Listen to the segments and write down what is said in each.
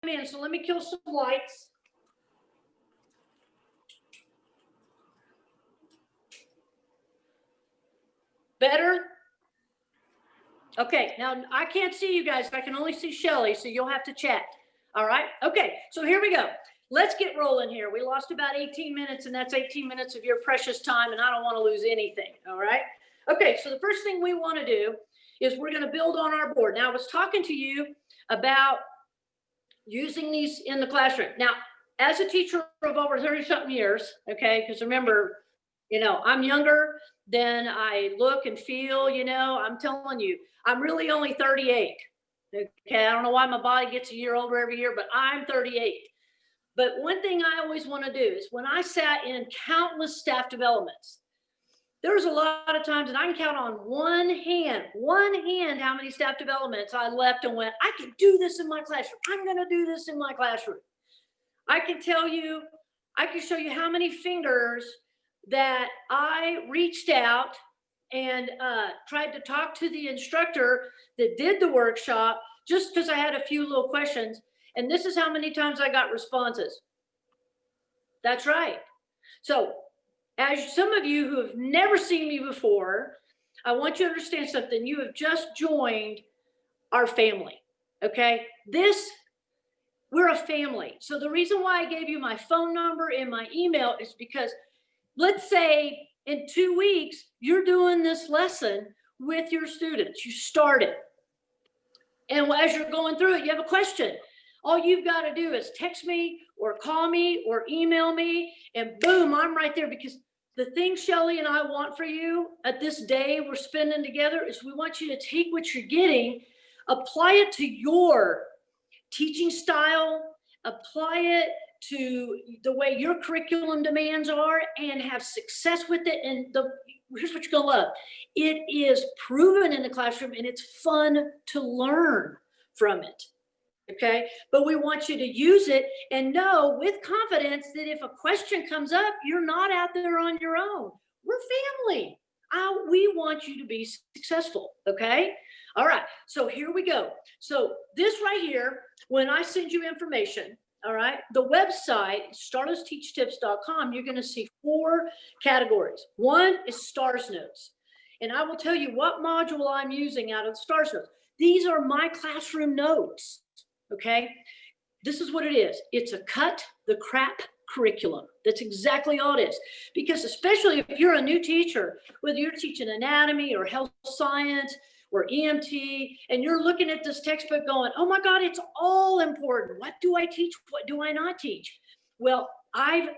in, so let me kill some lights. Better? Okay, now I can't see you guys. I can only see Shelly, so you'll have to chat. All right? Okay, so here we go. Let's get rolling here. We lost about 18 minutes, and that's 18 minutes of your precious time, and I don't want to lose anything. All right? Okay, so the first thing we want to do is we're going to build on our board. Now, I was talking to you about using these in the classroom. Now, as a teacher of over 30-something years, okay, because remember, I'm younger than I look and feel, I'm telling you, I'm really only 38. Okay, I don't know why my body gets a year older every year, but I'm 38. But one thing I always want to do is when I sat in countless staff developments, there's a lot of times, and I can count on one hand, how many staff developments I left and went, I can do this in my classroom. I'm going to do this in my classroom. I can show you how many fingers that I reached out and tried to talk to the instructor that did the workshop just because I had a few little questions. And this is how many times I got responses. That's right. So as some of you who have never seen me before, I want you to understand something. You have just joined our family, okay? We're a family. So the reason why I gave you my phone number and my email is because let's say in 2 weeks, you're doing this lesson with your students. You start it. And as you're going through it, you have a question. All you've got to do is text me or call me or email me, and boom, I'm right there. Because the thing Shelly and I want for you at this day we're spending together is we want you to take what you're getting, apply it to your teaching style, apply it to the way your curriculum demands are, and have success with it. And here's what you're gonna love. It is proven in the classroom, and it's fun to learn from it. Okay, but we want you to use it and know with confidence that if a question comes up, you're not out there on your own. We're family. We want you to be successful. Okay, all right, so here we go. So this right here, when I send you information, all right, the website, starlersteachtips.com, you're going to see 4 categories. One is STARS notes. And I will tell you what module I'm using out of the STARS notes. These are my classroom notes. Okay, this is what it is. It's a cut the crap curriculum. That's exactly all it is. Because especially if you're a new teacher, whether you're teaching anatomy or health science or EMT, and you're looking at this textbook going, oh my God, it's all important. What do I teach? What do I not teach? Well, I've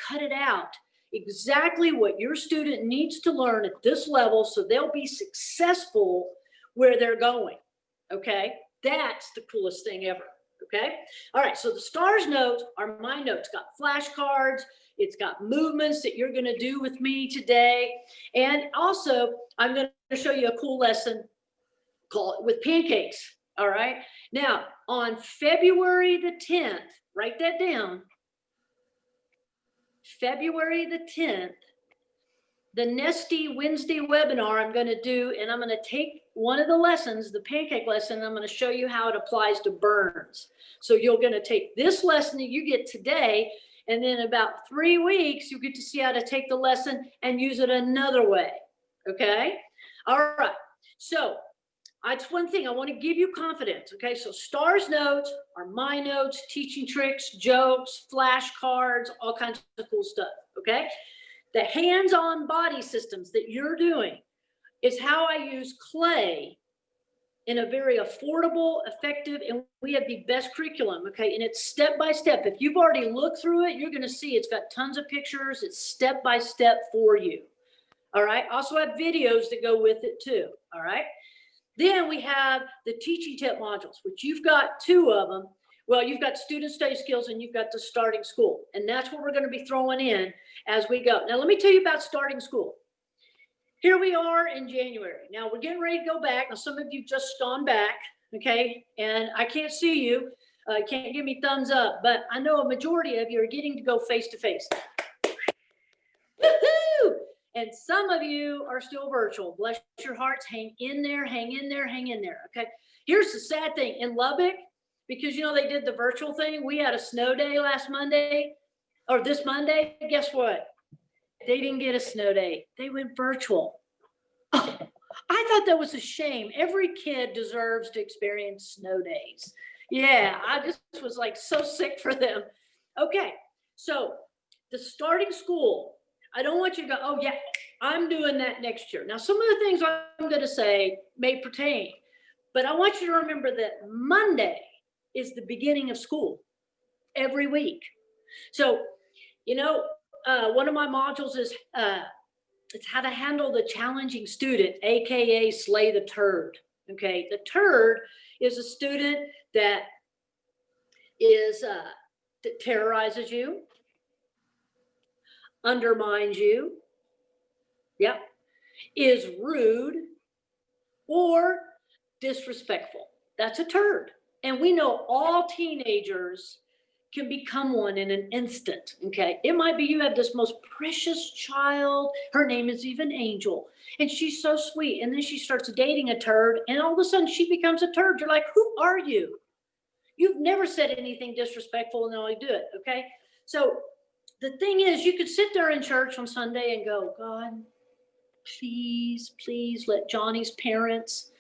cut it out. Exactly what your student needs to learn at this level so they'll be successful where they're going. Okay? That's the coolest thing ever, okay? All right, so the STARS notes are my notes. Got flashcards. It's got movements that you're going to do with me today. And also, I'm going to show you a cool lesson called with pancakes, all right? Now, on February the 10th, write that down. February the 10th, the Nesty Wednesday webinar I'm going to do, and I'm going to take one of the lessons, the pancake lesson, and I'm going to show you how it applies to burns. So you're going to take this lesson that you get today, and then about 3 weeks, you get to see how to take the lesson and use it another way. Okay? All right. So that's one thing. I want to give you confidence. Okay? So STARS notes are my notes, teaching tricks, jokes, flashcards, all kinds of cool stuff. Okay? The hands-on body systems that you're doing is how I use clay in a very affordable, effective, and we have the best curriculum, okay? And it's step-by-step. If you've already looked through it, you're gonna see it's got tons of pictures. It's step-by-step for you, all right? Also have videos that go with it too, all right? Then we have the teaching tip modules, which you've got 2 of them. Well, you've got student study skills and you've got the starting school. And that's what we're going to be throwing in as we go. Now, let me tell you about starting school. Here we are in January. Now, we're getting ready to go back. Now, some of you just gone back, okay? And I can't see you. Can't give me thumbs up. But I know a majority of you are getting to go face-to-face. Woohoo! And some of you are still virtual. Bless your hearts. Hang in there, hang in there, hang in there, okay? Here's the sad thing. In Lubbock, because, you know, they did the virtual thing. We had a snow day last Monday or this Monday. Guess what? They didn't get a snow day. They went virtual. Oh, I thought that was a shame. Every kid deserves to experience snow days. Yeah, I just was like so sick for them. Okay, so the starting school, I don't want you to go, oh, yeah, I'm doing that next year. Now, some of the things I'm going to say may pertain, but I want you to remember that Monday is the beginning of school every week. So, you know, one of my modules is it's how to handle the challenging student, AKA slay the turd. Okay, the turd is a student that that terrorizes you, undermines you, yep, is rude or disrespectful. That's a turd. And we know all teenagers can become one in an instant. Okay. It might be you have this most precious child. Her name is even Angel. And she's so sweet. And then she starts dating a turd. And all of a sudden she becomes a turd. You're like, who are you? You've never said anything disrespectful and only do it. Okay. So the thing is, you could sit there in church on Sunday and go, God, please, please let Johnny's parents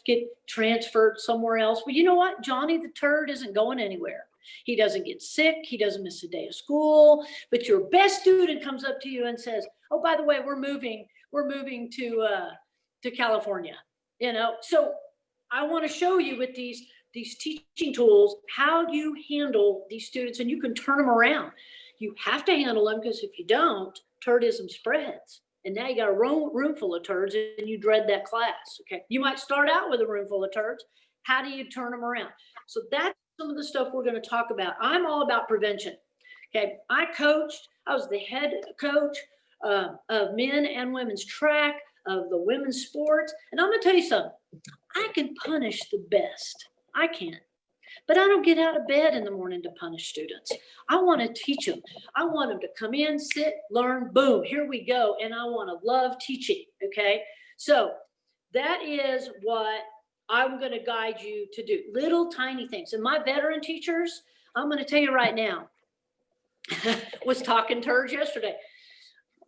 get transferred somewhere else. Well, you know what? Johnny the turd isn't going anywhere. He doesn't get sick. He doesn't miss a day of school. But your best student comes up to you and says, oh, by the way, we're moving to California. You know, so I want to show you with these teaching tools how you handle these students, and you can turn them around. You have to handle them, because if you don't, turdism spreads. And now you got a room full of turds and you dread that class. Okay. You might start out with a room full of turds. How do you turn them around? So that's some of the stuff we're going to talk about. I'm all about prevention. Okay. I was the head coach of men and women's track, of the women's sports. And I'm going to tell you something. I can punish the best. I can. But I don't get out of bed in the morning to punish students. I want to teach them. I want them to come in, sit, learn, boom, here we go. And I want to love teaching, okay? So that is what I'm going to guide you to do. Little tiny things. And my veteran teachers, I'm going to tell you right now, was talking turds yesterday.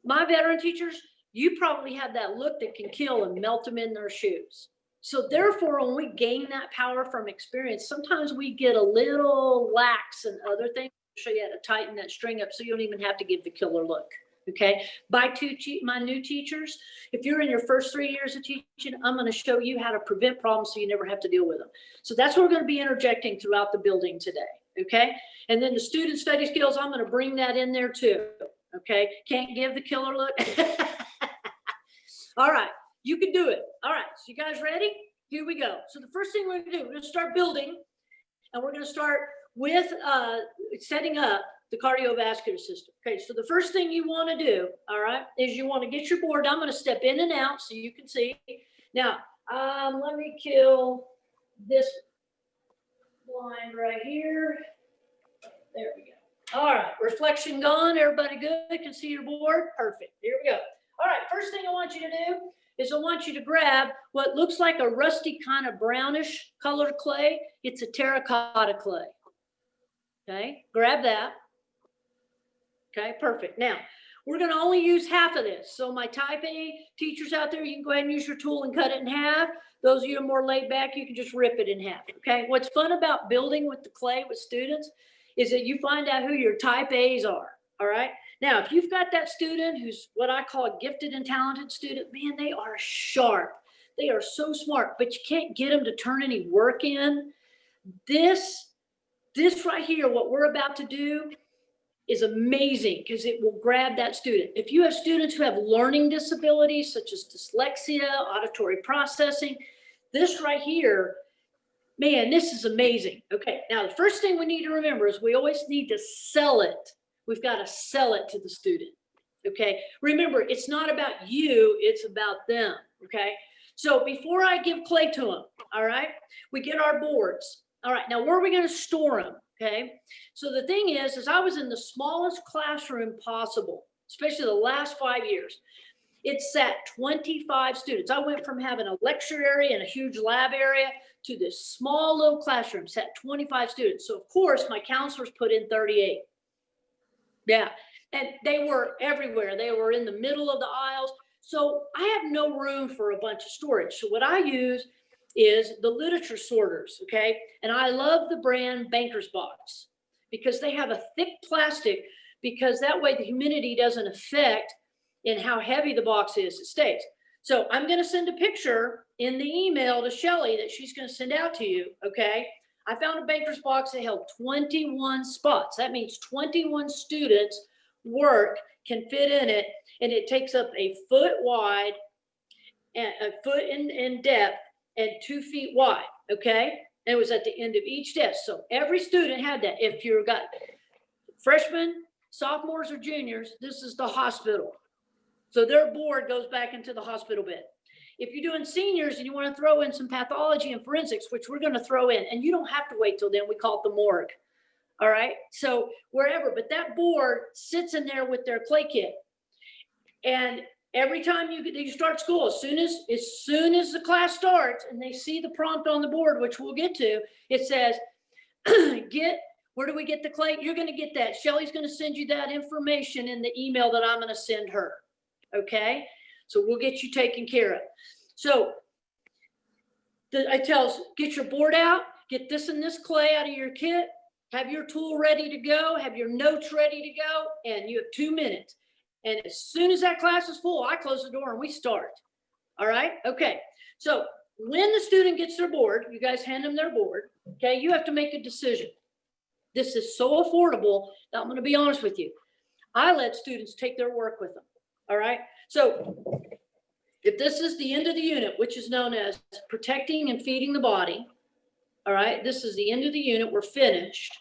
My veteran teachers, you probably have that look that can kill and melt them in their shoes. So therefore, when we gain that power from experience, sometimes we get a little lax in other things. I'll show you how to tighten that string up so you don't even have to give the killer look. Okay. My new teachers, if you're in your first 3 years of teaching, I'm going to show you how to prevent problems so you never have to deal with them. So that's what we're going to be interjecting throughout the building today. Okay. And then the student study skills, I'm going to bring that in there too. Okay. Can't give the killer look. All right. You can do it. All right. So you guys ready? Here we go. So the first thing we're going to do, we're going to start building, and we're going to start with setting up the cardiovascular system. Okay. So the first thing you want to do, all right, is you want to get your board. I'm going to step in and out so you can see. Now, let me kill this blind right here. There we go. All right. Reflection gone. Everybody good? Can see your board? Perfect. Here we go. All right. First thing I want you to do is I want you to grab what looks like a rusty kind of brownish colored clay. It's a terracotta clay. Okay, grab that. Okay, perfect. Now, we're going to only use half of this. So my type A teachers out there, you can go ahead and use your tool and cut it in half. Those of you who are more laid back, you can just rip it in half. Okay, what's fun about building with the clay with students is that you find out who your type A's are. All right. Now, if you've got that student who's what I call a gifted and talented student, man, they are sharp. They are so smart, but you can't get them to turn any work in. This right here, what we're about to do, is amazing because it will grab that student. If you have students who have learning disabilities such as dyslexia, auditory processing, this right here, man, this is amazing. Okay, now the first thing we need to remember is we always need to sell it. We've got to sell it to the student. Okay, remember, it's not about you, it's about them. Okay, so before I give clay to them, all right, we get our boards. All right, now where are we going to store them? Okay, so the thing is I was in the smallest classroom possible, especially the last 5 years. It sat 25 students. I went from having a lecture area and a huge lab area to this small little classroom, sat 25 students. So of course my counselors put in 38. Yeah, and they were everywhere. They were in the middle of the aisles. So I have no room for a bunch of storage. So what I use is the literature sorters, okay? And I love the brand Banker's Box because they have a thick plastic, because that way the humidity doesn't affect in how heavy the box is, it stays. So I'm gonna send a picture in the email to Shelly that she's gonna send out to you, okay? I found a Banker's Box that held 21 spots. That means 21 students' work can fit in it, and it takes up a foot wide and a foot in depth and 2 feet wide, okay? And it was at the end of each desk. So every student had that. If you've got freshmen, sophomores, or juniors, this is the hospital. So their board goes back into the hospital bed. If you're doing seniors and you want to throw in some pathology and forensics, which we're going to throw in, and you don't have to wait till then, we call it the morgue. All right. So wherever, but that board sits in there with their clay kit. And every time you start school, as soon as the class starts and they see the prompt on the board, which we'll get to, it says, where do we get the clay? You're going to get that. Shelly's going to send you that information in the email that I'm going to send her. Okay. So we'll get you taken care of. So I tells, get your board out, get this and this clay out of your kit, have your tool ready to go, have your notes ready to go, and you have 2 minutes. And as soon as that class is full, I close the door and we start. All right. Okay. So when the student gets their board, you guys hand them their board. Okay. You have to make a decision. This is so affordable that I'm going to be honest with you. I let students take their work with them. All right. So if this is the end of the unit, which is known as protecting and feeding the body, all right, this is the end of the unit, we're finished.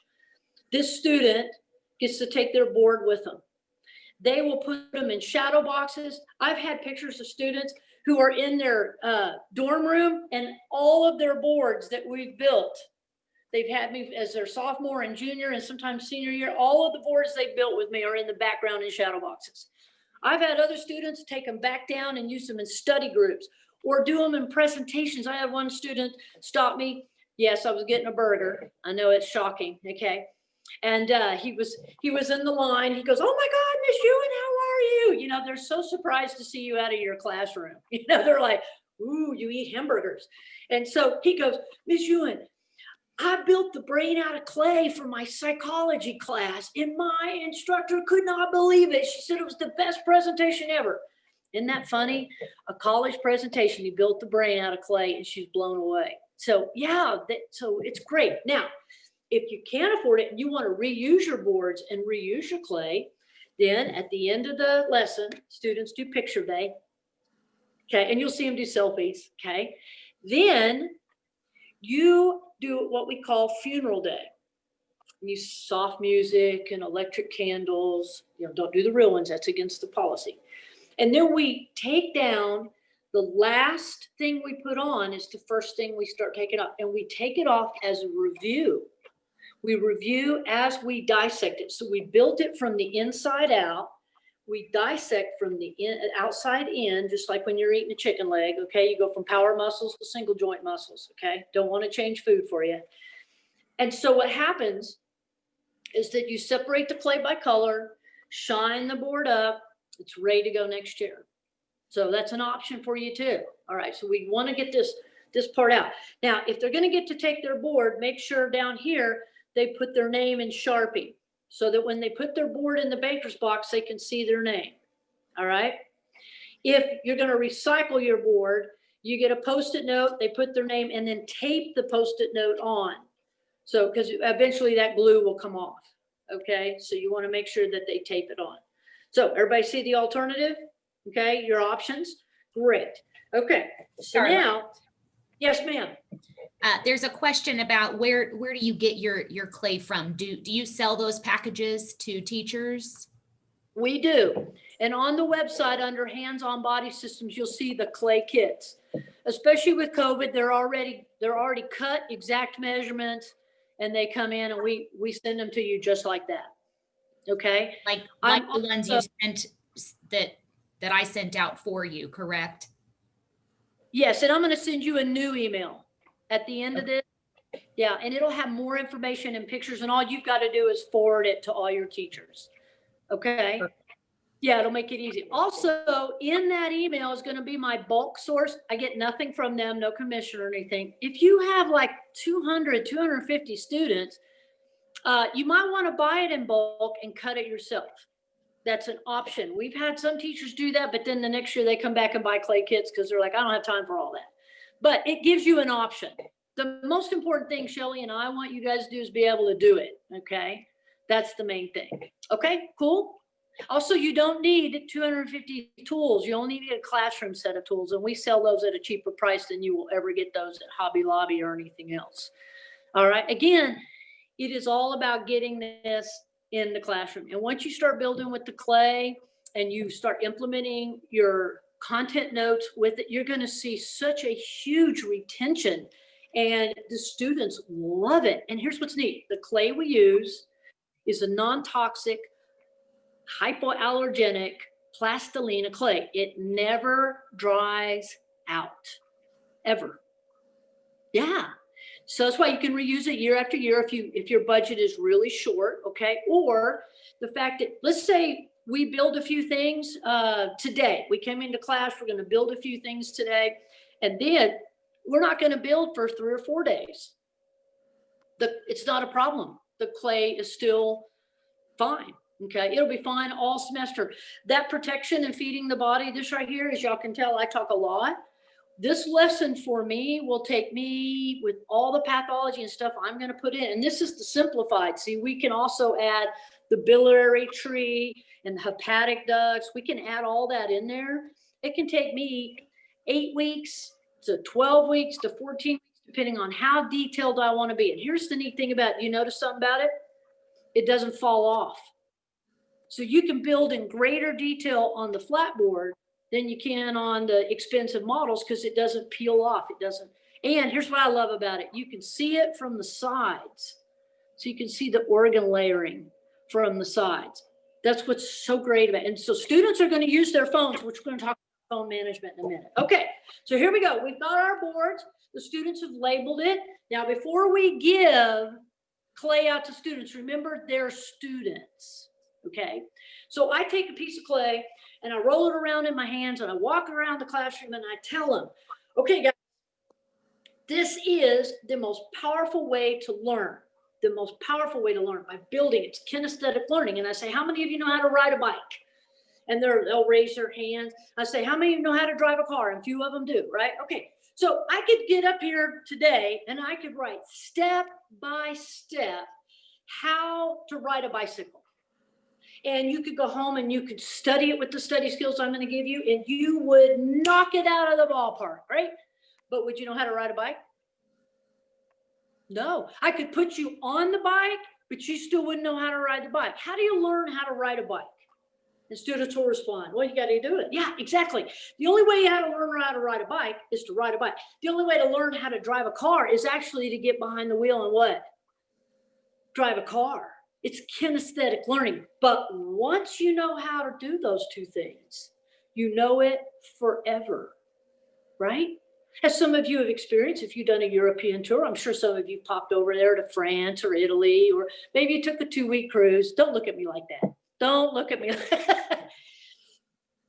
This student gets to take their board with them. They will put them in shadow boxes. I've had pictures of students who are in their dorm room, and all of their boards that we've built, they've had me as their sophomore and junior and sometimes senior year, all of the boards they built with me are in the background in shadow boxes. I've had other students take them back down and use them in study groups or do them in presentations. I had one student stop me. Yes, I was getting a burger. I know it's shocking. Okay. And he was in the line. He goes, "Oh my God, Miss Ewan, how are you?" You know, they're so surprised to see you out of your classroom. You know, they're like, "Ooh, you eat hamburgers." And so he goes, "Miss Ewan, I built the brain out of clay for my psychology class, and my instructor could not believe it. She said it was the best presentation ever." Isn't that funny? A college presentation, you built the brain out of clay, and she's blown away. So yeah, so it's great. Now, if you can't afford it and you want to reuse your boards and reuse your clay, then at the end of the lesson, students do picture day. Okay, and you'll see them do selfies. Okay, then you do what we call funeral day. Use soft music and electric candles. You know, don't do the real ones. That's against the policy. And then we take down the last thing we put on is the first thing we start taking off, and we take it off as a review. We review as we dissect it. So we built it from the inside out. We dissect from the outside in, just like when you're eating a chicken leg. Okay, you go from power muscles to single joint muscles. Okay, don't want to change food for you. And so what happens is that you separate the clay by color, shine the board up. It's ready to go next year. So that's an option for you too. All right, so we want to get this part out. Now, if they're going to get to take their board, make sure down here they put their name in Sharpie so that when they put their board in the Banker's Box, they can see their name. All right. If you're going to recycle your board, you get a Post-it note, they put their name, and then tape the Post-it note on. So, because eventually that glue will come off. Okay. So you want to make sure that they tape it on. So everybody see the alternative? Okay. Your options. Great. Okay. So now, yes, ma'am. There's a question about where do you get your clay from? Do you sell those packages to teachers? We do. And on the website under Hands-On Body Systems, you'll see the clay kits. Especially with COVID, they're already cut, exact measurements, and they come in and we send them to you just like that. Okay? Like the ones you sent that that I sent out for you, correct? Yes, and I'm going to send you a new email at the end of this. Yeah, and it'll have more information and pictures, and all you've got to do is forward it to all your teachers. Okay? Yeah, it'll make it easy. Also, in that email is going to be my bulk source. I get nothing from them, no commission or anything. If you have like 200, 250 students, you might want to buy it in bulk and cut it yourself. That's an option. We've had some teachers do that, but then the next year they come back and buy clay kits because they're like, I don't have time for all that. But it gives you an option. The most important thing, Shelly, and I want you guys to do is be able to do it. Okay. That's the main thing. Okay, cool. Also, you don't need 250 tools. You only need a classroom set of tools, and we sell those at a cheaper price than you will ever get those at Hobby Lobby or anything else. All right. Again, it is all about getting this in the classroom. And once you start building with the clay and you start implementing your content notes with it, you're going to see such a huge retention, and the students love it. And here's what's neat. The clay we use is a non-toxic, hypoallergenic plastilina clay. It never dries out, ever. Yeah. So that's why you can reuse it year after year if your budget is really short, okay? Or the fact that, let's say we build a few things today. We came into class, we're going to build a few things today, and then we're not going to build for 3 or 4 days. It's not a problem. The clay is still fine. Okay, it'll be fine all semester. That protection and feeding the body, this right here, as y'all can tell, I talk a lot. This lesson for me will take me with all the pathology and stuff I'm going to put in. And this is the simplified. See, we can also add the biliary tree and the hepatic ducts. We can add all that in there. It can take me 8 weeks to 12 weeks to 14 weeks, depending on how detailed I want to be. And here's the neat thing about it. You notice something about it? It doesn't fall off. So you can build in greater detail on the flat board than you can on the expensive models because it doesn't peel off. It doesn't. And here's what I love about it. You can see it from the sides. So you can see the organ layering from the sides. That's what's so great about it. And so students are going to use their phones, which we're going to talk about phone management in a minute. Okay, so here we go. We've got our boards. The students have labeled it. Now, before we give clay out to students, remember they're students. Okay, so I take a piece of clay and I roll it around in my hands and I walk around the classroom and I tell them, okay, guys, this is the most powerful way to learn. The most powerful way to learn by building. It's kinesthetic learning. And I say, how many of you know how to ride a bike? And they'll raise their hands. I say, how many of you know how to drive a car? And a few of them do, right? Okay, so I could get up here today and I could write step by step how to ride a bicycle. And you could go home and you could study it with the study skills I'm going to give you, and you would knock it out of the ballpark, right? But would you know how to ride a bike? No. I could put you on the bike, but you still wouldn't know how to ride the bike. How do you learn how to ride a bike? And students will respond, well, you got to do it. Yeah, exactly. The only way how to learn how to ride a bike is to ride a bike. The only way to learn how to drive a car is actually to get behind the wheel and what? Drive a car. It's kinesthetic learning. But once you know how to do those two things, you know it forever, right? As some of you have experienced, if you've done a European tour, I'm sure some of you popped over there to France or Italy, or maybe you took a 2-week cruise. Don't look at me like that. Don't look at me like that.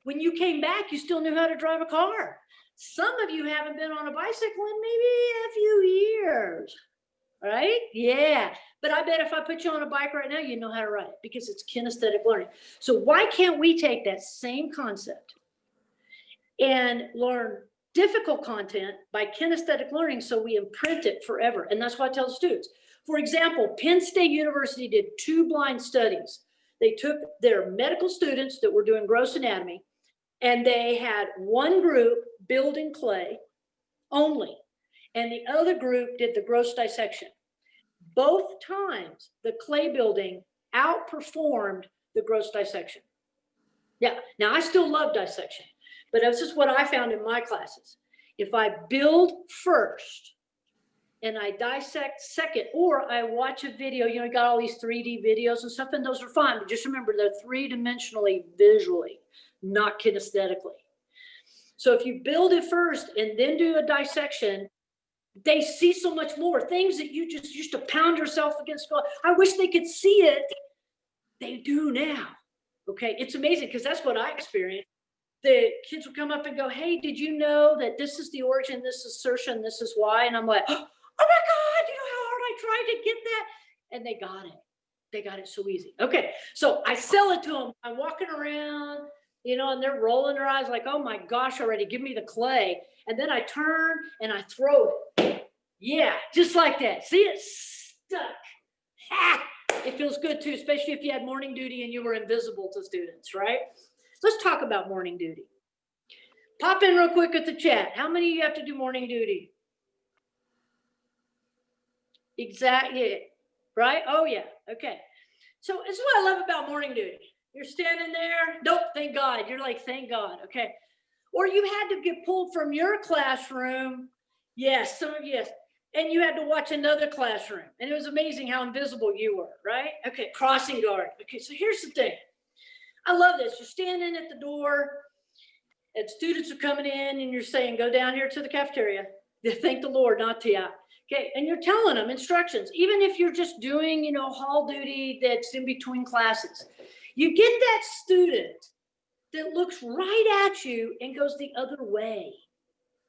When you came back, you still knew how to drive a car. Some of you haven't been on a bicycle in maybe a few years, right? Yeah. But I bet if I put you on a bike right now, you know how to ride it because it's kinesthetic learning. So why can't we take that same concept and learn difficult content by kinesthetic learning so we imprint it forever? And that's what I tell the students. For example, Penn State University did 2 blind studies. They took their medical students that were doing gross anatomy, and they had one group build in clay only, and the other group did the gross dissection. Both times, the clay building outperformed the gross dissection. Yeah, now I still love dissection, but this is what I found in my classes. If I build first and I dissect second, or I watch a video, you got all these 3D videos and stuff, and those are fine, but just remember they're 3-dimensionally visually. not kinesthetically. So if you build it first and then do a dissection, they see so much more things that you just used to pound yourself against. I wish they could see it. They do now. Okay. It's amazing because that's what I experienced. The kids would come up and go, hey, did you know that this is the origin, this is assertion, this is why? And I'm like, oh my God, you know how hard I tried to get that? And they got it. They got it so easy. Okay. So I sell it to them. I'm walking around, you know, and they're rolling their eyes like, oh my gosh, already give me the clay. And then I turn and I throw it. Yeah, just like that. See, it stuck. Ha! It feels good too, especially if you had morning duty and you were invisible to students, right? Let's talk about morning duty. Pop in real quick at the chat. How many of you have to do morning duty? Exactly, right? Oh yeah, okay. So this is what I love about morning duty. You're standing there, nope, thank God. You're like, thank God, okay. Or you had to get pulled from your classroom. Yes, some of you, yes. And you had to watch another classroom. And it was amazing how invisible you were, right? Okay, crossing guard. Okay, so here's the thing. I love this. You're standing at the door and students are coming in and you're saying, go down here to the cafeteria. Thank the Lord, not to you. Okay, and you're telling them instructions, even if you're just doing, you know, hall duty that's in between classes. You get that student that looks right at you and goes the other way.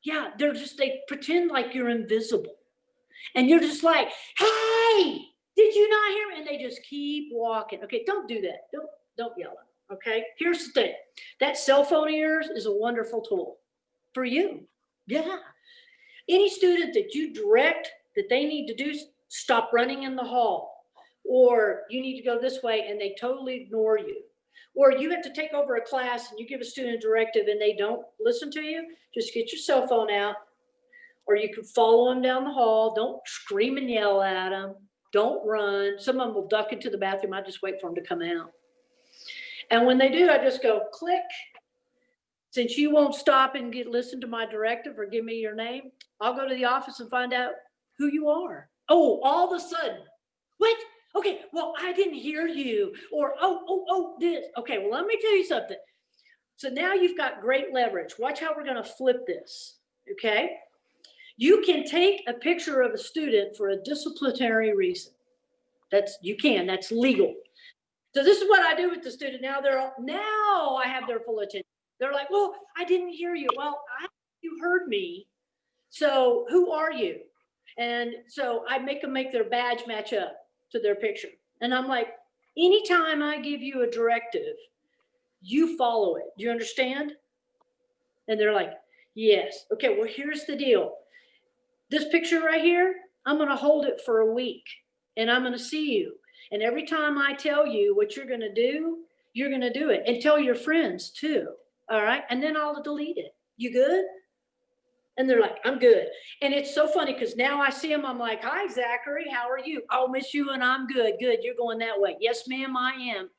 Yeah, they pretend like you're invisible. And you're just like, hey, did you not hear me? And they just keep walking. Okay, don't do that. Don't yell at them. Okay, here's the thing. That cell phone of yours is a wonderful tool for you. Yeah. Any student that you direct that they need to do, stop running in the hall, or you need to go this way and they totally ignore you, or you have to take over a class and you give a student a directive and they don't listen to you, just get your cell phone out, or you can follow them down the hall. Don't scream and yell at them. Don't run. Some of them will duck into the bathroom. I just wait for them to come out. And when they do, I just go click. Since you won't stop and listen to my directive or give me your name, I'll go to the office and find out who you are. Oh, all of a sudden, what? Okay, well, I didn't hear you. Or, this. Okay, well, let me tell you something. So now you've got great leverage. Watch how we're going to flip this, okay? You can take a picture of a student for a disciplinary reason. That's legal. So this is what I do with the student. Now I have their full attention. They're like, well, I didn't hear you. Well, you heard me. So who are you? And so I make them make their badge match up to their picture. And I'm like, anytime I give you a directive, you follow it. Do you understand? And they're like, yes. Okay, well, here's the deal. This picture right here, I'm going to hold it for a week and I'm going to see you. And every time I tell you what you're going to do, you're going to do it. And tell your friends too. All right. And then I'll delete it. You good? And they're like, I'm good. And it's so funny because now I see them. I'm like, hi, Zachary. How are you? I'll miss you and I'm good. Good. You're going that way. Yes, ma'am, I am.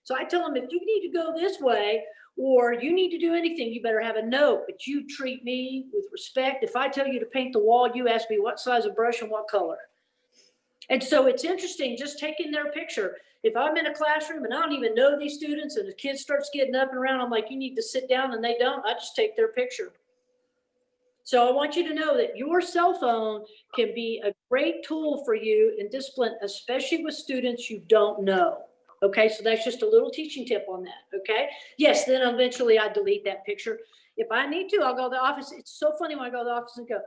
So I tell them, if you need to go this way or you need to do anything, you better have a note. But you treat me with respect. If I tell you to paint the wall, you ask me what size of brush and what color. And so it's interesting just taking their picture. If I'm in a classroom and I don't even know these students and the kid starts getting up and around, I'm like, you need to sit down, and they don't. I just take their picture. So I want you to know that your cell phone can be a great tool for you in discipline, especially with students you don't know. Okay, so that's just a little teaching tip on that. Okay, yes, then eventually I delete that picture. If I need to, I'll go to the office. It's so funny when I go to the office and go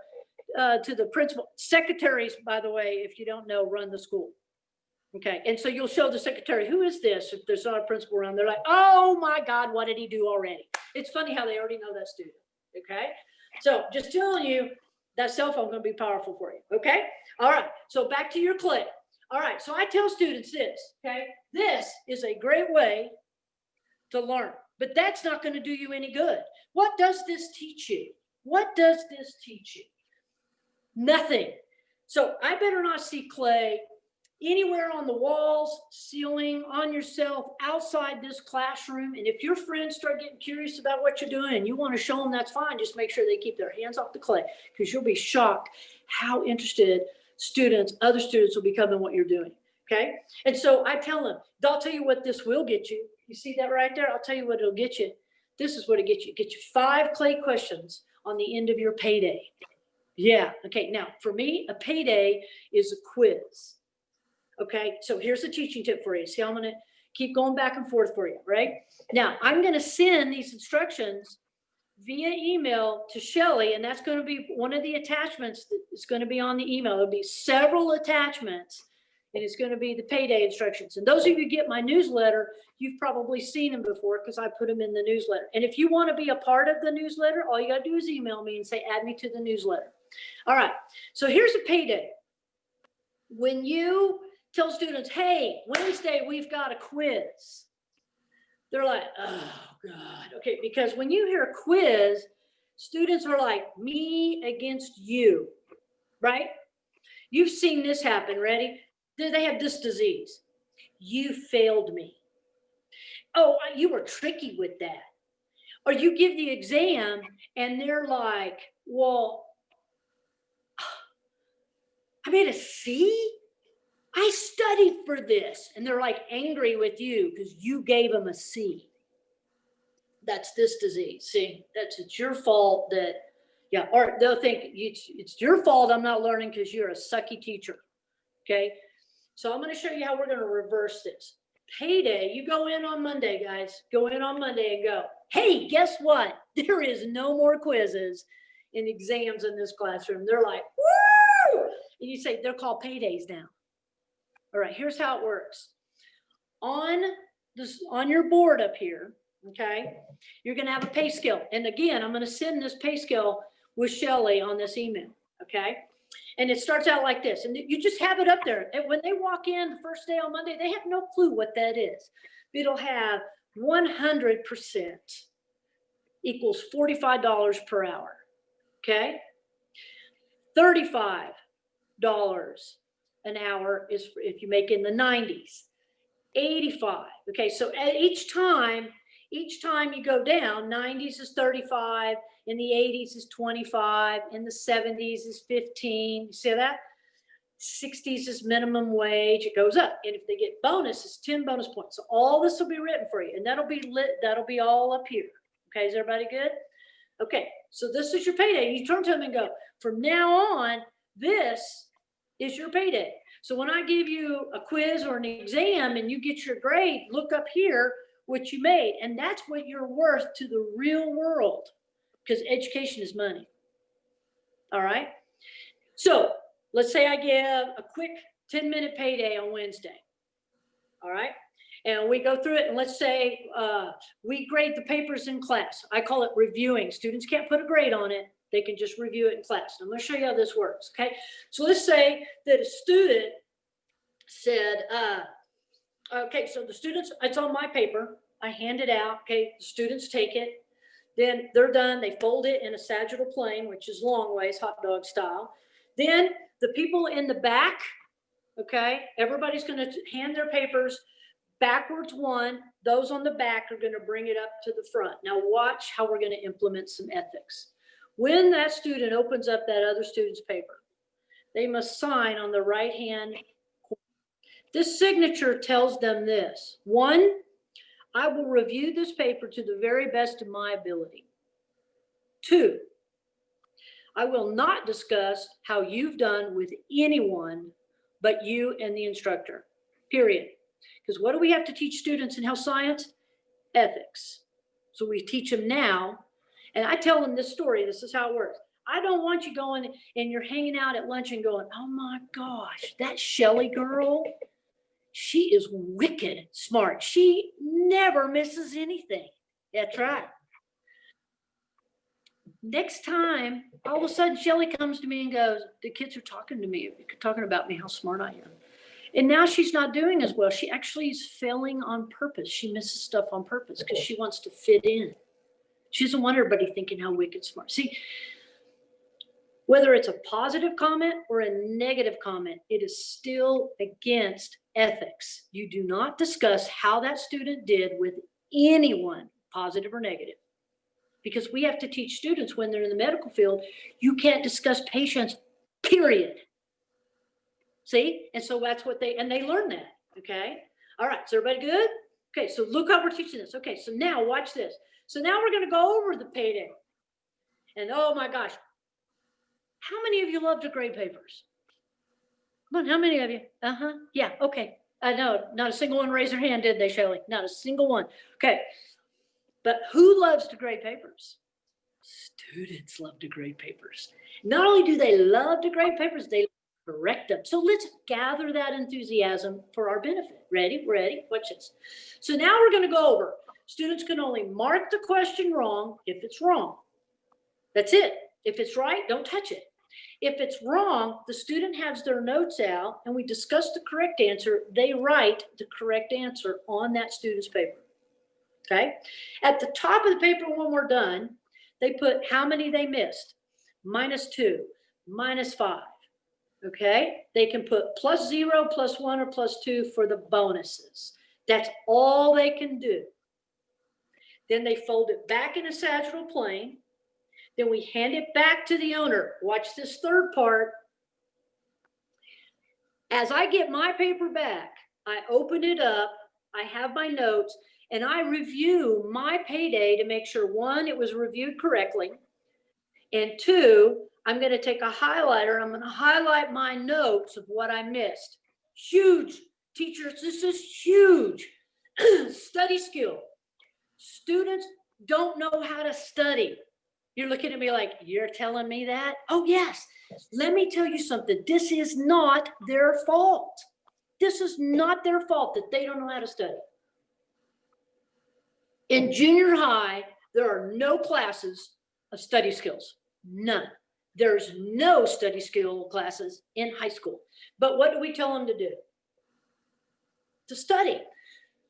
to the principal. Secretaries, by the way, if you don't know, run the school. Okay, and so you'll show the secretary, who is this? If there's not a principal around, they're like, oh my God, what did he do already? It's funny how they already know that student. Okay, so just telling you that cell phone is going to be powerful for you. Okay, all right, so back to your clip. All right, so I tell students this, okay, this is a great way to learn, but that's not going to do you any good. What does this teach you? What does this teach you? Nothing. So I better not see clay anywhere on the walls, ceiling, on yourself, outside this classroom. And if your friends start getting curious about what you're doing and you want to show them, that's fine. Just make sure they keep their hands off the clay, because you'll be shocked how interested other students will become in what you're doing. Okay. And so I tell them, I'll tell you what this will get you. You see that right there? I'll tell you what it'll get you. This is what it gets you. Get you 5 clay questions on the end of your payday. Yeah. Okay. Now, for me, a payday is a quiz. Okay. So here's a teaching tip for you. See, I'm going to keep going back and forth for you, right? Now, I'm going to send these instructions via email to Shelly, and that's going to be one of the attachments that is going to be on the email. There'll be several attachments, and it's going to be the payday instructions. And those of you who get my newsletter, you've probably seen them before because I put them in the newsletter. And if you want to be a part of the newsletter, all you got to do is email me and say, add me to the newsletter. All right. So here's a payday. When you tell students, hey, Wednesday, we've got a quiz. They're like, oh, God. Okay, because when you hear quiz, students are like, me against you, right? You've seen this happen. Ready? They have this disease. You failed me. Oh, you were tricky with that. Or you give the exam and they're like, well, I made a C? I studied for this. And they're like angry with you because you gave them a C. That's this disease. See, it's your fault that, yeah, or they'll think it's your fault I'm not learning because you're a sucky teacher. Okay. So I'm going to show you how we're going to reverse this. Payday, you go in on Monday, guys. Go in on Monday and go, hey, guess what? There is no more quizzes and exams in this classroom. They're like, woo! And you say, they're called paydays now. All right, here's how it works. On your board up here, okay, you're going to have a pay scale. And again, I'm going to send this pay scale with Shelly on this email, okay? And it starts out like this. And you just have it up there. And when they walk in the first day on Monday, they have no clue what that is. It'll have 100% equals $45 per hour, okay? $35 an hour is if you make in the 90s. 85. Okay, so at each time you go down, 90s is 35, in the 80s is 25, in the 70s is 15. You see that? 60s is minimum wage. It goes up, and if they get bonus, it's 10 bonus points. So all this will be written for you, and that'll be all up here. Okay, is everybody good? Okay, so this is your payday. You turn to them and go, from now on, this is your payday. So when I give you a quiz or an exam and you get your grade, look up here what you made. And that's what you're worth to the real world, because education is money. All right. So let's say I give a quick 10-minute payday on Wednesday. All right. And we go through it, and let's say we grade the papers in class. I call it reviewing. Students can't put a grade on it. They can just review it in class. I'm going to show you how this works, okay? So let's say that a student said, okay, so the students, it's on my paper. I hand it out, okay? The students take it. Then they're done. They fold it in a sagittal plane, which is long ways, hot dog style. Then the people in the back, okay, everybody's going to hand their papers backwards one. Those on the back are going to bring it up to the front. Now watch how we're going to implement some ethics. When that student opens up that other student's paper, they must sign on the right-hand corner. This signature tells them this. 1, I will review this paper to the very best of my ability. 2, I will not discuss how you've done with anyone but you and the instructor, period. Because what do we have to teach students in health science? Ethics. So we teach them now. And I tell them this story. This is how it works. I don't want you going and you're hanging out at lunch and going, oh my gosh, that Shelly girl, she is wicked smart. She never misses anything. That's right. Next time, all of a sudden, Shelly comes to me and goes, the kids are talking to me, talking about me, how smart I am. And now she's not doing as well. She actually is failing on purpose. She misses stuff on purpose because she wants to fit in. She doesn't want everybody thinking how wicked smart. See, whether it's a positive comment or a negative comment, it is still against ethics. You do not discuss how that student did with anyone, positive or negative. Because we have to teach students when they're in the medical field, you can't discuss patients, period. See? And so that's what they learn that, okay? All right, so everybody good? Okay, so look how we're teaching this. Okay, so now watch this. So now we're going to go over the payday. And oh my gosh, how many of you love to grade papers? Come on, how many of you? Uh-huh. Yeah, okay. I know, not a single one raised their hand, did they, Shelley? Not a single one. Okay. But who loves to grade papers? Students love to grade papers. Not only do they love to grade papers, they correct them. So let's gather that enthusiasm for our benefit. Ready? Ready? Watch this. So now we're going to go over. Students can only mark the question wrong if it's wrong. That's it. If it's right, don't touch it. If it's wrong, the student has their notes out and we discuss the correct answer. They write the correct answer on that student's paper. Okay? At the top of the paper when we're done, they put how many they missed. -2, -5. Okay? They can put +0, +1, or +2 for the bonuses. That's all they can do. Then they fold it back in a sagittal plane. Then we hand it back to the owner. Watch this third part. As I get my paper back, I open it up, I have my notes, and I review my payday to make sure, one, it was reviewed correctly, and two, I'm going to take a highlighter. I'm going to highlight my notes of what I missed. Huge, teachers, this is huge. Study skill. Students don't know how to study. You're looking at me like, you're telling me that? Oh, yes. Let me tell you something. This is not their fault. This is not their fault that they don't know how to study. In junior high, there are no classes of study skills. None. There's no study skill classes in high school. But what do we tell them to do? To study.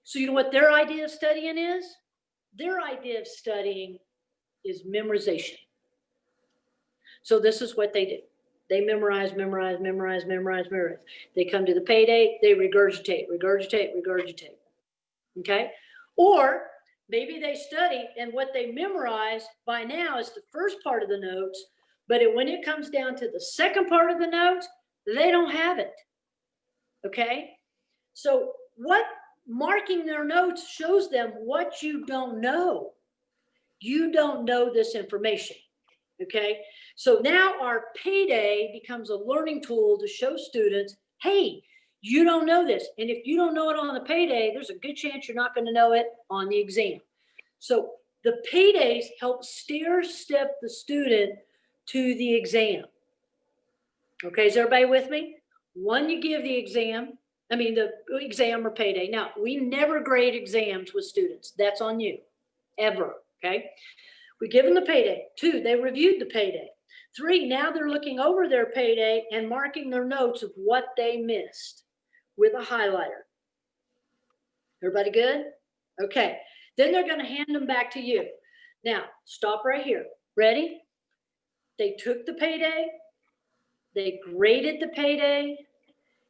So you know what their idea of studying is? Their idea of studying is memorization. So this is what they do. They memorize, memorize, memorize, memorize, memorize. They come to the payday, they regurgitate, regurgitate, regurgitate. Okay? Or maybe they study and what they memorize by now is the first part of the notes, but when it comes down to the second part of the notes, they don't have it. Okay? So what marking their notes shows them what you don't know. You don't know this information. Okay? So now our payday becomes a learning tool to show students, hey, you don't know this. And if you don't know it on the payday, there's a good chance you're not going to know it on the exam. So the paydays help stair-step the student to the exam. Okay, is everybody with me? One, you give the exam, the exam or payday. Now, we never grade exams with students. That's on you, ever, okay? We give them the payday. 2, they reviewed the payday. 3, now they're looking over their payday and marking their notes of what they missed with a highlighter. Everybody good? Okay. Then they're going to hand them back to you. Now, stop right here. Ready? They took the payday, they graded the payday,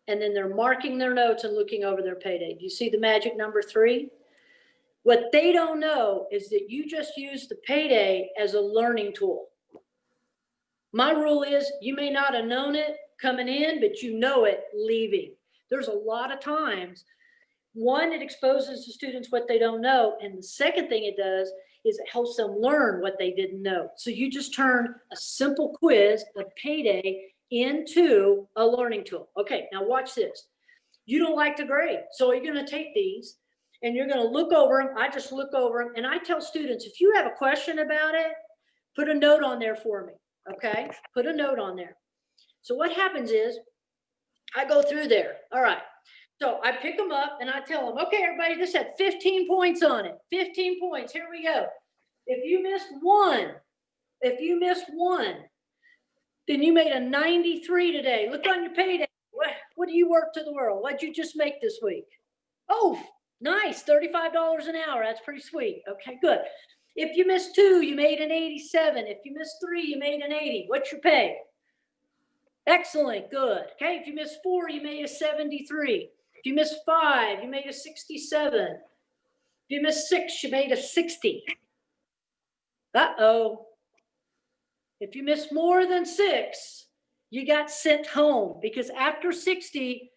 and then they're marking their notes and looking over their payday. Do you see the magic number 3? What they don't know is that you just use the payday as a learning tool. My rule is you may not have known it coming in, but you know it leaving. There's a lot of times, one, it exposes the students what they don't know. And the second thing it does is it helps them learn what they didn't know. So you just turn a simple quiz, a payday, into a learning tool. Okay, now watch this. You don't like to grade. So you're going to take these and you're going to look over them. I just look over them and I tell students, if you have a question about it, put a note on there for me. Okay, put a note on there. So what happens is I go through there. All right. So I pick them up and I tell them, okay, everybody, this had 15 points on it. 15 points. Here we go. If you missed one, then you made a 93 today. Look on your payday. What do you work to the world? What'd you just make this week? Oh, nice. $35 an hour. That's pretty sweet. Okay, good. If you missed 2, you made an 87. If you missed 3, you made an 80. What's your pay? Excellent. Good. Okay. If you missed 4, you made a 73. If you missed 5, you made a 67. If you missed 6, you made a 60. Uh-oh. If you missed more than 6, you got sent home, because after 60,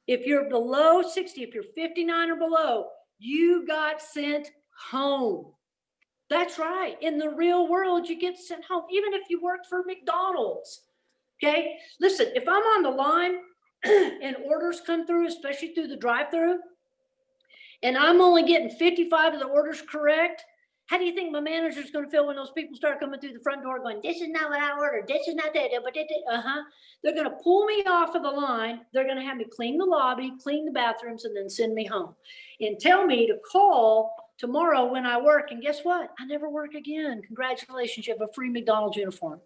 if you're below 60, if you're 59 or below, you got sent home. That's right. In the real world, you get sent home, even if you work for McDonald's. Okay. Listen, if I'm on the line and orders come through, especially through the drive-through, and I'm only getting 55 of the orders correct, how do you think my manager's going to feel when those people start coming through the front door going, this is not what I ordered, this is not that, but they're going to pull me off of the line. They're going to have me clean the lobby, clean the bathrooms, and then send me home and tell me to call tomorrow when I work. And guess what? I never work again. Congratulations, you have a free McDonald's uniform.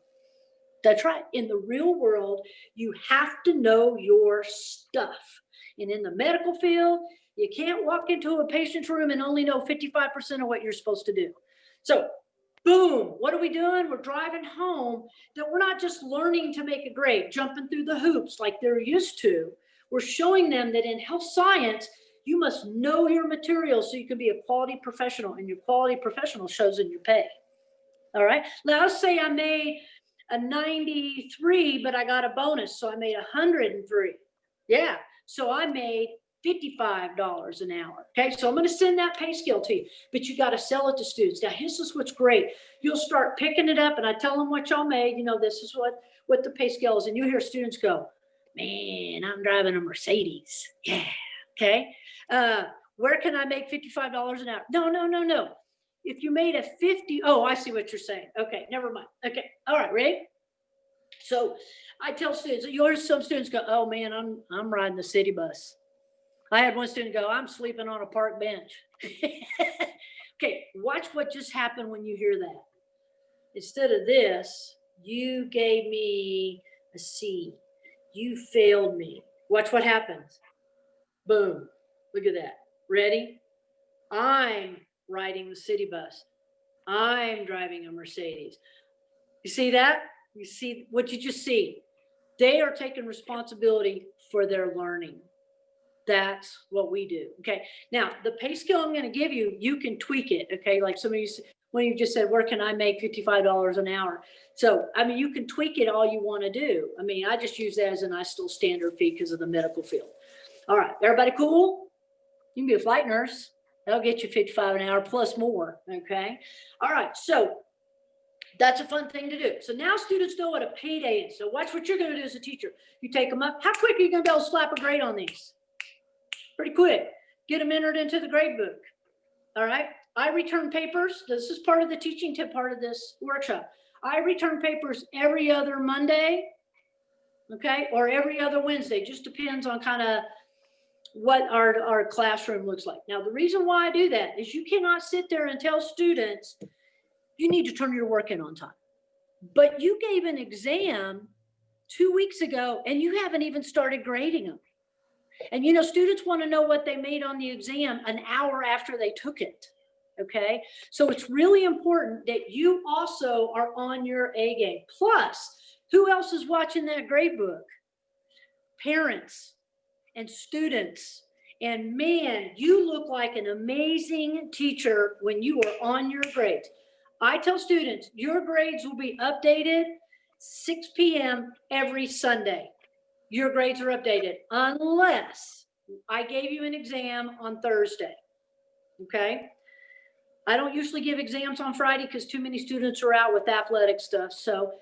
That's right. In the real world, you have to know your stuff. And in the medical field, you can't walk into a patient's room and only know 55% of what you're supposed to do. So, boom, what are we doing? We're driving home that we're not just learning to make a grade, jumping through the hoops like they're used to. We're showing them that in health science, you must know your material so you can be a quality professional, and your quality professional shows in your pay. All right. Now, let's say I made a 93, but I got a bonus, so I made 103. Yeah. So I made $55 an hour. Okay, so I'm going to send that pay scale to you, but you got to sell it to students. Now, this is what's great. You'll start picking it up, and I tell them what y'all made. You know, this is what the pay scale is, and you hear students go, "Man, I'm driving a Mercedes." Yeah. Okay. Where can I make $55 an hour? No. If you made a 50, oh, I see what you're saying. Okay, never mind. Okay, all right, ready? So I tell students, you hear some students go, "Oh man, I'm riding the city bus." I had one student go, "I'm sleeping on a park bench." Okay, watch what just happened when you hear that. Instead of this, you gave me a C. You failed me. Watch what happens. Boom. Look at that. Ready? I'm riding the city bus. I'm driving a Mercedes. You see that? You see what you just see? They are taking responsibility for their learning. That's what we do. Okay. Now, the pay scale I'm going to give you, you can tweak it. Okay. Like some of you, when you just said, where can I make $55 an hour? So, I mean, you can tweak it all you want to do. I mean, I just use that as a nice little standard fee because of the medical field. All right. Everybody cool? You can be a flight nurse. That'll get you 55 an hour plus more. Okay. All right. So that's a fun thing to do. So now students know what a payday is. So watch what you're going to do as a teacher. You take them up. How quick are you going to be able to slap a grade on these? Pretty quick. Get them entered into the grade book. All right. I return papers. This is part of the teaching tip part of this workshop. I return papers every other Monday. Okay. Or every other Wednesday. Just depends on kind of what our classroom looks like. Now, the reason why I do that is you cannot sit there and tell students you need to turn your work in on time. But you gave an exam 2 weeks ago and you haven't even started grading them. And you know, students want to know what they made on the exam an hour after they took it. Okay. So it's really important that you also are on your A game. Plus, who else is watching that grade book? Parents and students. And man, you look like an amazing teacher when you are on your grades. I tell students, your grades will be updated 6 p.m. every Sunday. Your grades are updated unless I gave you an exam on Thursday. Okay. I don't usually give exams on Friday because too many students are out with athletic stuff. So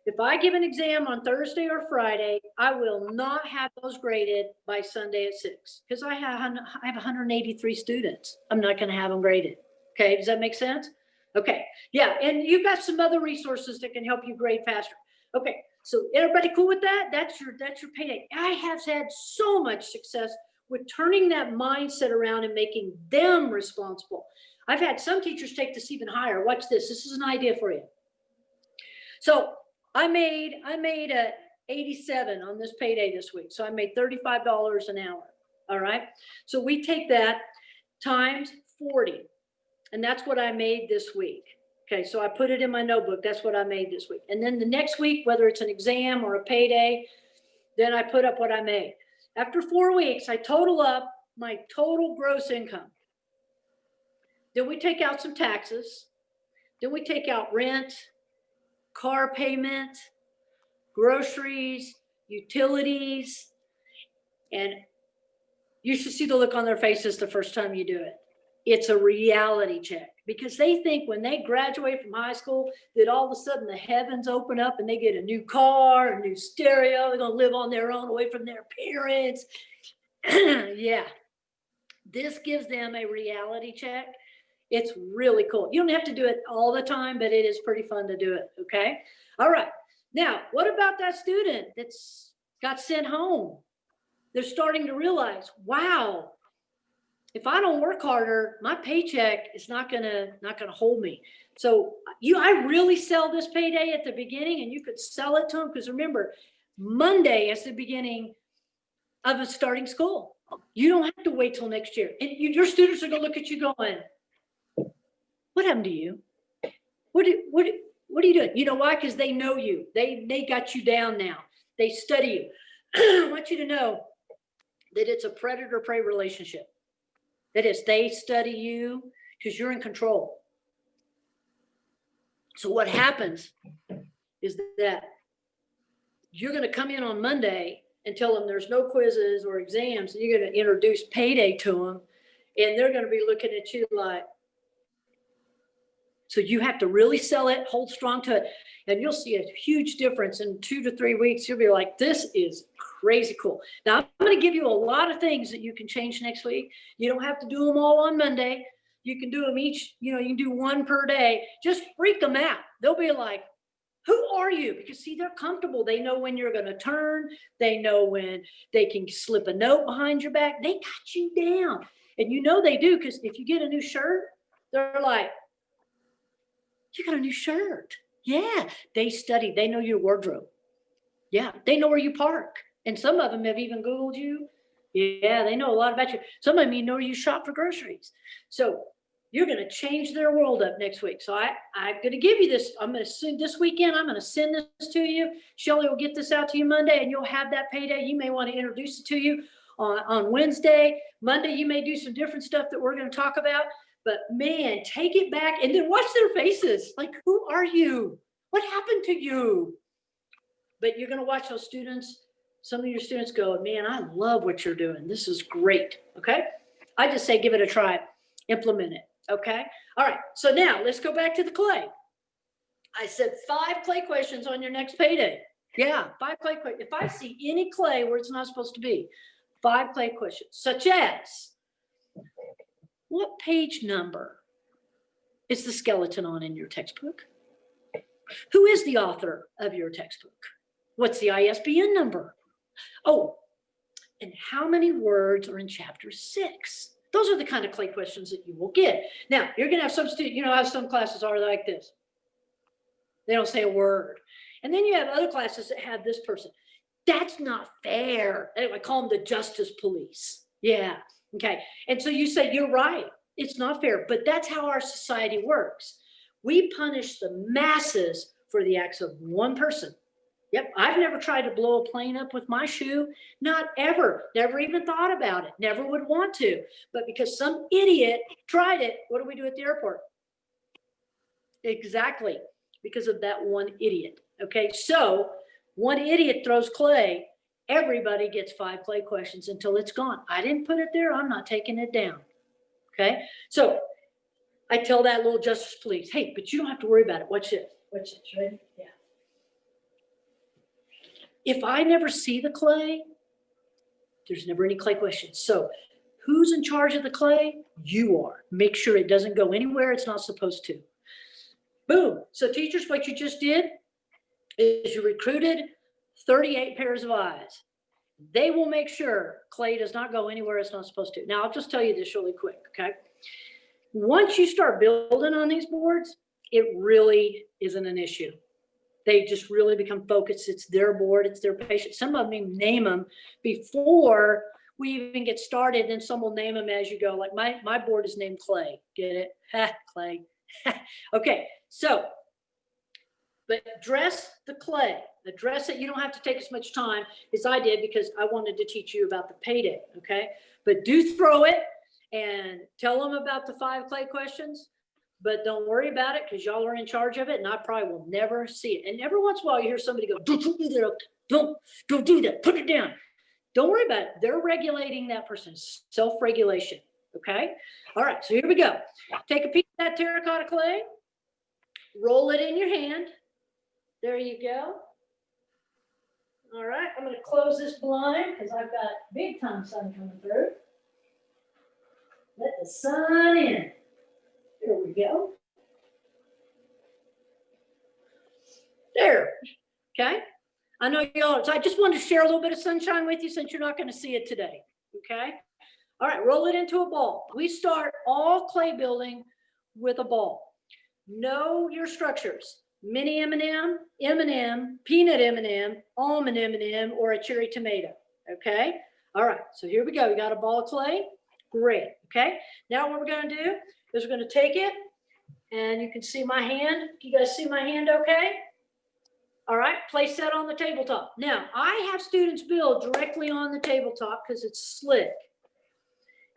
if I give an exam on Thursday or Friday, I will not have those graded by Sunday at 6 because I have 183 students. I'm not going to have them graded. Okay. Does that make sense? Okay. Yeah. And you've got some other resources that can help you grade faster. Okay. So everybody cool with that? That's your payday. I have had so much success with turning that mindset around and making them responsible. I've had some teachers take this even higher. Watch this. This is an idea for you. So I made a 87 on this payday this week. So I made $35 an hour. All right. So we take that times 40. And that's what I made this week. Okay, so I put it in my notebook. That's what I made this week. And then the next week, whether it's an exam or a payday, then I put up what I made. After 4 weeks, I total up my total gross income. Then we take out some taxes. Then we take out rent, car payment, groceries, utilities. And you should see the look on their faces the first time you do it. It's a reality check because they think when they graduate from high school that all of a sudden the heavens open up and they get a new car, a new stereo, they're gonna live on their own away from their parents. Yeah, this gives them a reality check. It's really cool. You don't have to do it all the time, but it is pretty fun to do it, okay? All right, now what about that student that's got sent home? They're starting to realize, wow, if I don't work harder, my paycheck is not gonna hold me. So I really sell this payday at the beginning, and you could sell it to them because remember, Monday is the beginning of a starting school. You don't have to wait till next year, and your students are gonna look at you going, "What happened to you? What are you doing?" You know why? Because they know you. They got you down now. They study you. I want you to know that it's a predator-prey relationship. That is, they study you because you're in control. So what happens is that you're going to come in on Monday and tell them there's no quizzes or exams, and you're going to introduce payday to them, and they're going to be looking at you like, so you have to really sell it, hold strong to it, and you'll see a huge difference in 2 to 3 weeks. You'll be like, this is crazy cool. Now, I'm going to give you a lot of things that you can change next week. You don't have to do them all on Monday. You can do them each, you can do one per day. Just freak them out. They'll be like, who are you? Because see, they're comfortable. They know when you're going to turn. They know when they can slip a note behind your back. They got you down. And they do, because if you get a new shirt, they're like, you got a new shirt. Yeah, they study. They know your wardrobe. Yeah, they know where you park. And some of them have even Googled you. Yeah, they know a lot about you. Some of them know where you shop for groceries. So you're going to change their world up next week. So I'm going to give you this. I'm going to send this weekend. I'm going to send this to you. Shelly will get this out to you Monday, and you'll have that payday. You may want to introduce it to you on Wednesday. Monday, you may do some different stuff that we're going to talk about. But man, take it back and then watch their faces. Like, who are you? What happened to you? But you're going to watch those students. Some of your students go, man, I love what you're doing. This is great. Okay. I just say, give it a try. Implement it. Okay. All right. So now let's go back to the clay. I said 5 clay questions on your next payday. Yeah. 5 clay questions. If I see any clay where it's not supposed to be, 5 clay questions, such as, what page number is the skeleton on in your textbook? Who is the author of your textbook? What's the ISBN number? Oh, and how many words are in chapter 6? Those are the kind of clay questions that you will get. Now, you're going to have some students, how some classes are like this. They don't say a word. And then you have other classes that have this person. That's not fair. I call them the justice police. Yeah. Okay. And so you say, you're right. It's not fair, but that's how our society works. We punish the masses for the acts of one person. Yep. I've never tried to blow a plane up with my shoe. Not ever. Never even thought about it. Never would want to. But because some idiot tried it, what do we do at the airport? Exactly. Because of that one idiot. Okay. So one idiot throws clay. Everybody gets 5 clay questions until it's gone. I didn't put it there. I'm not taking it down. Okay. So I tell that little justice police, hey, but you don't have to worry about it. Watch this. Watch this. Ready? Yeah. If I never see the clay, there's never any clay questions. So who's in charge of the clay? You are. Make sure it doesn't go anywhere it's not supposed to. Boom. So teachers, what you just did is you recruited 38 pairs of eyes. They will make sure clay does not go anywhere it's not supposed to. Now, I'll just tell you this really quick, okay? Once you start building on these boards, it really isn't an issue. They just really become focused. It's their board, it's their patient. Some of them even name them before we even get started, and some will name them as you go. Like my board is named Clay. Get it? Ha, Clay. Okay, so, but dress the clay. Address it. You don't have to take as much time as I did because I wanted to teach you about the payday, okay? But do throw it and tell them about the 5 clay questions, but don't worry about it because y'all are in charge of it, and I probably will never see it. And every once in a while you hear somebody go, don't do that, don't do that, put it down. Don't worry about it. They're regulating that person's self-regulation. Okay. All right. So here we go. Take a piece of that terracotta clay, roll it in your hand. There you go. All right. I'm going to close this blind because I've got big time sun coming through. Let the sun in. There we go. There. Okay. I know y'all, so I just wanted to share a little bit of sunshine with you since you're not going to see it today. Okay. All right. Roll it into a ball. We start all clay building with a ball. Know your structures. Mini M&M, M&M, peanut M&M, almond M&M, or a cherry tomato. Okay. All right. So here we go. We got a ball of clay. Great. Okay. Now what we're going to do is we're going to take it, and you can see my hand. You guys see my hand okay? All right. Place that on the tabletop. Now, I have students build directly on the tabletop because it's slick.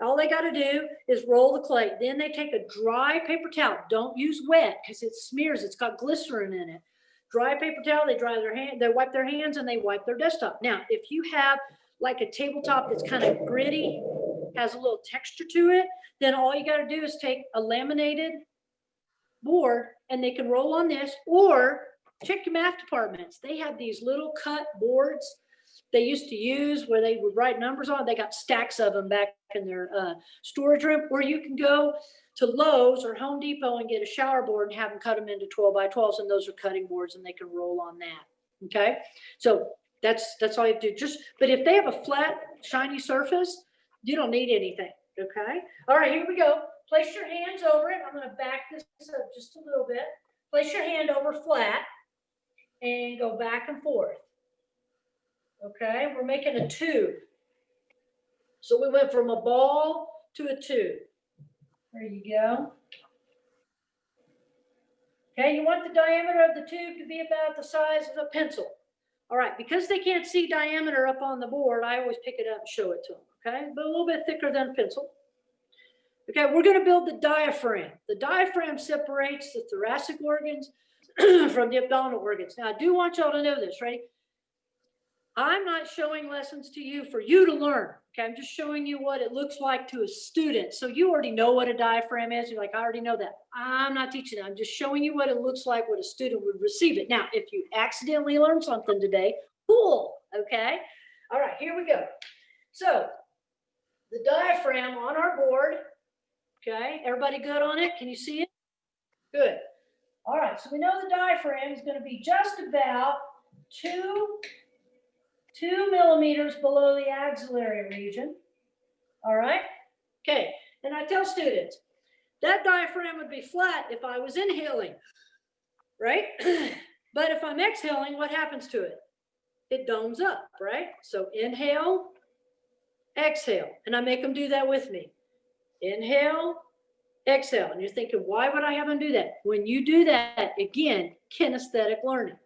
All they got to do is roll the clay. Then they take a dry paper towel. Don't use wet because it smears. It's got glycerin in it. Dry paper towel. They dry their hand. They wipe their hands and they wipe their desktop. Now, if you have like a tabletop that's kind of gritty, has a little texture to it, then all you got to do is take a laminated board and they can roll on this, or check your math departments. They have these little cut boards they used to use where they would write numbers on. They got stacks of them back in their storage room, or you can go to Lowe's or Home Depot and get a shower board and have them cut them into 12 by 12s, and those are cutting boards and they can roll on that. Okay. So that's all you have to do. But if they have a flat, shiny surface, you don't need anything. Okay. All right, here we go. Place your hands over it. I'm going to back this up just a little bit. Place your hand over flat and go back and forth. Okay, we're making a tube. So we went from a ball to a tube. There you go. Okay, you want the diameter of the tube to be about the size of a pencil. All right, because they can't see diameter up on the board, I always pick it up and show it to them. Okay, but a little bit thicker than a pencil. Okay, we're going to build the diaphragm. The diaphragm separates the thoracic organs from the abdominal organs. Now, I do want y'all to know this. Ready? I'm not showing lessons to you for you to learn. Okay, I'm just showing you what it looks like to a student. So you already know what a diaphragm is. You're like, I already know that. I'm not teaching it. I'm just showing you what it looks like when a student would receive it. Now, if you accidentally learned something today, cool. Okay. All right, here we go. So the diaphragm on our board. Okay, everybody good on it? Can you see it? Good. All right, so we know the diaphragm is going to be just about 2 millimeters below the axillary region. All right. Okay. And I tell students that diaphragm would be flat if I was inhaling, right? But if I'm exhaling, what happens to it? It domes up, right? So inhale, exhale. And I make them do that with me. Inhale, exhale. And you're thinking, why would I have them do that? When you do that, again, kinesthetic learning.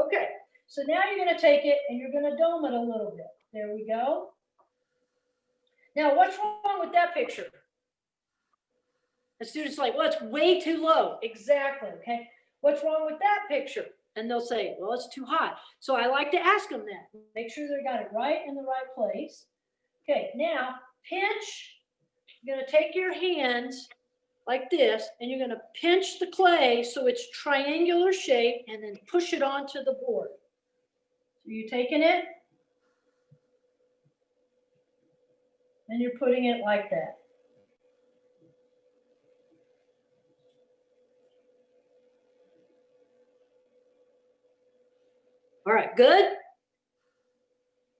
Okay. So now you're going to take it and you're going to dome it a little bit. There we go. Now, what's wrong with that picture? The student's like, well, it's way too low. Exactly. Okay. What's wrong with that picture? And they'll say, well, it's too high. So I like to ask them that. Make sure they got it right in the right place. Okay. Now, pinch. You're going to take your hands like this, and you're going to pinch the clay so it's triangular shape, and then push it onto the board. So you're taking it, and you're putting it like that. All right, good.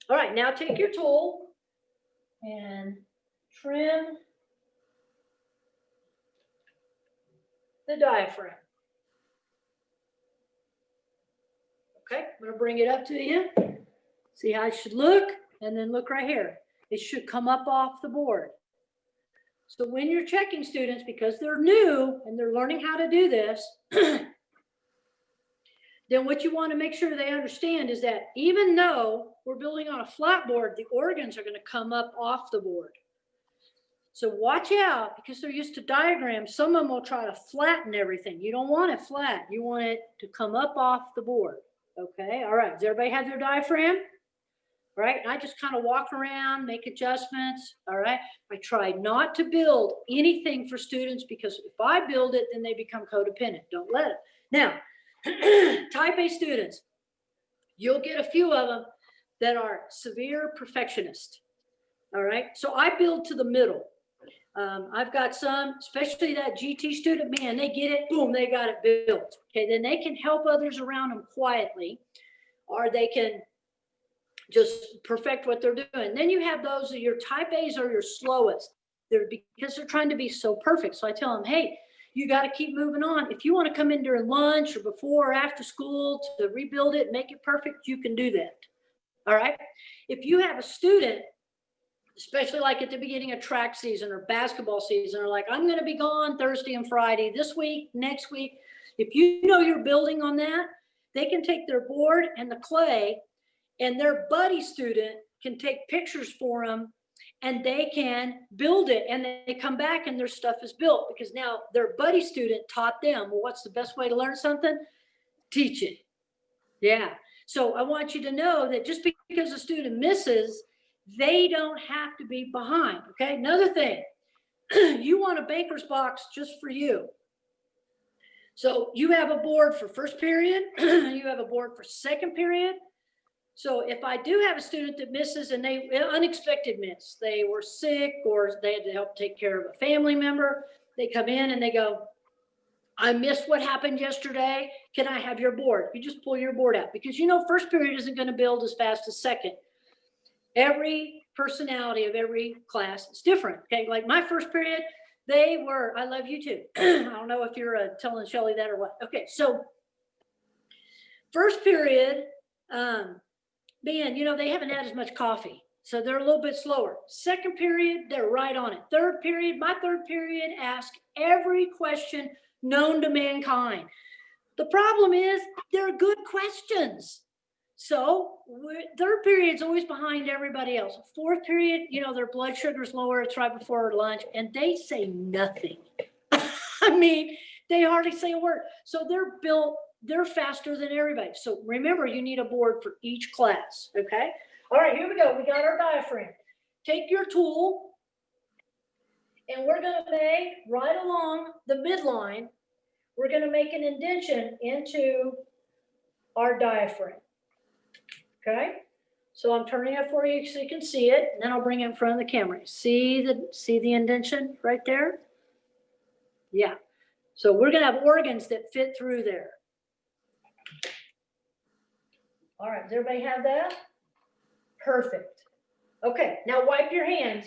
All right, now take your tool and trim the diaphragm. Okay, I'm going to bring it up to you. See how it should look, and then look right here. It should come up off the board. So when you're checking students, because they're new and they're learning how to do this, then what you want to make sure they understand is that even though we're building on a flat board, the organs are going to come up off the board. So watch out, because they're used to diagrams. Some of them will try to flatten everything. You don't want it flat. You want it to come up off the board. Okay, all right. Does everybody have their diaphragm? All right. And I just kind of walk around, make adjustments. All right. I try not to build anything for students because if I build it, then they become codependent. Don't let it. Now, type A students, you'll get a few of them that are severe perfectionists. All right. So I build to the middle. I've got some, especially that GT student, man, they get it, boom, they got it built. Okay. Then they can help others around them quietly, or they can just perfect what they're doing. Then you have those that your type A's are your slowest. Because they're trying to be so perfect. So I tell them, hey, you got to keep moving on. If you want to come in during lunch or before or after school to rebuild it, make it perfect, you can do that. All right. If you have a student, especially like at the beginning of track season or basketball season, or like, I'm going to be gone Thursday and Friday this week, next week. If you know you're building on that, they can take their board and the clay, and their buddy student can take pictures for them and they can build it, and they come back and their stuff is built because now their buddy student taught them, well, what's the best way to learn something? Teach it. Yeah. So I want you to know that just because a student misses, they don't have to be behind. Okay. Another thing, you want a baker's box just for you. So you have a board for first period, you have a board for second period. So if I do have a student that misses and they unexpected miss, they were sick or they had to help take care of a family member, they come in and they go, I missed what happened yesterday. Can I have your board? You just pull your board out because you know first period isn't going to build as fast as second. Every personality of every class is different. Okay, like my first period, they were, I love you too. I don't know if you're telling Shelly that or what. Okay, so first period, man, you know, they haven't had as much coffee, so they're a little bit slower. Second period, they're right on it. Third period, my third period, ask every question known to mankind. The problem is they're good questions. So third period's always behind everybody else. Fourth period, you know, their blood sugar's lower. It's right before lunch, and they say nothing. I mean, they hardly say a word. So they're faster than everybody. So remember, you need a board for each class, okay? All right, here we go. We got our diaphragm. Take your tool, and we're going to make right along the midline, we're going to make an indentation into our diaphragm, okay? So I'm turning it for you so you can see it, and then I'll bring it in front of the camera. See the indentation right there? Yeah. So we're going to have organs that fit through there. All right, does everybody have that? Perfect. Okay, now wipe your hands.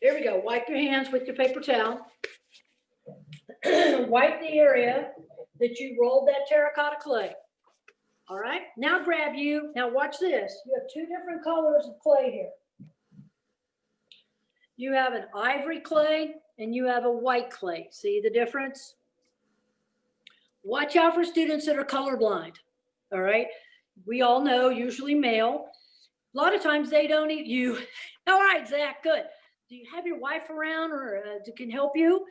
Here we go. Wipe your hands with your paper towel. Wipe the area that you rolled that terracotta clay. All right, now grab you. Now watch this. You have two different colors of clay here. You have an ivory clay and you have a white clay. See the difference? Watch out for students that are colorblind. All right. We all know, usually male. A lot of times they don't eat you. All right, Zach, good. Do you have your wife around or can help you?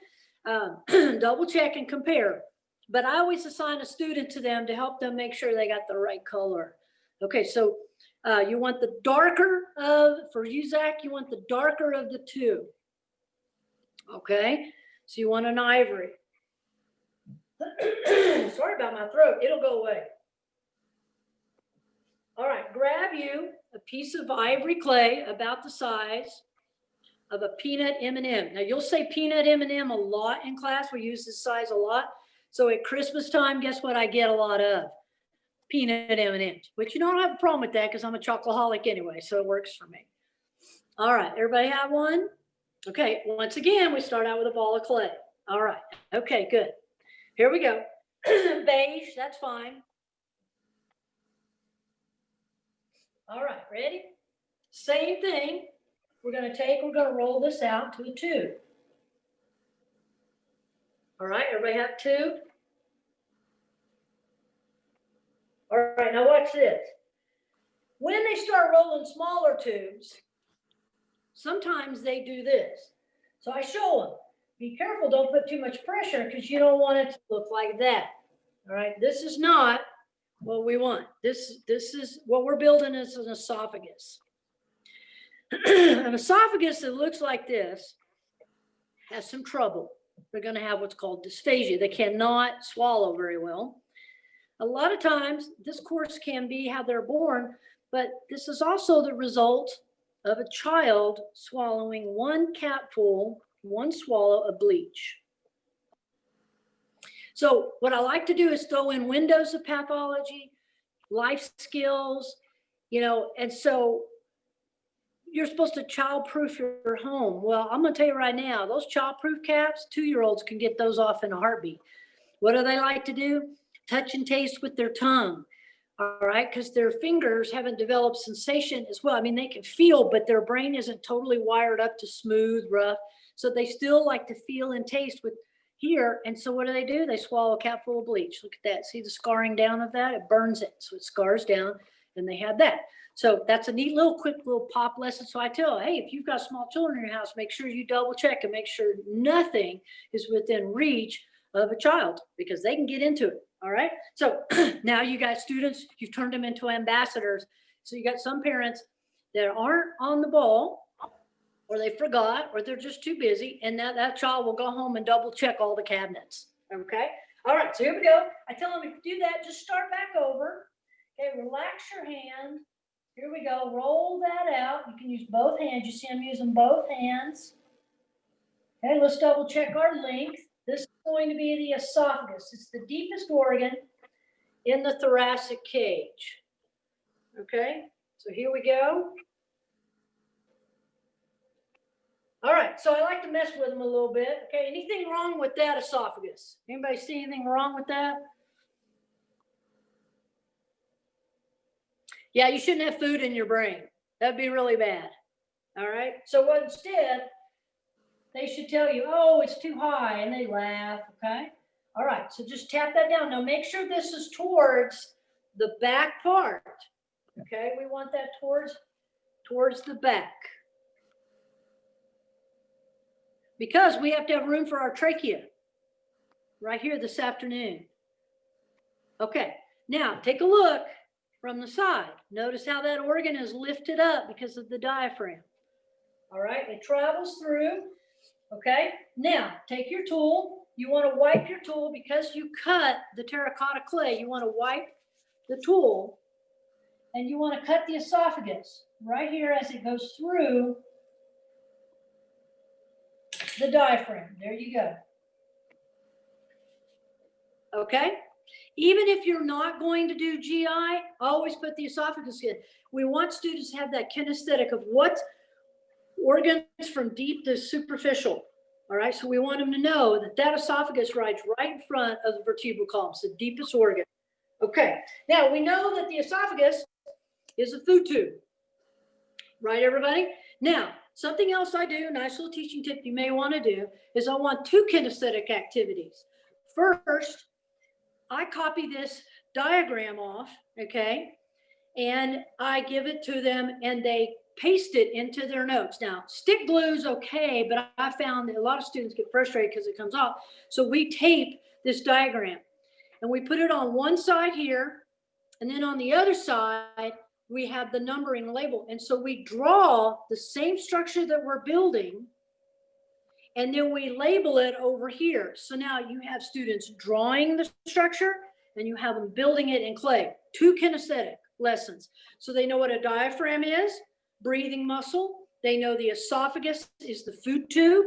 Double check and compare. But I always assign a student to them to help them make sure they got the right color. Okay, so you want the darker for you, Zach, you want the darker of the two. Okay, so you want an ivory. Sorry about my throat, it'll go away. All right, grab you a piece of ivory clay about the size of a peanut M&M. Now you'll say peanut M&M a lot in class. We use this size a lot. So at Christmas time, guess what I get a lot of? Peanut M&Ms. But you don't have a problem with that because I'm a chocoholic anyway, so it works for me. All right, everybody have one? Okay, once again, we start out with a ball of clay. All right, okay, good. Here we go. Beige, that's fine. All right, ready? Same thing. We're going to roll this out to a tube. All right, everybody have two? All right, now watch this. When they start rolling smaller tubes, sometimes they do this. So I show them, be careful, don't put too much pressure because you don't want it to look like that. All right, this is not what we want. This is what we're building is an esophagus. An esophagus that looks like this has some trouble. They're going to have what's called dysphagia. They cannot swallow very well. A lot of times, this course can be how they're born, but this is also the result of a child swallowing one capful, one swallow of bleach. So what I like to do is throw in windows of pathology, life skills, and so you're supposed to child-proof your home. Well, I'm going to tell you right now, those child-proof caps, 2-year-olds can get those off in a heartbeat. What do they like to do? Touch and taste with their tongue. All right, because their fingers haven't developed sensation as well. I mean, they can feel, but their brain isn't totally wired up to smooth, rough. So they still like to feel and taste with here. And so what do? They swallow a capful of bleach. Look at that. See the scarring down of that? It burns it. So it scars down, and they have that. So that's a neat little quick little pop lesson. So I tell, hey, if you've got small children in your house, make sure you double check and make sure nothing is within reach of a child, because they can get into it. All right. So now you got students, you've turned them into ambassadors. So you got some parents that aren't on the ball, or they forgot, or they're just too busy. And now that child will go home and double check all the cabinets. Okay. All right. So here we go. I tell them, if you do that, just start back over. Okay. Relax your hand. Here we go. Roll that out. You can use both hands. You see I'm using both hands. Okay. Let's double check our length. This is going to be the esophagus. It's the deepest organ in the thoracic cage. Okay, so here we go. All right, so I like to mess with them a little bit. Okay, anything wrong with that esophagus? Anybody see anything wrong with that? Yeah, you shouldn't have food in your brain. That'd be really bad. All right, so instead, they should tell you, oh, it's too high, and they laugh, okay? All right, so just tap that down. Now make sure this is towards the back part, okay? We want that towards the back. Because we have to have room for our trachea right here this afternoon. Okay, now take a look from the side. Notice how that organ is lifted up because of the diaphragm. All right, it travels through. Okay, now take your tool. You want to wipe your tool because you cut the terracotta clay. You want to wipe the tool, and you want to cut the esophagus right here as it goes through the diaphragm. There you go. Okay, even if you're not going to do GI, always put the esophagus in. We want students to have that kinesthetic of what organs from deep to superficial. All right, so we want them to know that that esophagus rides right in front of the vertebral column. It's the deepest organ. Okay, now we know that the esophagus is a food tube. Right, everybody? Now, something else I do, nice little teaching tip you may want to do, is I want 2 kinesthetic activities. First, I copy this diagram off, okay, and I give it to them, and they paste it into their notes. Now, stick glue is okay, but I found that a lot of students get frustrated because it comes off. So we tape this diagram, and we put it on one side here, and then on the other side, we have the numbering label. And so we draw the same structure that we're building, and then we label it over here. So now you have students drawing the structure, and you have them building it in clay. 2 kinesthetic lessons. So they know what a diaphragm is, breathing muscle. They know the esophagus is the food tube.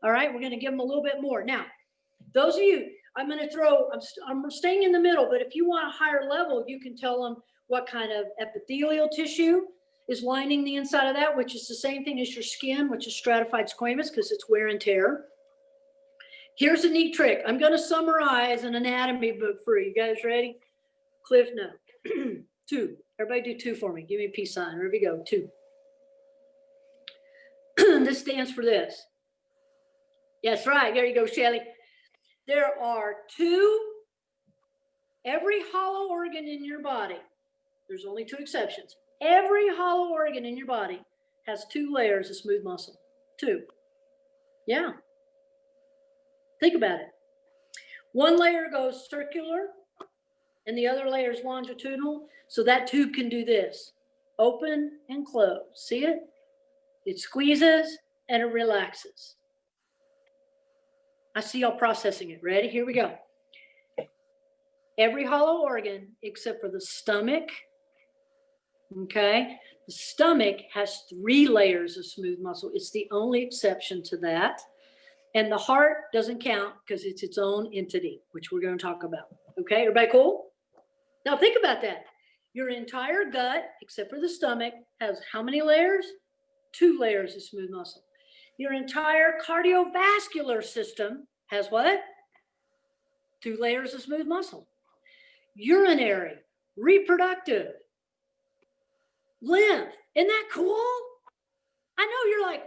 All right, we're going to give them a little bit more. Now, those of you, I'm staying in the middle, but if you want a higher level, you can tell them what kind of epithelial tissue is lining the inside of that, which is the same thing as your skin, which is stratified squamous because it's wear and tear. Here's a neat trick. I'm going to summarize an anatomy book for you. You guys ready? Cliff note. 2. Everybody do 2 for me. Give me a peace sign. There we go. 2. This stands for this. Yes, right. There you go, Shelly. There are 2, every hollow organ in your body. There's only 2 exceptions. Every hollow organ in your body has 2 layers of smooth muscle. 2. Yeah. Think about it. One layer goes circular, and the other layer is longitudinal. So that tube can do this, open and close. See it? It squeezes and it relaxes. I see y'all processing it. Ready? Here we go. Every hollow organ except for the stomach, okay? The stomach has 3 layers of smooth muscle. It's the only exception to that. And the heart doesn't count because it's its own entity, which we're going to talk about. Okay, everybody cool? Now think about that. Your entire gut, except for the stomach, has how many layers? 2 layers of smooth muscle. Your entire cardiovascular system has what? 2 layers of smooth muscle. Urinary, reproductive, lymph. Isn't that cool? I know you're like,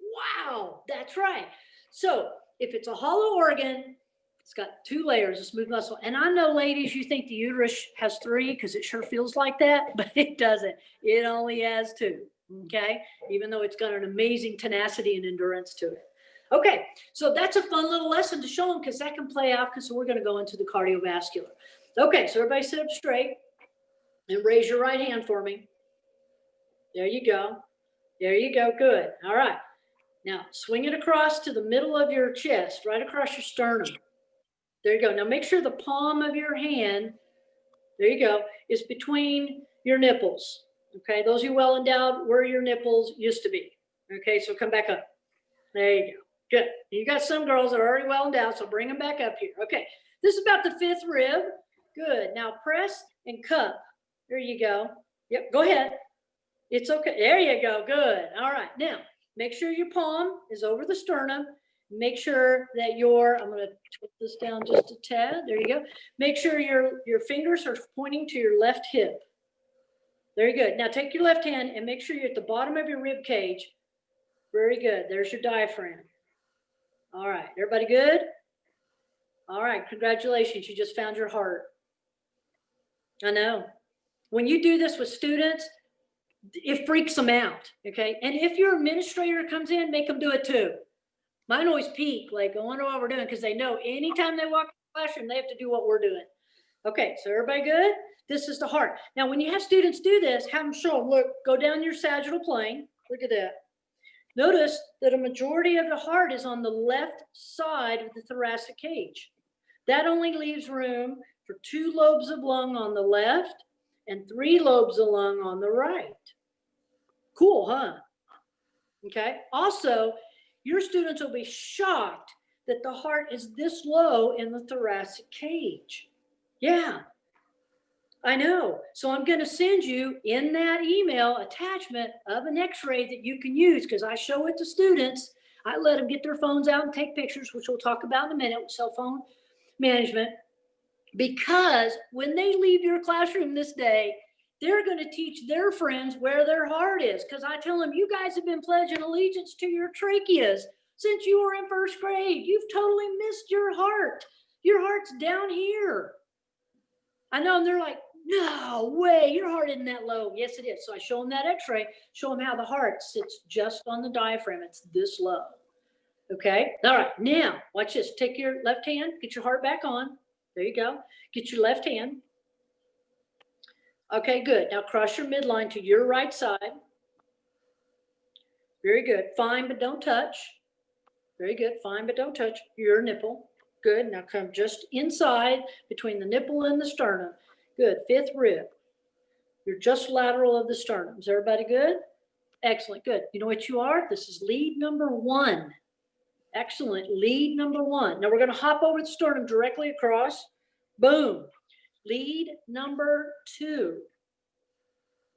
wow, that's right. So if it's a hollow organ, it's got 2 layers of smooth muscle. And I know, ladies, you think the uterus has 3 because it sure feels like that, but it doesn't. It only has 2, okay? Even though it's got an amazing tenacity and endurance to it. Okay, so that's a fun little lesson to show them because that can play out because we're going to go into the cardiovascular. Okay, so everybody sit up straight and raise your right hand for me. There you go. There you go. Good. All right. Now swing it across to the middle of your chest, right across your sternum. There you go. Now make sure the palm of your hand, there you go, is between your nipples. Okay, those of you well endowed where your nipples used to be. Okay, so come back up. There you go. Good. You got some girls that are already well endowed, so bring them back up here. Okay, this is about the 5th rib. Good. Now press and cup. There you go. Yep, go ahead. It's okay. There you go. Good. All right. Now, make sure your palm is over the sternum. Make sure that I'm going to twist this down just a tad. There you go. Make sure your fingers are pointing to your left hip. Very good. Now take your left hand and make sure you're at the bottom of your rib cage. Very good. There's your diaphragm. All right. Everybody good? All right. Congratulations. You just found your heart. I know. When you do this with students, it freaks them out. Okay. And if your administrator comes in, make them do it too. Mine always peek, like, I wonder what we're doing, because they know anytime they walk in the classroom, they have to do what we're doing. Okay, so everybody good? This is the heart. Now, when you have students do this, have them show them, look, go down your sagittal plane. Look at that. Notice that a majority of the heart is on the left side of the thoracic cage. That only leaves room for 2 lobes of lung on the left and 3 lobes of lung on the right. Cool, huh? Okay. Also, your students will be shocked that the heart is this low in the thoracic cage. Yeah, I know. So I'm going to send you in that email attachment of an x-ray that you can use because I show it to students. I let them get their phones out and take pictures, which we'll talk about in a minute with cell phone management. Because when they leave your classroom this day, they're going to teach their friends where their heart is. Because I tell them, you guys have been pledging allegiance to your tracheas since you were in 1st grade. You've totally missed your heart. Your heart's down here. I know, and they're like, no way, your heart isn't that low. Yes, it is. So I show them that x-ray, show them how the heart sits just on the diaphragm. It's this low. Okay. All right. Now, watch this. Take your left hand, get your heart back on. There you go. Get your left hand. Okay, good. Now cross your midline to your right side. Very good. Fine, but don't touch. Very good. Fine, but don't touch your nipple. Good. Now come just inside between the nipple and the sternum. Good. 5th rib. You're just lateral of the sternum. Is everybody good? Excellent. Good. You know what you are? This is lead number 1. Excellent. Lead number 1. Now we're going to hop over the sternum directly across. Boom. Lead number 2.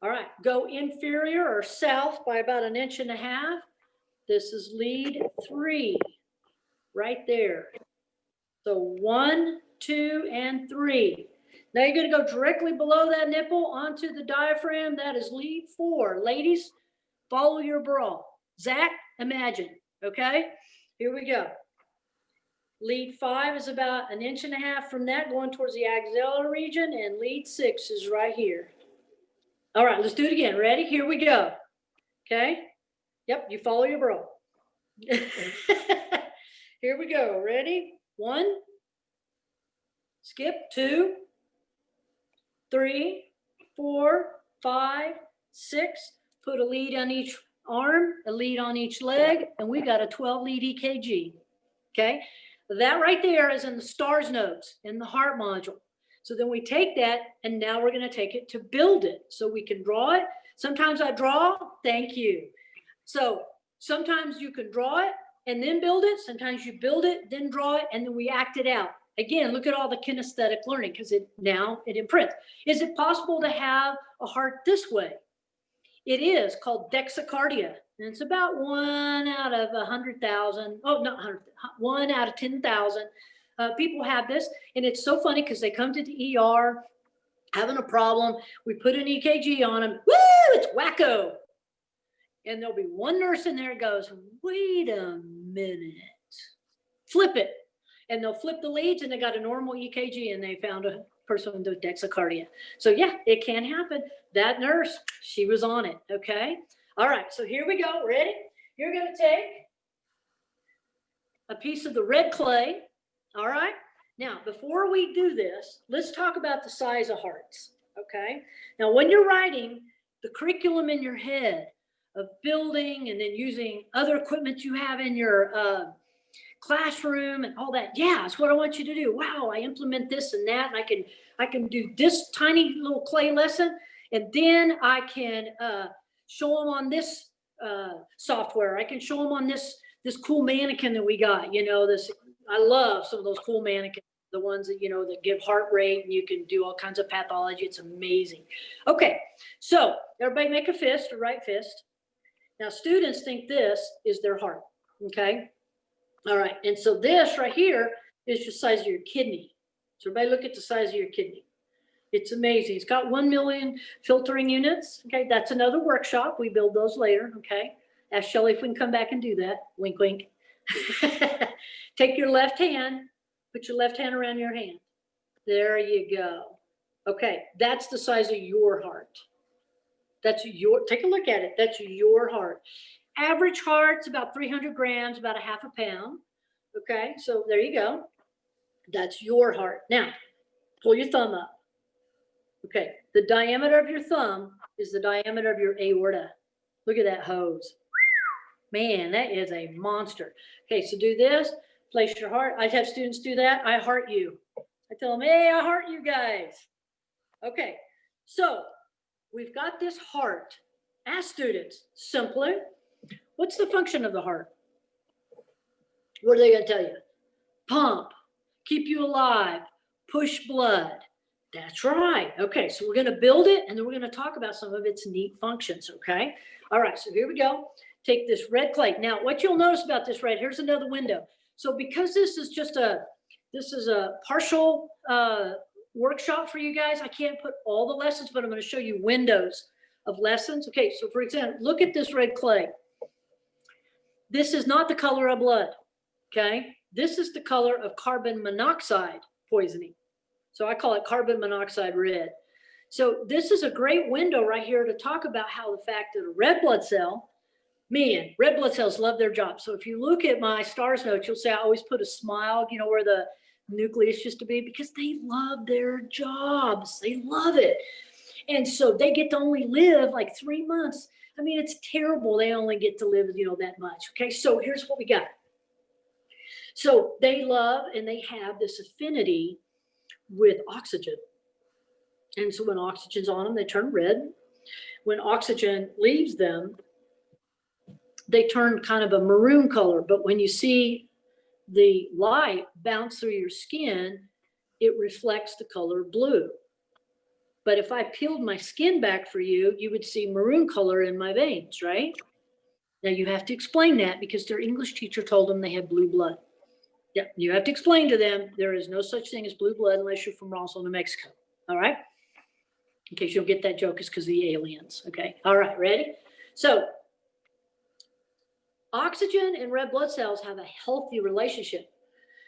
All right, go inferior or south by about 1.5 inches. This is lead 3, right there. So 1, 2, and 3. Now you're going to go directly below that nipple onto the diaphragm. That is lead 4. Ladies, follow your bra. Zach, imagine. Okay, here we go. Lead 5 is about 1.5 inches from that, going towards the axillary region, and lead 6 is right here. All right, let's do it again. Ready? Here we go. Okay. Yep, you follow your bra. Here we go. Ready? 1. Skip. 2. 3, 4, 5, 6. Put a lead on each arm, a lead on each leg, and we got a 12 lead EKG. Okay. That right there is in the STARS notes in the heart module. So then we take that and now we're going to take it to build it. So we can draw it. Sometimes I draw. Thank you. So sometimes you can draw it and then build it. Sometimes you build it, then draw it, and then we act it out. Again, look at all the kinesthetic learning because it imprints. Is it possible to have a heart this way? It is called dexicardia. And it's about 1 out of 100,000. Oh, not 100, 1 out of 10,000 people have this. And it's so funny because they come to the ER having a problem. We put an EKG on them. Woo, it's wacko. And there'll be one nurse in there goes, wait a minute, flip it. And they'll flip the leads and they got a normal EKG and they found a person with dexicardia. So yeah, it can happen. That nurse, she was on it, okay? All right, so here we go, ready? You're gonna take a piece of the red clay, all right? Now, before we do this, let's talk about the size of hearts, okay? Now, when you're writing the curriculum in your head of building and then using other equipment you have in your classroom and all that, yeah, it's what I want you to do. Wow, I implement this and that, and I can do this tiny little clay lesson, and then I can show them on this software. I can show them on this cool mannequin that we got. You know, this, I love some of those cool mannequins, the ones that, you know, that give heart rate and you can do all kinds of pathology. It's amazing. Okay, so everybody make a fist, a right fist. Now, students think this is their heart, okay? All right, and so this right here is the size of your kidney. So everybody look at the size of your kidney. It's amazing. It's got 1 million filtering units. Okay, that's another workshop. We build those later, okay? Ask Shelly if we can come back and do that. Wink, wink. Take your left hand, put your left hand around your hand. There you go. Okay, that's the size of your heart. That's your, take a look at it. That's your heart. Average heart's about 300 grams, about a half a pound. Okay, so there you go. That's your heart. Now, pull your thumb up. Okay, the diameter of your thumb is the diameter of your aorta. Look at that hose. Man, that is a monster. Okay, so do this. Place your heart. I have students do that. I heart you. I tell them, hey, I heart you guys. Okay, so we've got this heart. Ask students, simply, what's the function of the heart? What are they going to tell you? Pump, keep you alive, push blood. That's right. Okay, so we're going to build it and then we're going to talk about some of its neat functions, okay? All right, so here we go. Take this red clay. Now, what you'll notice about this red, here's another window. So because this is a partial workshop for you guys, I can't put all the lessons, but I'm going to show you windows of lessons. Okay, so for example, look at this red clay. This is not the color of blood, okay? This is the color of carbon monoxide poisoning. So I call it carbon monoxide red. So this is a great window right here to talk about how the fact that a red blood cell, man, red blood cells love their job. So if you look at my STARS notes, you'll see I always put a smile, you know, where the nucleus used to be, because they love their jobs. They love it. And so they get to only live like 3 months. I mean, it's terrible. They only get to live, you know, that much. Okay, so here's what we got. So they love and they have this affinity with oxygen. And so when oxygen's on them, they turn red. When oxygen leaves them, they turn kind of a maroon color. But when you see the light bounce through your skin, it reflects the color blue. But if I peeled my skin back for you, you would see maroon color in my veins, right? Now you have to explain that because their English teacher told them they had blue blood. Yeah, you have to explain to them there is no such thing as blue blood unless you're from Roswell, New Mexico. All right? In case you'll get that joke, it's because of the aliens. Okay. All right, ready? So oxygen and red blood cells have a healthy relationship.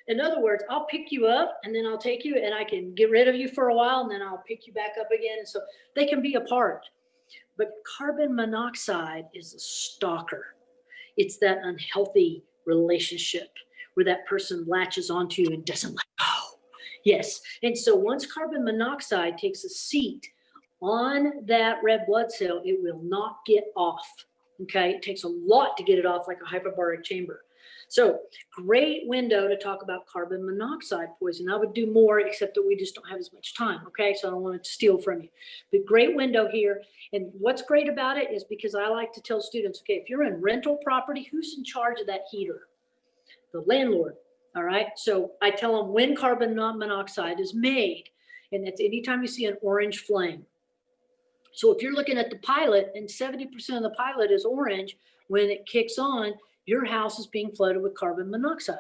In other words, I'll pick you up and then I'll take you and I can get rid of you for a while and then I'll pick you back up again. And so they can be apart. But carbon monoxide is a stalker. It's that unhealthy relationship where that person latches onto you and doesn't let go. Yes. And so once carbon monoxide takes a seat on that red blood cell, it will not get off. Okay. It takes a lot to get it off, like a hyperbaric chamber. So great window to talk about carbon monoxide poison. I would do more, except that we just don't have as much time. Okay. So I don't want to steal from you, but great window here. And what's great about it is because I like to tell students, okay, if you're in rental property, who's in charge of that heater? The landlord. All right. So I tell them when carbon monoxide is made, and that's anytime you see an orange flame. So if you're looking at the pilot and 70% of the pilot is orange, when it kicks on, your house is being flooded with carbon monoxide.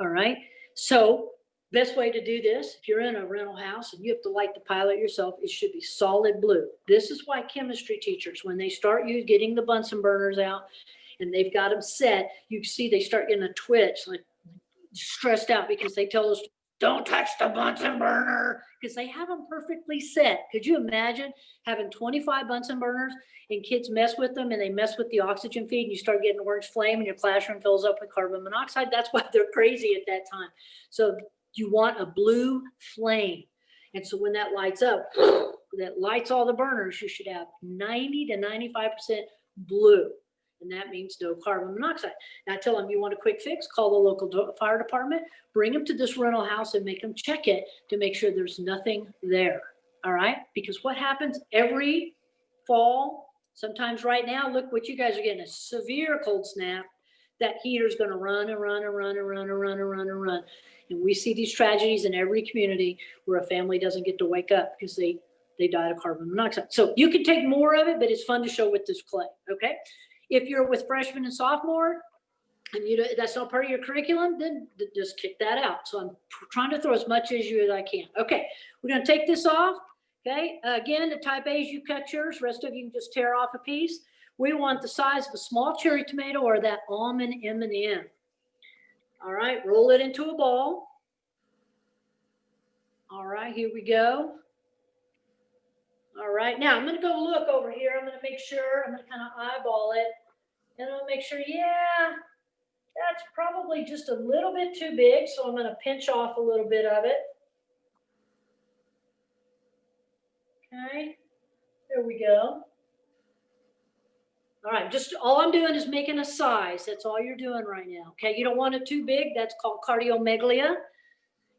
All right. So best way to do this, if you're in a rental house and you have to light the pilot yourself, it should be solid blue. This is why chemistry teachers, when they start getting the Bunsen burners out and they've got them set, you see they start getting a twitch, like stressed out, because they tell us, don't touch the Bunsen burner, because they have them perfectly set. Could you imagine having 25 Bunsen burners and kids mess with them and they mess with the oxygen feed and you start getting orange flame and your classroom fills up with carbon monoxide? That's why they're crazy at that time. So you want a blue flame. And so when that lights up, that lights all the burners, you should have 90 to 95% blue. And that means no carbon monoxide. Now I tell them, you want a quick fix, call the local fire department, bring them to this rental house and make them check it to make sure there's nothing there. All right. Because what happens every fall, sometimes right now, look what you guys are getting, a severe cold snap. That heater's going to run and run and run and run and run and run and run. And we see these tragedies in every community where a family doesn't get to wake up because they died of carbon monoxide. So you can take more of it, but it's fun to show with this clay. Okay. If you're with freshmen and sophomore and that's not part of your curriculum, then just kick that out. So I'm trying to throw as much as I can. Okay, we're going to take this off. Okay, again, the type A's, you cut yours. Rest of you can just tear off a piece. We want the size of a small cherry tomato or that almond M&M. All right, roll it into a ball. All right, here we go. All right, now I'm going to go look over here. I'm going to make sure, I'm going to kind of eyeball it. And I'll make sure, yeah, that's probably just a little bit too big. So I'm going to pinch off a little bit of it. Okay, there we go. All right, just all I'm doing is making a size. That's all you're doing right now. Okay, you don't want it too big. That's called cardiomegalia.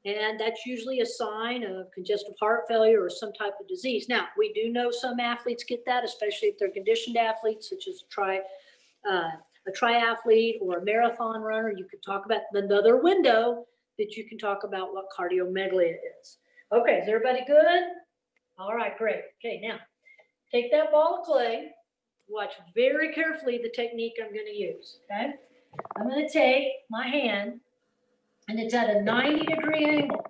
And that's usually a sign of congestive heart failure or some type of disease. Now, we do know some athletes get that, especially if they're conditioned athletes, such as a triathlete or a marathon runner. You could talk about another window that you can talk about what cardiomegalia is. Okay, is everybody good? All right, great. Okay, now take that ball of clay. Watch very carefully the technique I'm going to use. Okay, I'm going to take my hand and it's at a 90-degree angle,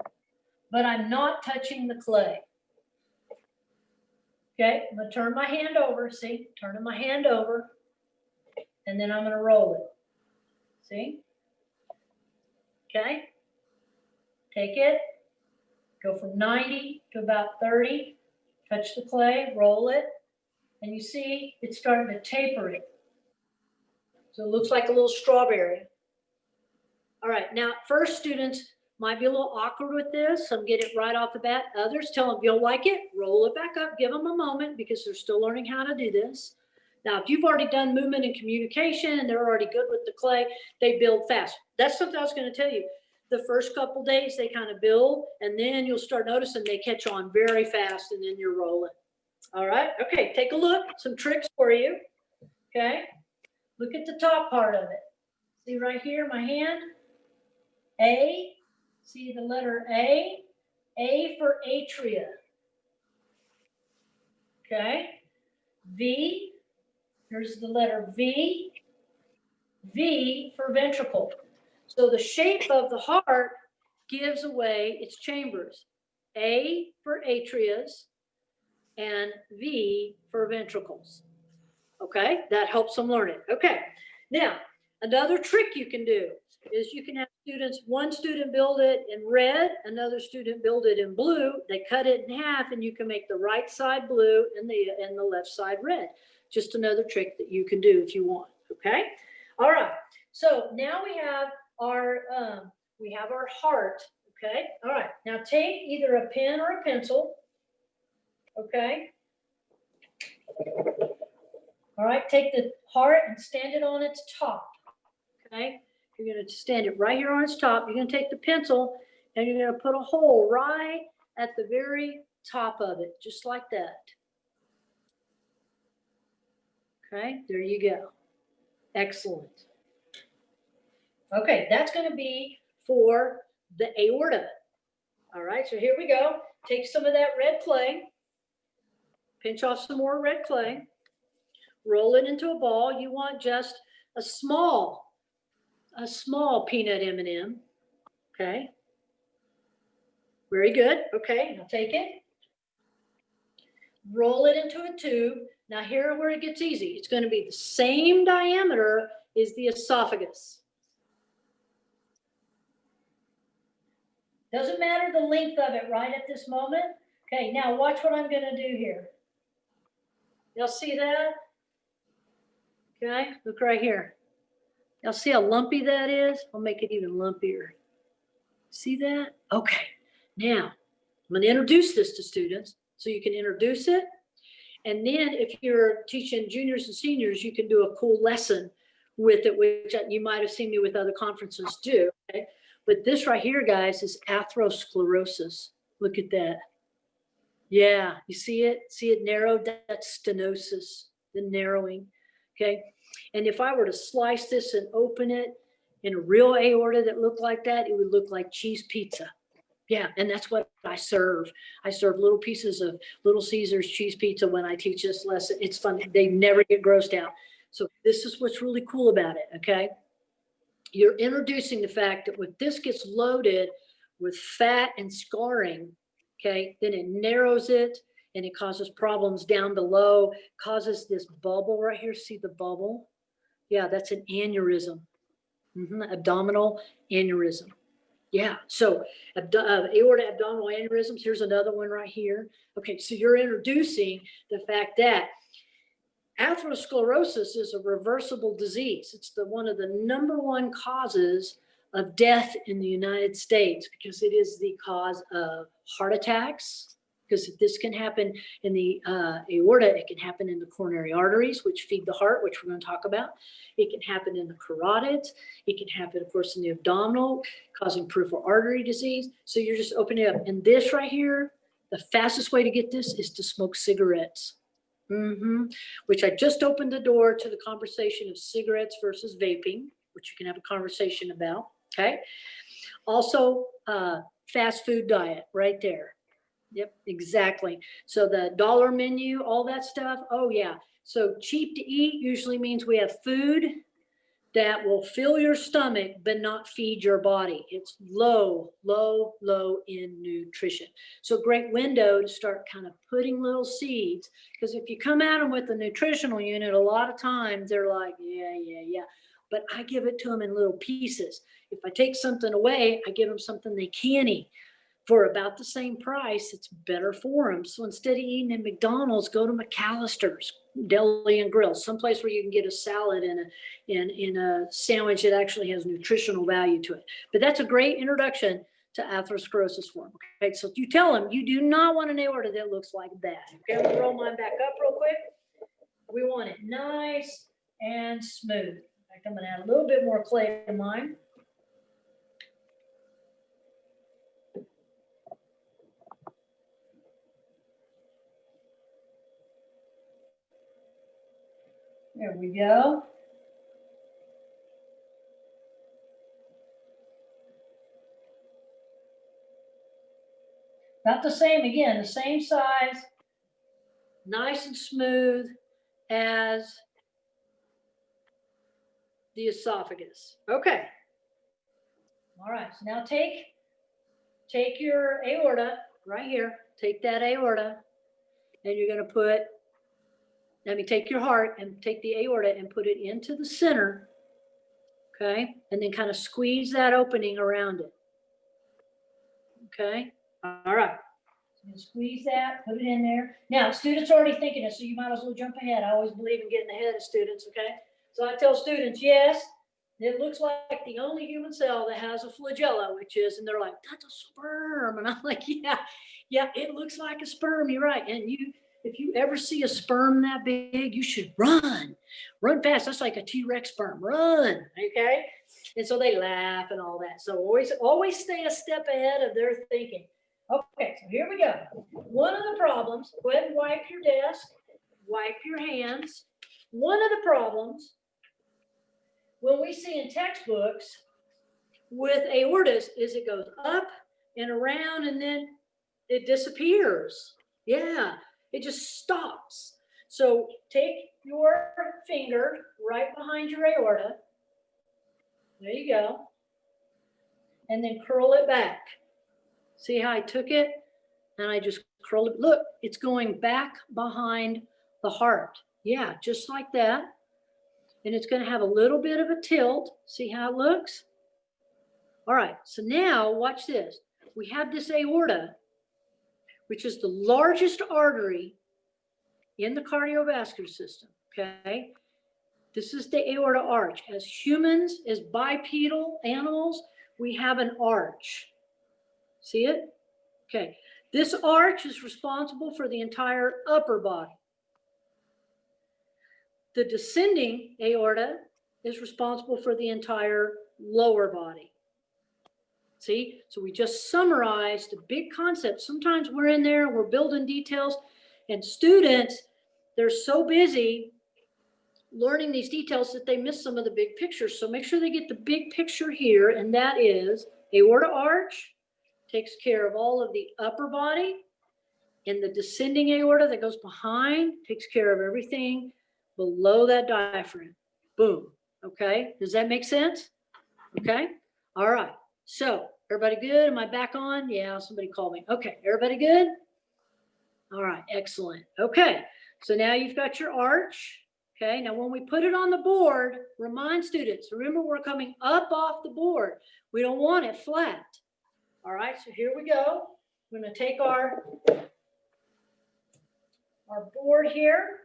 but I'm not touching the clay. Okay, I'm going to turn my hand over. See, turning my hand over. And then I'm going to roll it. See? Okay. Take it. Go from 90 to about 30. Touch the clay, roll it. And you see it's starting to taper it. So it looks like a little strawberry. All right. Now, first students might be a little awkward with this. Some get it right off the bat. Others tell them, you'll like it, roll it back up, give them a moment because they're still learning how to do this. Now, if you've already done movement and communication and they're already good with the clay, they build fast. That's something I was going to tell you. The first couple days, they kind of build, and then you'll start noticing they catch on very fast, and then you're rolling. All right? Okay, take a look. Some tricks for you. Okay? Look at the top part of it. See right here, my hand? A. See the letter A? A for atria. Okay? V. Here's the letter V. V for ventricle. So the shape of the heart gives away its chambers. A for atrias and V for ventricles. Okay, that helps them learn it. Okay, now another trick you can do is you can have students, one student build it in red, another student build it in blue. They cut it in half and you can make the right side blue and the left side red. Just another trick that you can do if you want. Okay, all right. So now we have our heart. Okay, all right. Now take either a pen or a pencil. Okay. All right, take the heart and stand it on its top. Okay, you're going to stand it right here on its top. You're going to take the pencil and you're going to put a hole right at the very top of it, just like that. Okay, there you go. Excellent. Okay, that's going to be for the aorta. All right, so here we go. Take some of that red clay, pinch off some more red clay, roll it into a ball. You want just a small peanut M&M. Okay, very good. Okay, now take it, roll it into a tube. Now here where it gets easy. It's going to be the same diameter as the esophagus. Doesn't matter the length of it right at this moment. Okay, now watch what I'm going to do here. Y'all see that? Okay, look right here. Y'all see how lumpy that is? I'll make it even lumpier. See that? Okay, now I'm going to introduce this to students so you can introduce it. And then if you're teaching juniors and seniors, you can do a cool lesson with it, which you might have seen me with other conferences do. Okay? But this right here, guys, is atherosclerosis. Look at that. Yeah, you see it? See it narrowed? That's stenosis, the narrowing. Okay. And if I were to slice this and open it in a real aorta that looked like that, it would look like cheese pizza. Yeah, and that's what I serve. I serve little pieces of Little Caesars cheese pizza when I teach this lesson. It's fun. They never get grossed out. So this is what's really cool about it, okay? You're introducing the fact that when this gets loaded with fat and scarring, okay, then it narrows it and it causes problems down below, causes this bubble right here. See the bubble? Yeah, that's an aneurysm, abdominal aneurysm. Yeah, so aorta abdominal aneurysms, here's another one right here. Okay, so you're introducing the fact that atherosclerosis is a reversible disease. It's one of the #1 causes of death in the United States because it is the cause of heart attacks. Because if this can happen in the aorta, it can happen in the coronary arteries, which feed the heart, which we're going to talk about. It can happen in the carotids. It can happen, of course, in the abdominal, causing peripheral artery disease. So you're just opening it up. And this right here, the fastest way to get this is to smoke cigarettes. Which I just opened the door to the conversation of cigarettes versus vaping, which you can have a conversation about. Okay. Also, fast food diet right there. Yep, exactly. So the dollar menu, all that stuff. Oh yeah. So cheap to eat usually means we have food that will fill your stomach, but not feed your body. It's low in nutrition. So great window to start kind of putting little seeds. Because if you come at them with the nutritional unit, a lot of times they're like, yeah. But I give it to them in little pieces. If I take something away, I give them something they can eat. For about the same price, it's better for them. So instead of eating at McDonald's, go to McAllister's Deli and Grill, someplace where you can get a salad and a sandwich that actually has nutritional value to it. But that's a great introduction to atherosclerosis for them. Okay, so you tell them you do not want an aorta that looks like that. Okay, I'm gonna roll mine back up real quick. We want it nice and smooth. In fact, I'm gonna add a little bit more clay to mine. There we go. About the same, again, the same size, nice and smooth as the esophagus. Okay. All right, so now take your aorta right here, take that aorta, and you're gonna take your heart and take the aorta and put it into the center, okay? And then kind of squeeze that opening around it, okay? All right, so squeeze that, put it in there. Now, students are already thinking it, so you might as well jump ahead. I always believe in getting ahead of students, okay? So I tell students, yes, It looks like the only human cell that has a flagella, which is, and they're like, that's a sperm. And I'm like, yeah, it looks like a sperm. You're right. And if you ever see a sperm that big, you should run fast. That's like a T-Rex sperm, run. Okay. And so they laugh and all that. So always stay a step ahead of their thinking. Okay, so here we go. One of the problems, go ahead and wipe your desk, wipe your hands. One of the problems when we see in textbooks with aortas is it goes up and around and then it disappears. Yeah, it just stops. So take your finger right behind your aorta. There you go. And then curl it back. See how I took it and I just curled it. Look, it's going back behind the heart. Yeah, just like that. And it's going to have a little bit of a tilt. See how it looks? All right, so now watch this. We have this aorta, which is the largest artery in the cardiovascular system, okay? This is the aorta arch. As humans, as bipedal animals, we have an arch. See it? Okay. This arch is responsible for the entire upper body. The descending aorta is responsible for the entire lower body. See? So we just summarized the big concepts. Sometimes we're in there, we're building details, and students, they're so busy learning these details that they miss some of the big pictures. So make sure they get the big picture here, and that is aorta arch takes care of all of the upper body, and the descending aorta that goes behind takes care of everything below that diaphragm. Boom. Okay. Does that make sense? Okay. All right. So everybody good? Am I back on? Yeah, somebody called me. Okay. Everybody good? All right. Excellent. Okay. So now you've got your arch. Okay. Now when we put it on the board, remind students, remember we're coming up off the board. We don't want it flat. All right. So here we go. We're going to take our board here.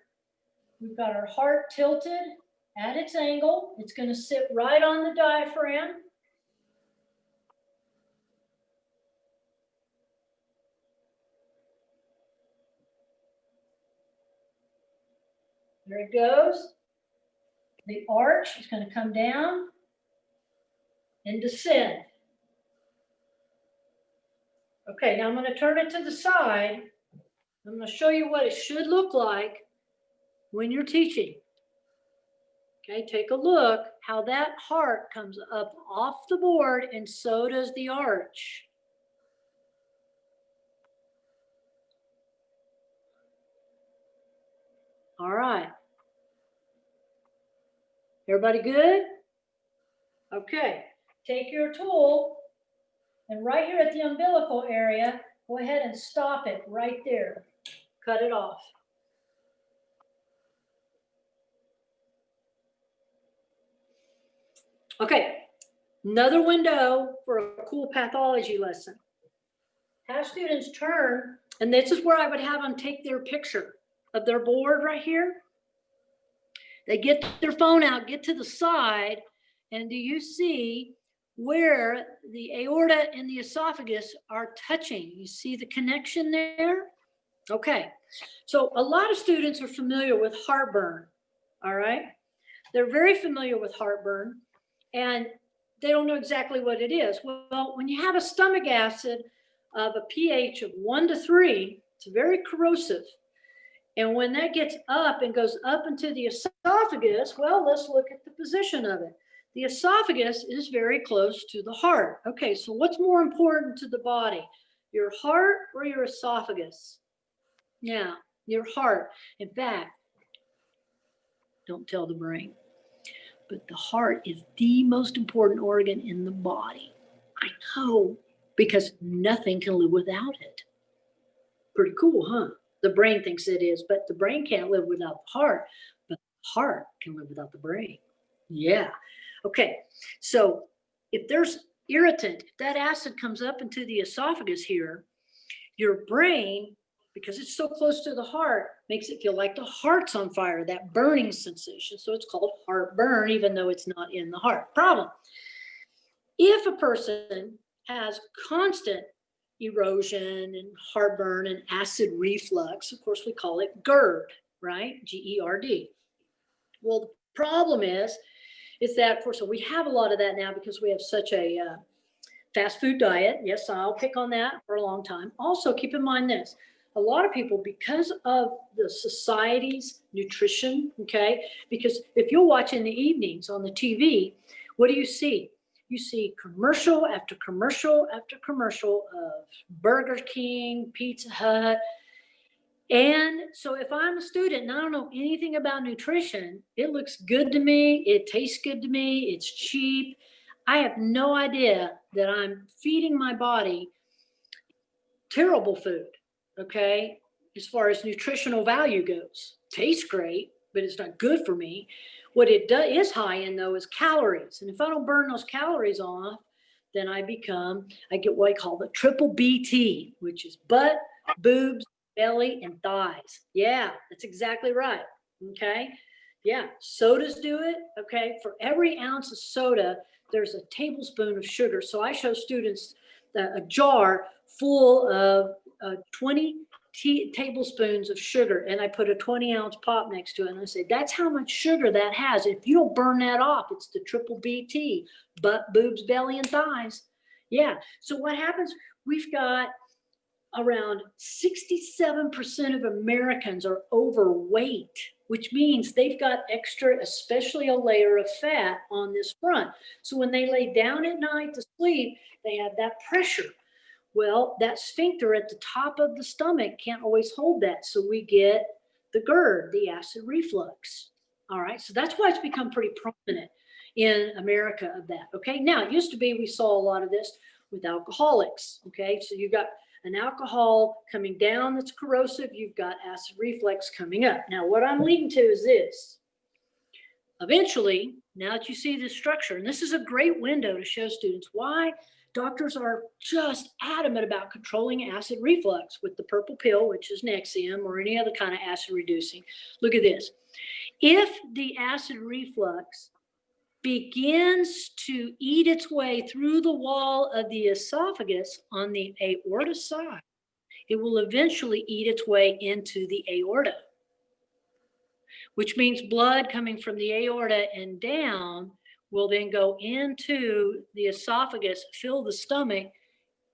We've got our heart tilted at its angle. It's going to sit right on the diaphragm. There it goes. The arch is going to come down and descend. Okay, now I'm going to turn it to the side. I'm going to show you what it should look like when you're teaching. Okay, take a look how that heart comes up off the board, and so does the arch. All right. Everybody good? Okay, take your tool and right here at the umbilical area, go ahead and stop it right there. Cut it off. Okay, another window for a cool pathology lesson. Have students turn, and this is where I would have them take their picture of their board right here. They get their phone out, get to the side, and do you see where the aorta and the esophagus are touching? You see the connection there? Okay, so a lot of students are familiar with heartburn, all right? They're very familiar with heartburn, and they don't know exactly what it is. Well, when you have a stomach acid of a pH of 1 to 3, it's very corrosive. And when that gets up and goes up into the esophagus, well, let's look at the position of it. The esophagus is very close to the heart. Okay, so what's more important to the body? Your heart or your esophagus? Yeah, your heart. In fact, don't tell the brain, but the heart is the most important organ in the body. I know, because nothing can live without it. Pretty cool, huh? The brain thinks it is, but the brain can't live without the heart, but the heart can live without the brain. Yeah. Okay. So if there's irritant, if that acid comes up into the esophagus here, your brain, because it's so close to the heart, makes it feel like the heart's on fire, that burning sensation. So it's called heartburn, even though it's not in the heart. Problem. If a person has constant erosion and heartburn and acid reflux, of course, we call it GERD, right? GERD. Well, the problem is that, of course, so we have a lot of that now because we have such a fast food diet. Yes, I'll pick on that for a long time. Also, keep in mind this. A lot of people, because of the society's nutrition, okay, because if you'll watch in the evenings on the TV, what do you see? You see commercial after commercial after commercial of Burger King, Pizza Hut. And so if I'm a student and I don't know anything about nutrition, it looks good to me, it tastes good to me, it's cheap. I have no idea that I'm feeding my body terrible food, okay, as far as nutritional value goes. Tastes great, but it's not good for me. What it is high in, though, is calories. And if I don't burn those calories off, then I get what I call the triple BT, which is butt, boobs, belly, and thighs. Yeah, that's exactly right. Okay. Yeah. Sodas do it. Okay. For every ounce of soda, there's a tablespoon of sugar. So I show students a jar full of 20 tablespoons of sugar, and I put a 20-ounce pop next to it, and I say, that's how much sugar that has. If you don't burn that off, it's the triple BT, butt, boobs, belly, and thighs. Yeah. So what happens? We've got around 67% of Americans are overweight, which means they've got extra, especially a layer of fat on this front. So when they lay down at night to sleep, they have that pressure. Well, that sphincter at the top of the stomach can't always hold that. So we get the GERD, the acid reflux. All right. So that's why it's become pretty prominent in America of that. Okay. Now, it used to be we saw a lot of this with alcoholics. Okay. So you got an alcohol coming down that's corrosive. You've got acid reflux coming up. Now, what I'm leading to is this. Eventually, now that you see this structure, and this is a great window to show students why doctors are just adamant about controlling acid reflux with the purple pill, which is Nexium, or any other kind of acid reducing. Look at this. If the acid reflux begins to eat its way through the wall of the esophagus on the aorta side, it will eventually eat its way into the aorta, which means blood coming from the aorta and down will then go into the esophagus, fill the stomach,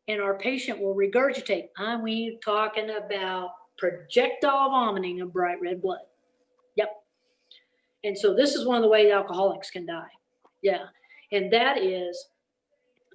and our patient will regurgitate. We're talking about projectile vomiting of bright red blood. Yep. And so this is one of the ways alcoholics can die. Yeah. And that is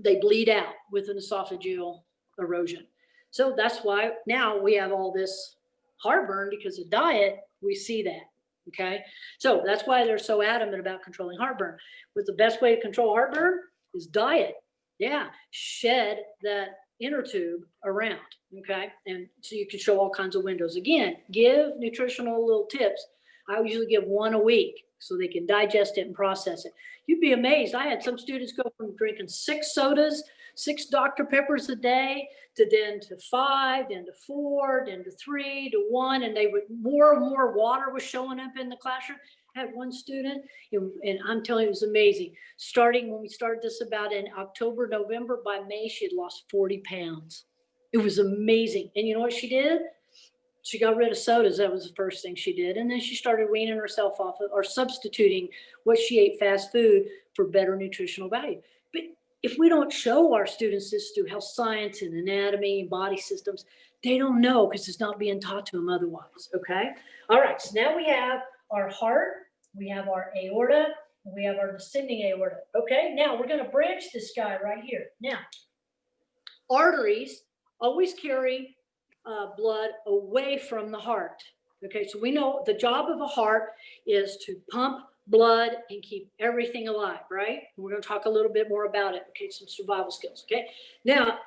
they bleed out with an esophageal erosion. So that's why now we have all this heartburn because of diet. We see that. Okay. So that's why they're so adamant about controlling heartburn. With the best way to control heartburn is diet. Yeah. Shed that inner tube around. Okay. And so you can show all kinds of windows. Again, give nutritional little tips. I usually give one a week so they can digest it and process it. You'd be amazed. I had some students go from drinking 6 sodas, 6 Dr. Peppers a day, to 5, then to 4, then to 3, to 1, and they would more and more water was showing up in the classroom. I had one student, and I'm telling you, it was amazing. Starting when we started this about in October, November, by May, she had lost 40 pounds. It was amazing. And you know what she did? She got rid of sodas. That was the first thing she did. And then she started weaning herself off or substituting what she ate fast food for better nutritional value. But if we don't show our students this through health science and anatomy and body systems, they don't know because it's not being taught to them otherwise. Okay. All right. So now we have our heart, we have our aorta, and we have our descending aorta. Okay. Now we're going to branch this guy right here. Now, arteries always carry blood away from the heart. Okay, so we know the job of a heart is to pump blood and keep everything alive, right? And we're going to talk a little bit more about it. Okay, some survival skills. Okay, now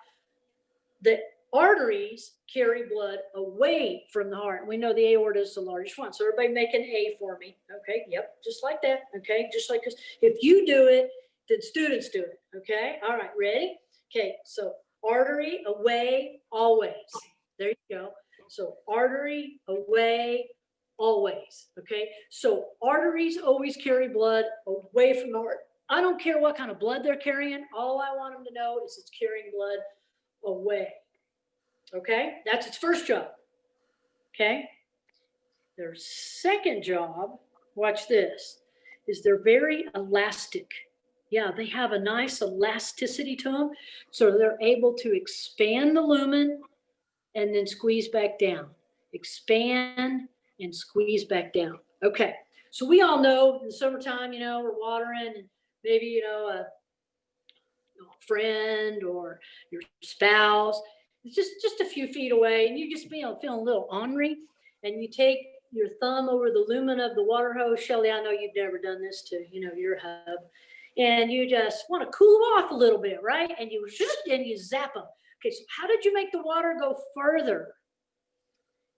the arteries carry blood away from the heart. We know the aorta is the largest one. So everybody make an A for me. Okay, yep, just like that. Okay, just like this. If you do it, then students do it. Okay, all right, ready? Okay, so artery away always. There you go. So artery, away, always, okay? So arteries always carry blood away from the heart. I don't care what kind of blood they're carrying. All I want them to know is it's carrying blood away, okay? That's its first job, okay? Their second job, watch this, is they're very elastic. Yeah, they have a nice elasticity to them. So they're able to expand the lumen and then squeeze back down. Expand and squeeze back down. Okay, so we all know in the summertime, we're watering and maybe, a friend or your spouse, it's just a few feet away and you just feeling a little ornery and you take your thumb over the lumen of the water hose. Shelly, I know you've never done this to, your hub, and you just want to cool them off a little bit, right? And you zap them. Okay, so how did you make the water go further?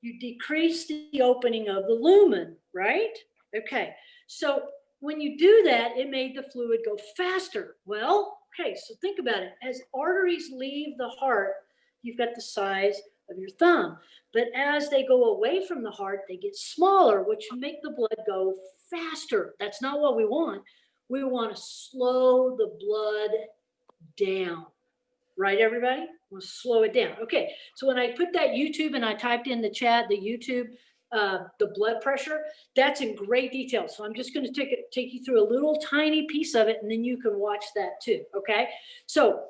You decrease the opening of the lumen, right? Okay, so when you do that, it made the fluid go faster. Well, okay, so think about it. As arteries leave the heart, you've got the size of your thumb. But as they go away from the heart, they get smaller, which make the blood go faster. That's not what we want. We want to slow the blood down. Right, everybody? We'll slow it down. Okay, so when I put that YouTube and I typed in the chat, the YouTube, the blood pressure, that's in great detail. So I'm just going to take you through a little tiny piece of it, and then you can watch that too, okay? So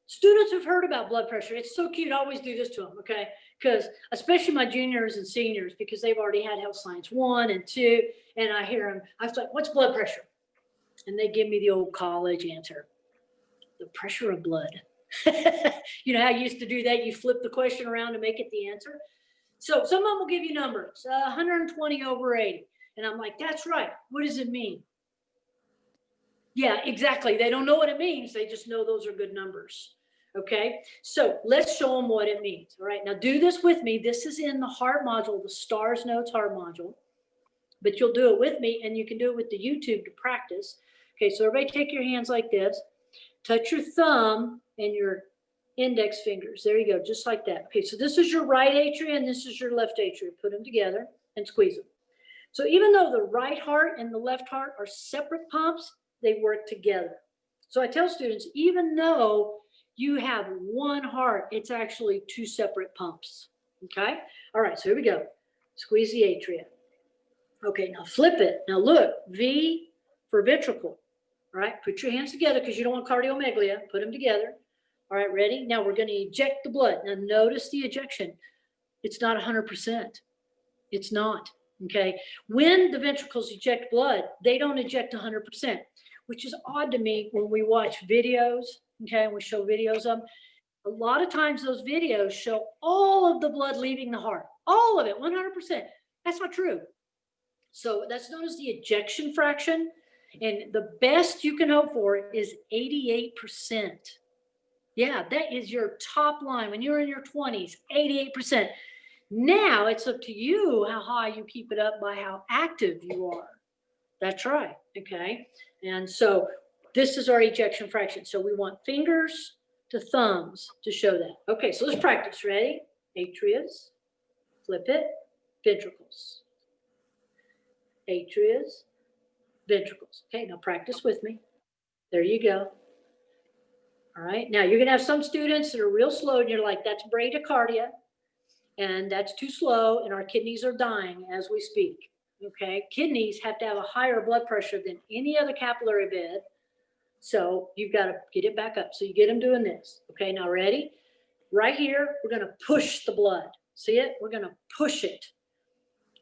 students have heard about blood pressure. It's so cute. I always do this to them, okay? Because especially my juniors and seniors, because they've already had health science 1 and 2, and I hear them, I was like, what's blood pressure? And they give me the old college answer, the pressure of blood. You know how you used to do that? You flip the question around to make it the answer. So some of them will give you numbers, 120 over 80. And I'm like, that's right. What does it mean? Yeah, exactly. They don't know what it means. They just know those are good numbers. Okay, so let's show them what it means. All right, now do this with me. This is in the heart module, the STARS Notes heart module, but you'll do it with me and you can do it with the YouTube to practice. Okay, so everybody take your hands like this. Touch your thumb and your index fingers. There you go, just like that. Okay, so this is your right atria and this is your left atria. Put them together and squeeze them. So even though the right heart and the left heart are separate pumps, they work together. So I tell students, even though you have one heart, it's actually 2 separate pumps. Okay, all right, so here we go. Squeeze the atria. Okay, now flip it. Now look, V for ventricle. All right, put your hands together because you don't want cardiomegalia. Put them together. All right, ready? Now we're going to eject the blood. Now notice the ejection. It's not 100%. It's not, okay? When the ventricles eject blood, they don't eject 100%, which is odd to me when we watch videos, okay? And we show videos of them. A lot of times those videos show all of the blood leaving the heart. All of it, 100%. That's not true. So that's known as the ejection fraction. And the best you can hope for is 88%. Yeah, that is your top line. When you're in your 20s, 88%. Now it's up to you how high you keep it up by how active you are. That's right, okay? And so this is our ejection fraction. So we want fingers to thumbs to show that. Okay, so let's practice. Ready? Atrias, flip it, ventricles. Atrias, ventricles. Okay, now practice with me. There you go. All right, now you're gonna have some students that are real slow and you're like, that's bradycardia and that's too slow and our kidneys are dying as we speak. Okay, kidneys have to have a higher blood pressure than any other capillary bed. So you've got to get it back up. So you get them doing this. Okay, now ready? Right here, we're gonna push the blood. See it? We're gonna push it.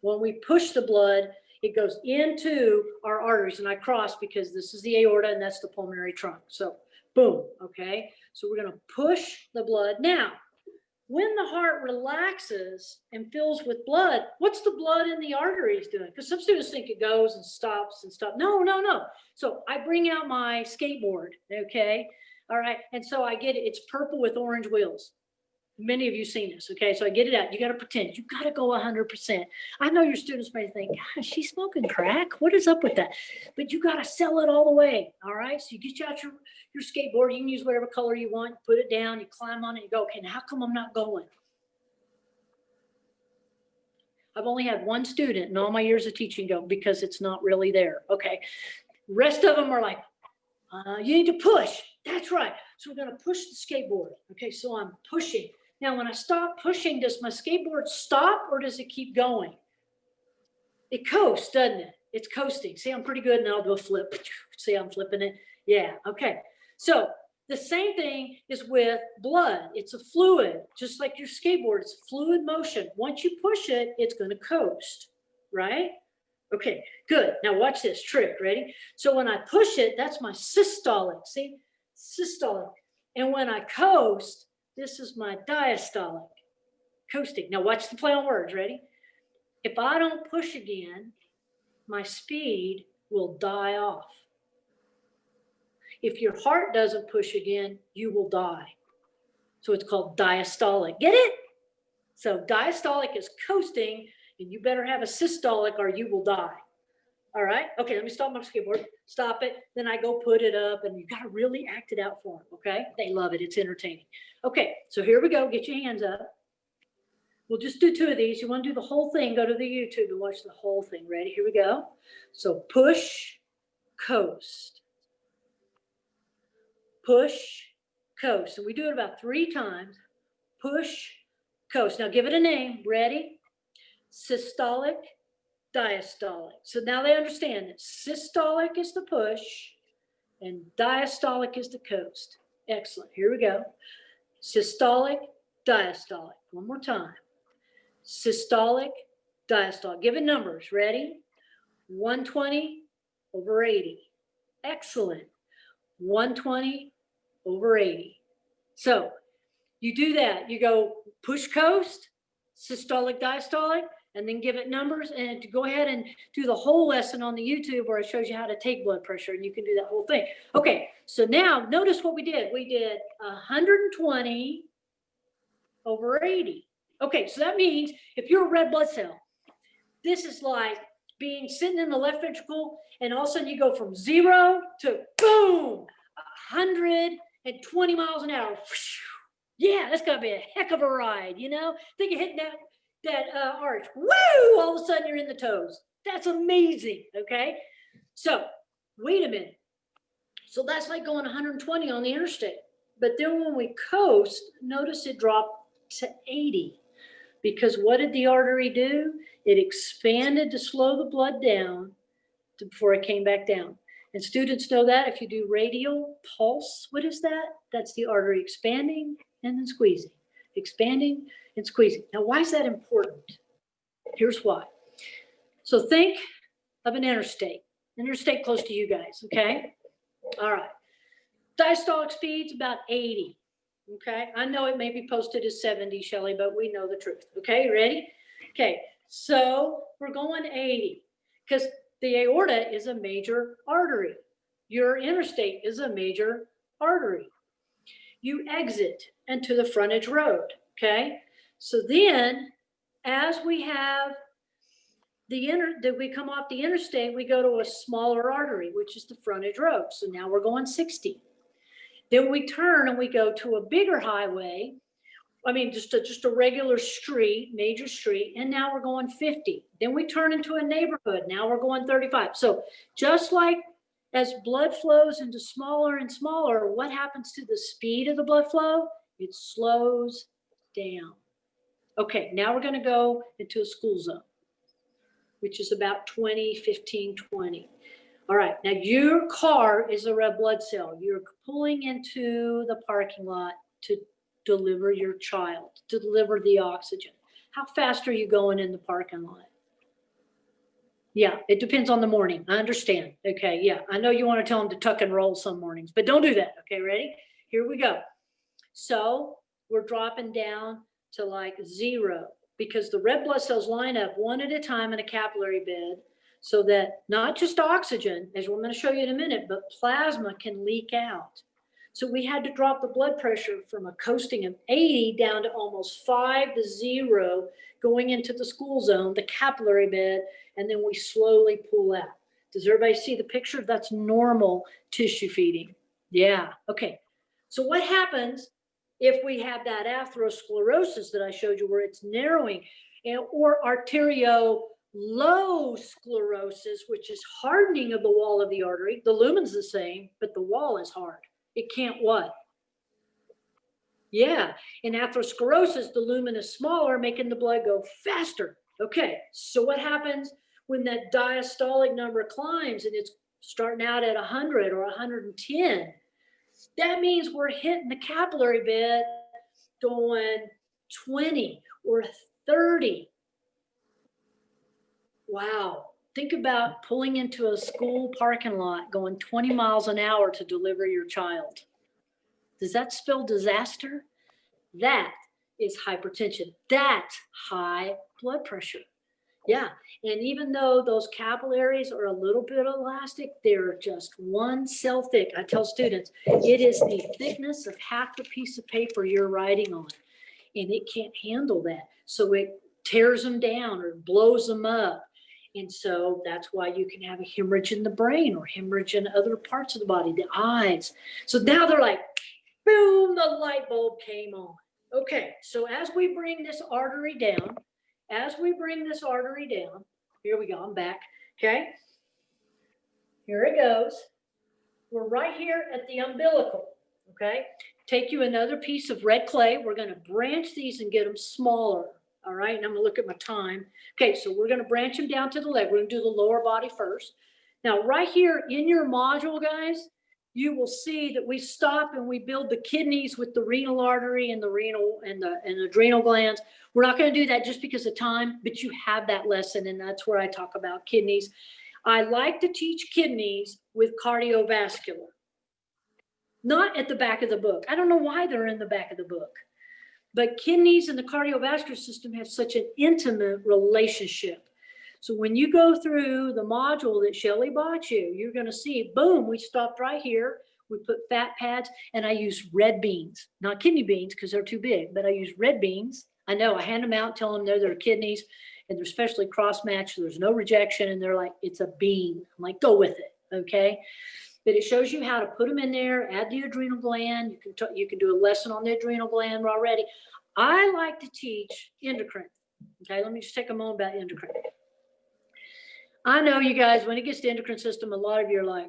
When we push the blood, it goes into our arteries, and I cross because this is the aorta and that's the pulmonary trunk. So boom, okay? So we're gonna push the blood. Now, when the heart relaxes and fills with blood, what's the blood in the arteries doing? Because some students think it goes and stops and stops. No, no, no. So I bring out my skateboard, okay? All right, and so I get it, it's purple with orange wheels. Many of you seen this, okay? So I get it out. You got to pretend. You got to go 100%. I know your students may think, gosh, she's smoking crack. What is up with that? But you got to sell it all the way, all right? So you get out your skateboard. You can use whatever color you want. Put it down. You climb on it. You go, okay, now how come I'm not going? I've only had one student in all my years of teaching go because it's not really there. Okay. Rest of them are like, you need to push. That's right. So we're going to push the skateboard. Okay. So I'm pushing. Now, when I stop pushing, does my skateboard stop or does it keep going? It coasts, doesn't it? It's coasting. See, I'm pretty good and I'll do a flip. See, I'm flipping it. Yeah. Okay. So the same thing is with blood. It's a fluid, just like your skateboard. It's fluid motion. Once you push it, it's going to coast, right? Okay, good. Now watch this trick. Ready? So when I push it, that's my systolic. See? Systolic. And when I coast, this is my diastolic. Coasting. Now watch the play on words. Ready? If I don't push again, my speed will die off. If your heart doesn't push again, you will die. So it's called diastolic. Get it? So diastolic is coasting, and you better have a systolic or you will die. All right? Okay, let me stop my skateboard. Stop it. Then I go put it up, and you got to really act it out for them, okay? They love it. It's entertaining. Okay, so here we go. Get your hands up. We'll just do 2 of these. You want to do the whole thing, go to the YouTube and watch the whole thing. Ready? Here we go. So push, coast. Push, coast. And we do it about 3 times. Push, coast. Now give it a name. Ready? Systolic, diastolic. So now they understand that systolic is the push and diastolic is the coast. Excellent. Here we go. Systolic, diastolic. One more time. Systolic, diastolic. Give it numbers. Ready? 120/80. Excellent. 120/80. So you do that. You go push, coast, systolic, diastolic, and then give it numbers, and to go ahead and do the whole lesson on the YouTube where it shows you how to take blood pressure, and you can do that whole thing. Okay, so now notice what we did. We did 120/80. Okay, so that means if you're a red blood cell, this is like being sitting in the left ventricle, and all of a sudden you go from 0 to boom, 120 miles an hour. Yeah, that's gonna be a heck of a ride, you know? Think of hitting that arch. Woo! All of a sudden you're in the toes. That's amazing, okay? So, wait a minute. So that's like going 120 on the interstate. But then when we coast, notice it dropped to 80. Because what did the artery do? It expanded to slow the blood down before it came back down. And students know that if you do radial pulse, what is that? That's the artery expanding and then squeezing, expanding and squeezing. Now, why is that important? Here's why. So think of an interstate close to you guys, okay? All right. Diastolic speed's about 80, okay? I know it may be posted as 70, Shelley, but we know the truth, okay? Ready? Okay, so we're going 80 because the aorta is a major artery. Your interstate is a major artery. You exit into the frontage road, okay? So then, as we have we come off the interstate, we go to a smaller artery, which is the frontage road. So now we're going 60. Then we turn and we go to a bigger highway. I mean, just a regular street, major street, and now we're going 50. Then we turn into a neighborhood. Now we're going 35. So just like as blood flows into smaller and smaller, what happens to the speed of the blood flow? It slows down. Okay, now we're going to go into a school zone, which is about 20, 15, 20. All right, now your car is a red blood cell. You're pulling into the parking lot to deliver your child, to deliver the oxygen. How fast are you going in the parking lot? Yeah, it depends on the morning. I understand. Okay, yeah. I know you want to tell them to tuck and roll some mornings, but don't do that. Okay, ready? Here we go. So we're dropping down to like 0 because the red blood cells line up one at a time in a capillary bed so that not just oxygen, as we're going to show you in a minute, but plasma can leak out. So we had to drop the blood pressure from a coasting of 80 down to almost 5 to 0 going into the school zone, the capillary bed, and then we slowly pull out. Does everybody see the picture? That's normal tissue feeding. Yeah, okay. So what happens if we have that atherosclerosis that I showed you where it's narrowing? or arteriolosclerosis, which is hardening of the wall of the artery. The lumen's the same, but the wall is hard. It can't what? Yeah, in atherosclerosis, the lumen is smaller, making the blood go faster. Okay, so what happens when that diastolic number climbs and it's starting out at 100 or 110? That means we're hitting the capillary bed going 20 or 30. Wow. Think about pulling into a school parking lot going 20 miles an hour to deliver your child. Does that spell disaster? That is hypertension. That's high blood pressure. Yeah. And even though those capillaries are a little bit elastic, they're just one cell thick. I tell students, it is the thickness of half the piece of paper you're writing on, and it can't handle that. So it tears them down or blows them up. And so that's why you can have a hemorrhage in the brain or hemorrhage in other parts of the body, the eyes. So now they're like, boom, the light bulb came on. Okay, so as we bring this artery down, here we go, I'm back, okay? Here it goes. We're right here at the umbilical, okay? Take you another piece of red clay. We're gonna branch these and get them smaller, all right? And I'm gonna look at my time. Okay, so we're gonna branch them down to the leg. We're gonna do the lower body first. Now, right here in your module, guys, you will see that we stop and we build the kidneys with the renal artery and the renal and the adrenal glands. We're not going to do that just because of time, but you have that lesson, and that's where I talk about kidneys. I like to teach kidneys with cardiovascular, not at the back of the book. I don't know why they're in the back of the book, but kidneys and the cardiovascular system have such an intimate relationship. So when you go through the module that Shelley bought you, you're going to see, boom, we stopped right here. We put fat pads, and I use red beans, not kidney beans because they're too big, but I use red beans. I know, I hand them out, tell them they're their kidneys, and they're specially cross-matched. So there's no rejection, and they're like, it's a bean. I'm like, go with it, okay? But it shows you how to put them in there, add the adrenal gland. You can do a lesson on the adrenal gland already. I like to teach endocrine, okay? Let me just take a moment about endocrine. I know you guys, when it gets to endocrine system, a lot of you are like,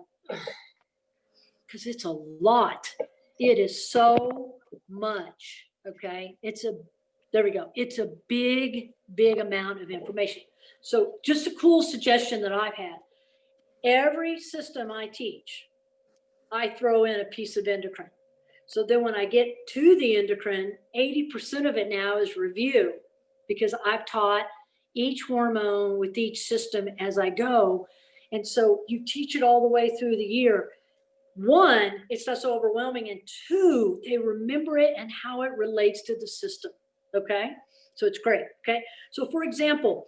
because it's a lot. It is so much, okay? There we go. It's a big, big amount of information. So just a cool suggestion that I've had. Every system I teach, I throw in a piece of endocrine. So then when I get to the endocrine, 80% of it now is review, because I've taught each hormone with each system as I go. And so you teach it all the way through the year. One, it's not so overwhelming. And two, they remember it and how it relates to the system. Okay. So it's great. Okay. So for example,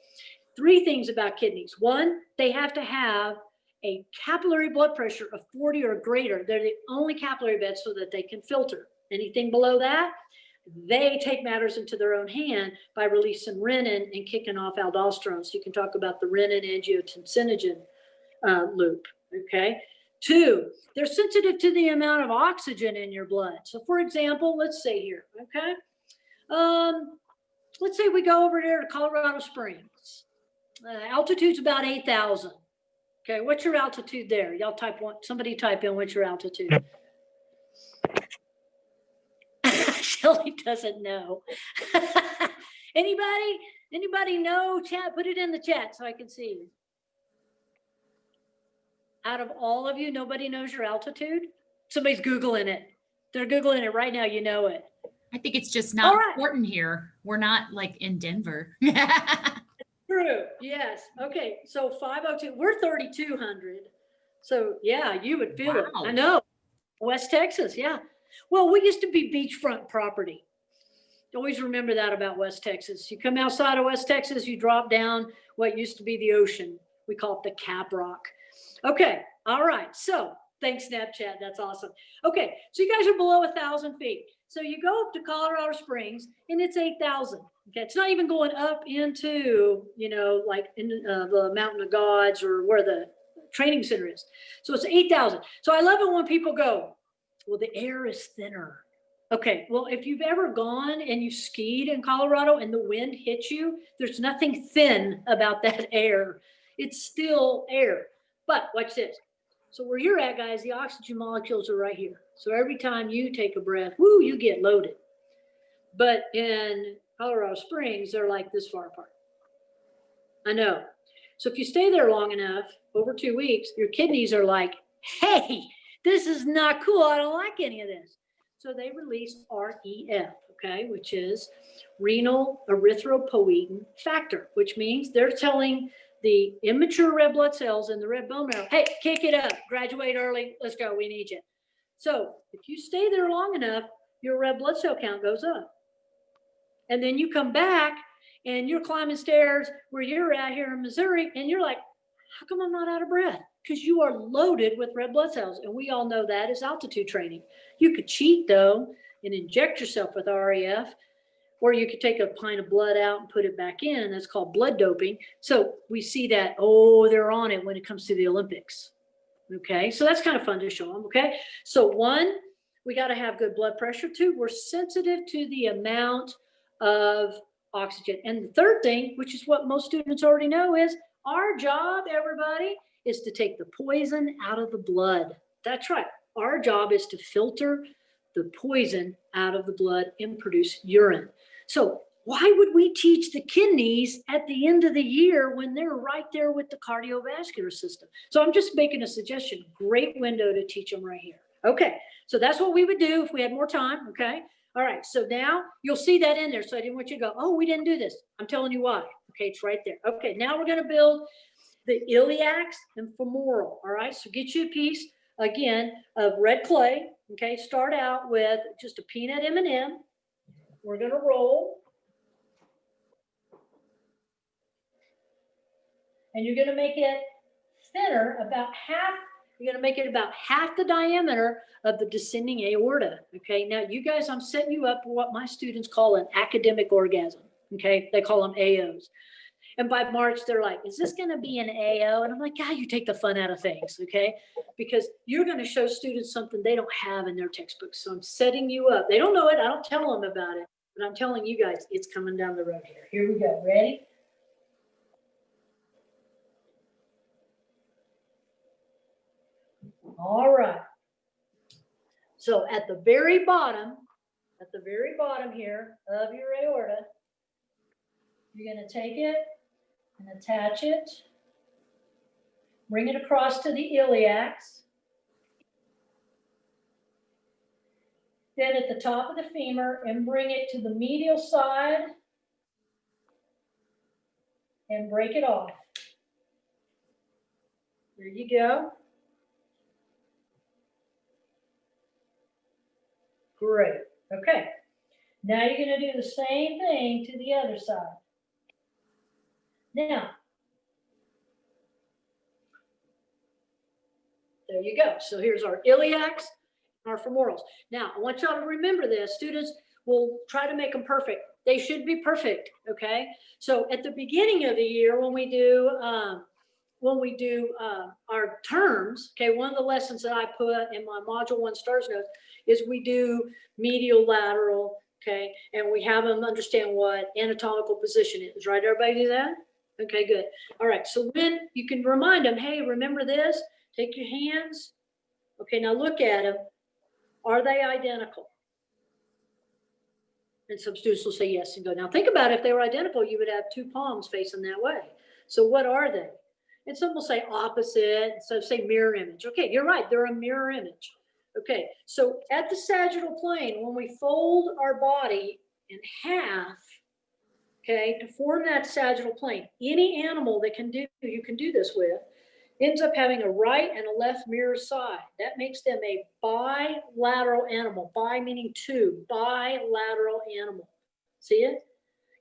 3 things about kidneys. One, they have to have a capillary blood pressure of 40 or greater. They're the only capillary bed so that they can filter. Anything below that, they take matters into their own hand by releasing renin and kicking off aldosterone. So you can talk about the renin-angiotensinogen loop, okay? 2, they're sensitive to the amount of oxygen in your blood. So for example, let's say here, okay? Let's say we go over there to Colorado Springs. Altitude's about 8,000. Okay, what's your altitude there? Y'all type one, somebody type in what's your altitude. Shelley doesn't know. Anybody know? Chat, put it in the chat so I can see. Out of all of you, nobody knows your altitude? Somebody's Googling it. They're Googling it right now. You know it. I think it's just not important here. We're not like in Denver. True. Yes. Okay. So 502, we're 3,200. So yeah, you would feel it. I know. West Texas. Yeah. Well, we used to be beachfront property. Always remember that about West Texas. You come outside of West Texas, you drop down what used to be the ocean. We call it the Cap Rock. Okay. All right. So thanks, Snapchat. That's awesome. Okay. So you guys are below 1,000 feet. So you go up to Colorado Springs and it's 8,000. Okay. It's not even going up into, like in the Mountain of Gods or where the training center is. So it's 8,000. So I love it when people go, well, the air is thinner. Okay, well, if you've ever gone and you skied in Colorado and the wind hits you, there's nothing thin about that air. It's still air. But watch this. So where you're at, guys, the oxygen molecules are right here. So every time you take a breath, woo, you get loaded. But in Colorado Springs, they're like this far apart. I know. So if you stay there long enough, over 2 weeks, your kidneys are like, hey, this is not cool. I don't like any of this. So they release REF, okay, which is renal erythropoietin factor, which means they're telling the immature red blood cells in the red bone marrow, hey, kick it up, graduate early, let's go, we need you. So if you stay there long enough, your red blood cell count goes up. And then you come back and you're climbing stairs where you're at here in Missouri, and you're like, how come I'm not out of breath? Because you are loaded with red blood cells. And we all know that is altitude training. You could cheat though and inject yourself with REF, or you could take a pint of blood out and put it back in, and that's called blood doping. So we see that, oh, they're on it when it comes to the Olympics. Okay, so that's kind of fun to show them. Okay, so one, we got to have good blood pressure. Two, we're sensitive to the amount of oxygen. And the third thing, which is what most students already know, is our job, everybody, is to take the poison out of the blood. That's right. Our job is to filter the poison out of the blood and produce urine. So why would we teach the kidneys at the end of the year when they're right there with the cardiovascular system? So I'm just making a suggestion. Great window to teach them right here. Okay, so that's what we would do if we had more time. Okay. All right, so now you'll see that in there. So I didn't want you to go, oh, we didn't do this. I'm telling you why. Okay, it's right there. Okay, now we're going to build the iliacs and femoral. All right, so get you a piece, again, of red clay. Okay, start out with just a peanut M&M. We're going to roll. And you're going to make it thinner, about half. You're going to make it about half the diameter of the descending aorta. Okay, now you guys, I'm setting you up for what my students call an academic orgasm. Okay, they call them AOs. And by March, they're like, is this going to be an AO? And I'm like, God, you take the fun out of things. Okay, because you're going to show students something they don't have in their textbooks. So I'm setting you up. They don't know it. I don't tell them about it. But I'm telling you guys, it's coming down the road here. Here we go. Ready? All right. So at the very bottom here of your aorta, you're going to take it and attach it, bring it across to the iliacs. Then at the top of the femur, and bring it to the medial side and break it off. There you go. Great. Okay. Now you're going to do the same thing to the other side. Now, there you go. So here's our iliacs, our femorals. Now, I want y'all to remember this. Students will try to make them perfect. They should be perfect, okay? So at the beginning of the year, when we do our terms, okay, one of the lessons that I put in my Module 1 STARS notes is we do medial, lateral, okay, and we have them understand what anatomical position is, right? Everybody do that? Okay, good. All right, so when you can remind them, hey, remember this? Take your hands. Okay, now look at them. Are they identical? And some students will say yes and go, now think about it, if they were identical, you would have two palms facing that way. So what are they? And some will say opposite, so say mirror image. Okay, you're right, they're a mirror image. Okay, so at the sagittal plane, when we fold our body in half, okay, to form that sagittal plane, any animal that you can do this with, ends up having a right and a left mirror side. That makes them a bilateral animal. Bi meaning two, bilateral animal. See it?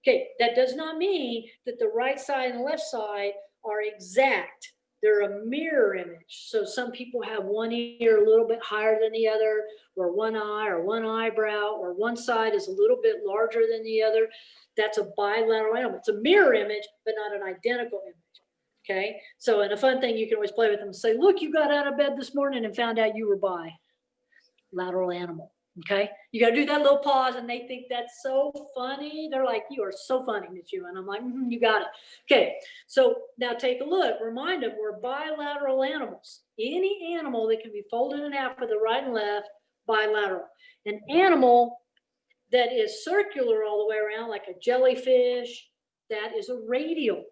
Okay, that does not mean that the right side and the left side are exact. They're a mirror image. So some people have one ear a little bit higher than the other, or one eye, or one eyebrow, or one side is a little bit larger than the other. That's a bilateral animal. It's a mirror image, but not an identical image. Okay, so and a fun thing you can always play with them and say, look, you got out of bed this morning and found out you were bilateral animal. Okay, you got to do that little pause, and they think that's so funny. They're like, "You are so funny, Miss Yu," and I'm like, "You got it." Okay, so now take a look. Remind them we're bilateral animals. Any animal that can be folded in half with the right and left, bilateral. An animal that is circular all the way around, like a jellyfish, that is a radial.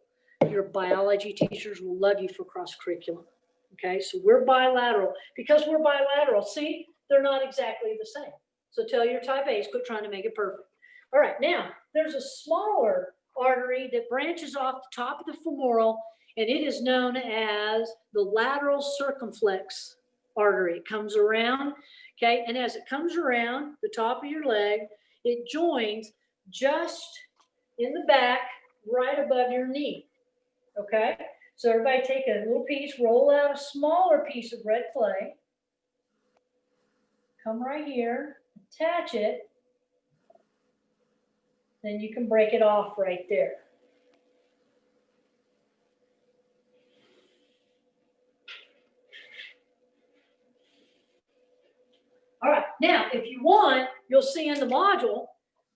Your biology teachers will love you for cross curriculum. Okay, so we're bilateral. Because we're bilateral, see, they're not exactly the same. So tell your type A's, quit trying to make it perfect. All right, now there's a smaller artery that branches off the top of the femoral, and it is known as the lateral circumflex artery. It comes around, okay, and as it comes around the top of your leg, it joins just in the back, right above your knee. Okay, so everybody take a little piece, roll out a smaller piece of red clay, come right here, attach it, then you can break it off right there. All right, now if you want, you'll see in the module,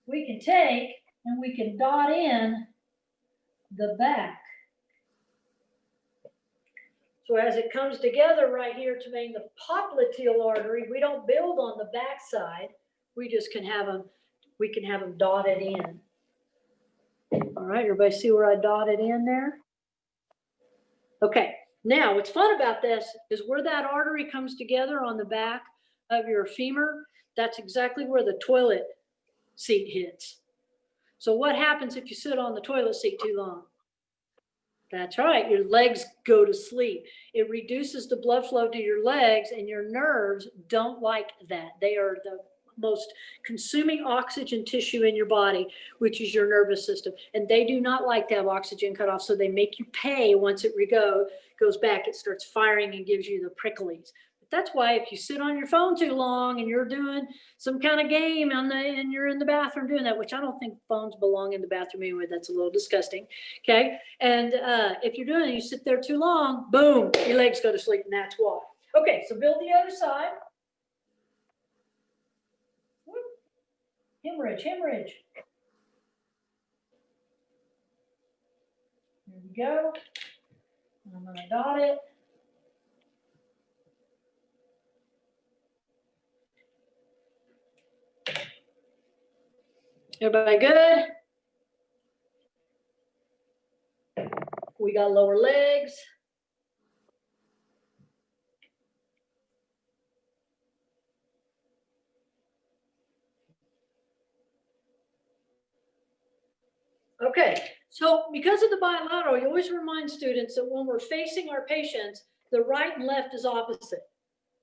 we can take and we can dot in the back. So as it comes together right here to make the popliteal artery, we don't build on the back side. We just can have them, we can have them dotted in. All right, everybody see where I dotted in there? Okay, now what's fun about this is where that artery comes together on the back of your femur, that's exactly where the toilet seat hits. So what happens if you sit on the toilet seat too long? That's right, your legs go to sleep. It reduces the blood flow to your legs, and your nerves don't like that. They are the most consuming oxygen tissue in your body, which is your nervous system. And they do not like to have oxygen cut off, so they make you pay once it goes back. It starts firing and gives you the pricklies. That's why if you sit on your phone too long and you're doing some kind of game and you're in the bathroom doing that, which I don't think phones belong in the bathroom anyway, that's a little disgusting, okay? And if you're doing it, you sit there too long, boom, your legs go to sleep, and that's why. Okay, so build the other side. Whoop. Hemorrhage, hemorrhage. There we go. I'm gonna dot it. Everybody good? We got lower legs. Okay, so because of the bilateral, you always remind students that when we're facing our patients, the right and left is opposite.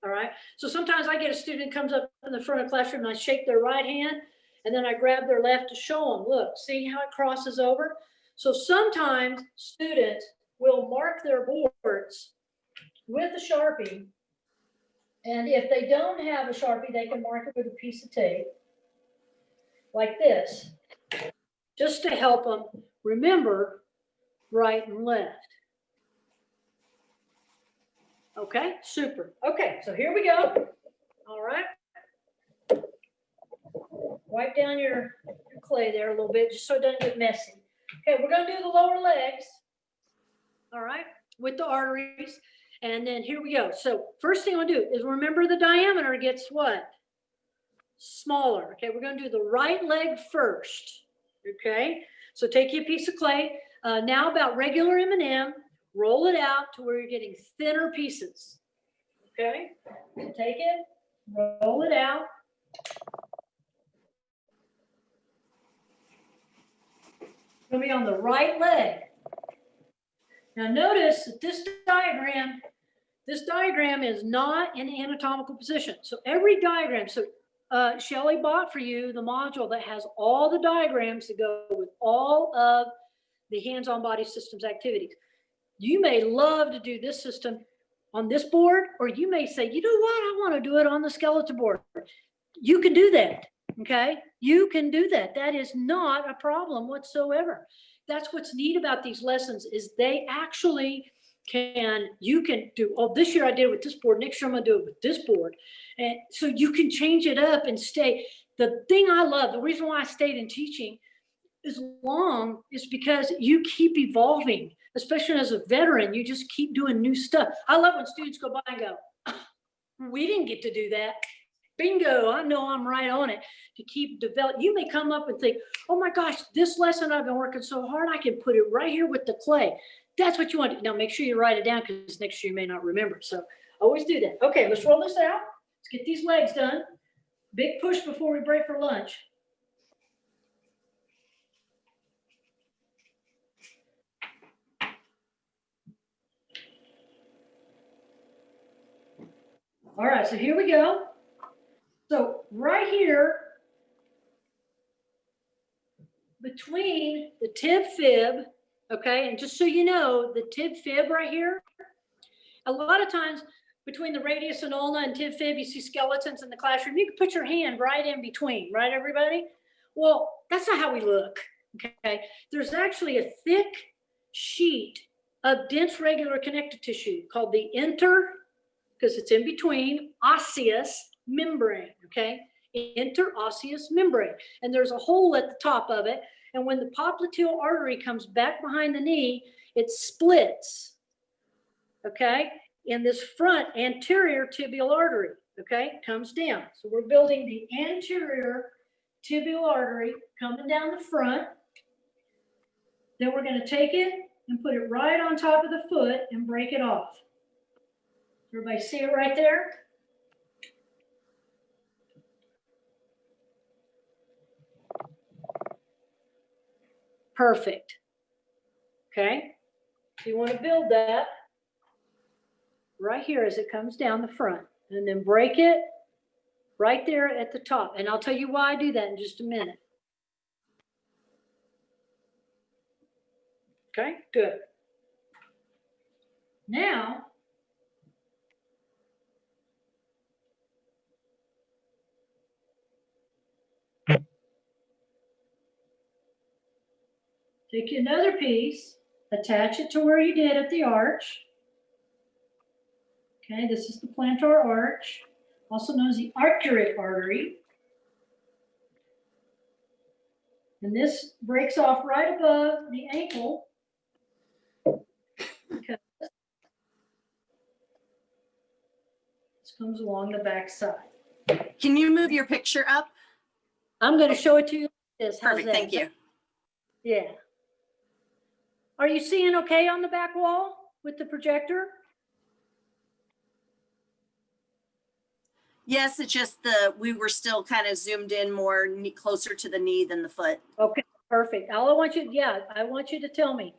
All right, so sometimes I get a student comes up in the front of the classroom and I shake their right hand and then I grab their left to show them, look, see how it crosses over? So sometimes students will mark their boards with a Sharpie, and if they don't have a Sharpie, they can mark it with a piece of tape like this, just to help them remember right and left. Okay, super. Okay, so here we go. All right. Wipe down your clay there a little bit just so it doesn't get messy. Okay, we're going to do the lower legs. All right, with the arteries. And then here we go. So first thing we'll do is remember the diameter gets what? Smaller. Okay, we're going to do the right leg first. Okay, so take you a piece of clay. Now about regular M&M, roll it out to where you're getting thinner pieces. Okay, so take it, roll it out. It's going to be on the right leg. Now notice that this diagram is not in anatomical position. So every diagram, so Shelley bought for you the module that has all the diagrams that go with all of the hands-on body systems activities. You may love to do this system on this board, or you may say, you know what, I want to do it on the skeletal board. You can do that, okay? You can do that. That is not a problem whatsoever. That's what's neat about these lessons is they actually you can do, oh, this year I did it with this board, next year I'm gonna do it with this board. And so you can change it up and stay. The thing I love, the reason why I stayed in teaching as long is because you keep evolving, especially as a veteran, you just keep doing new stuff. I love when students go by and go, we didn't get to do that. Bingo, I know I'm right on it. To keep developing, you may come up and think, oh my gosh, this lesson I've been working so hard, I can put it right here with the clay. That's what you want. Now make sure you write it down because next year you may not remember. So always do that. Okay, let's roll this out. Let's get these legs done. Big push before we break for lunch. All right, so here we go. So right here, between the tib fib, okay, and just so you know, the tib fib right here, a lot of times between the radius and ulna and tib fib, you see skeletons in the classroom. You can put your hand right in between, right, everybody? Well, that's not how we look, okay? There's actually a thick sheet of dense regular connective tissue called the because it's in between, osseous membrane, okay? Interosseous membrane. And there's a hole at the top of it. And when the popliteal artery comes back behind the knee, it splits, okay? In this front anterior tibial artery, okay? Comes down. So we're building the anterior tibial artery coming down the front. Then we're going to take it and put it right on top of the foot and break it off. Everybody see it right there? Perfect. Okay. So you want to build that right here as it comes down the front, and then break it right there at the top. And I'll tell you why I do that in just a minute. Okay, good. Now, take another piece, attach it to where you did at the arch. Okay, this is the plantar arch, also known as the arcuate artery. And this breaks off right above the ankle. Because this comes along the back side. Can you move your picture up? I'm going to show it to you like this. How's Perfect, that? thank you. Yeah. Are you seeing okay on the back wall with the projector? Yes, it's just we were still kind of zoomed in more closer to the knee than the foot. Okay, perfect. All I want you, yeah, I want you to tell me.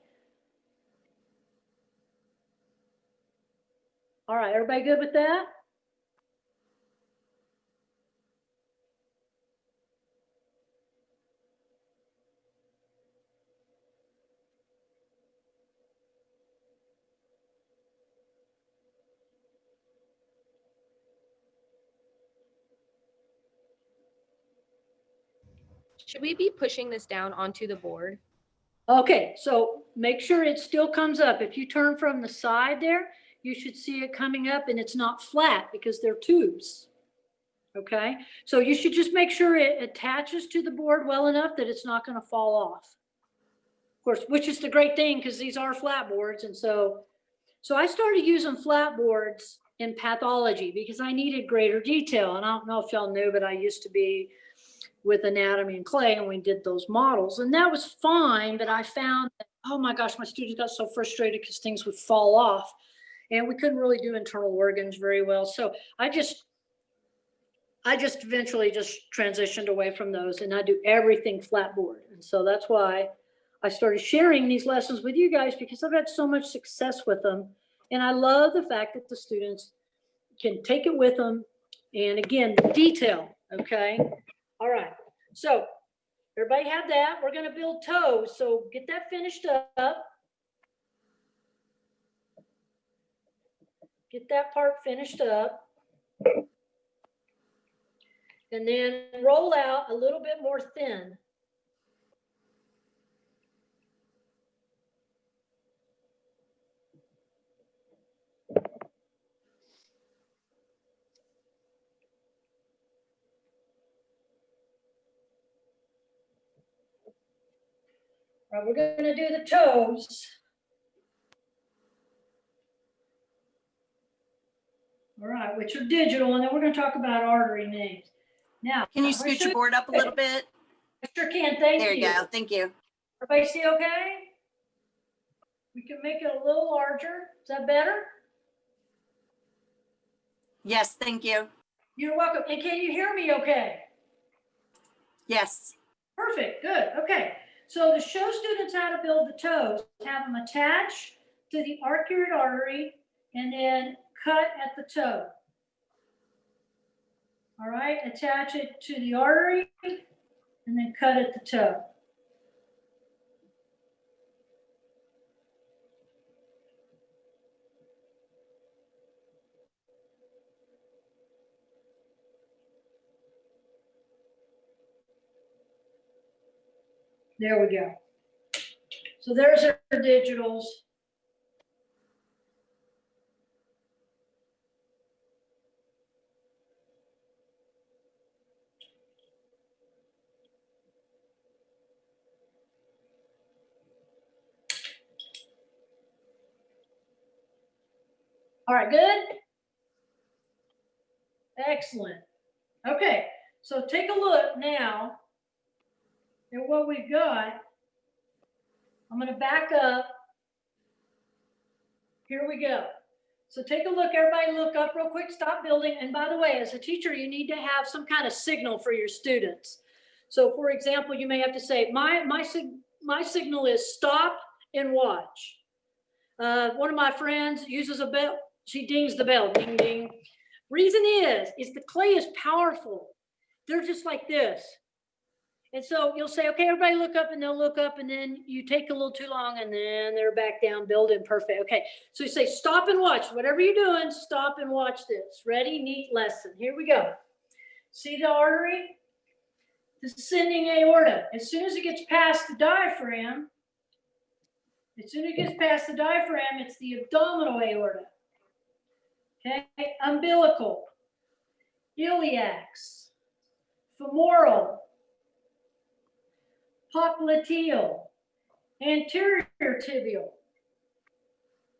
All right, everybody good with that? Should we be pushing this down onto the board? Okay, so make sure it still comes up. If you turn from the side there, you should see it coming up and it's not flat because they're tubes. Okay, so you should just make sure it attaches to the board well enough that it's not going to fall off. Of course, which is the great thing because these are flat boards. And so I started using flat boards in pathology because I needed greater detail. And I don't know if y'all knew, but I used to be with anatomy and clay and we did those models and that was fine. But I found that, oh my gosh, my students got so frustrated because things would fall off and we couldn't really do internal organs very well. So I just eventually just transitioned away from those and I do everything flat board. And so that's why I started sharing these lessons with you guys because I've had so much success with them. And I love the fact that the students can take it with them. And again, the detail, okay? All right, so everybody have that. We're gonna build toes, so get that finished up. Get that part finished up. And then roll out a little bit more thin. All right, we're gonna do the toes. All right, which are digital, and then we're gonna talk about artery names. Now. Can you I'm gonna scoot show your board up a little bit? I sure can, thank you. There you go. Thank you. Everybody see okay? We can make it a little larger. Is that better? Yes, thank you. You're welcome. And can you hear me okay? Yes. Perfect, good, okay. So to show students how to build the toes, have them attach to the arcuate artery and then cut at the toe. All right, attach it to the artery and then cut at the toe. There we go. So there's our digitals. All right, good? Excellent. Okay, so take a look now at what we've got. I'm going to back up. Here we go. So take a look, everybody look up real quick, stop building. And by the way, as a teacher, you need to have some kind of signal for your students. So for example, you may have to say, my signal is stop and watch. One of my friends uses a bell. She dings the bell, ding, ding. Reason is the clay is powerful. They're just like this. And so you'll say, okay, everybody look up, and they'll look up, and then you take a little too long and then they're back down, building perfect. Okay, so you say, stop and watch. Whatever you're doing, stop and watch this. Ready, neat lesson. Here we go. See the artery? The descending aorta. As soon as it gets past the diaphragm, it's the abdominal aorta. Okay, umbilical, iliacs, femoral, popliteal, anterior tibial,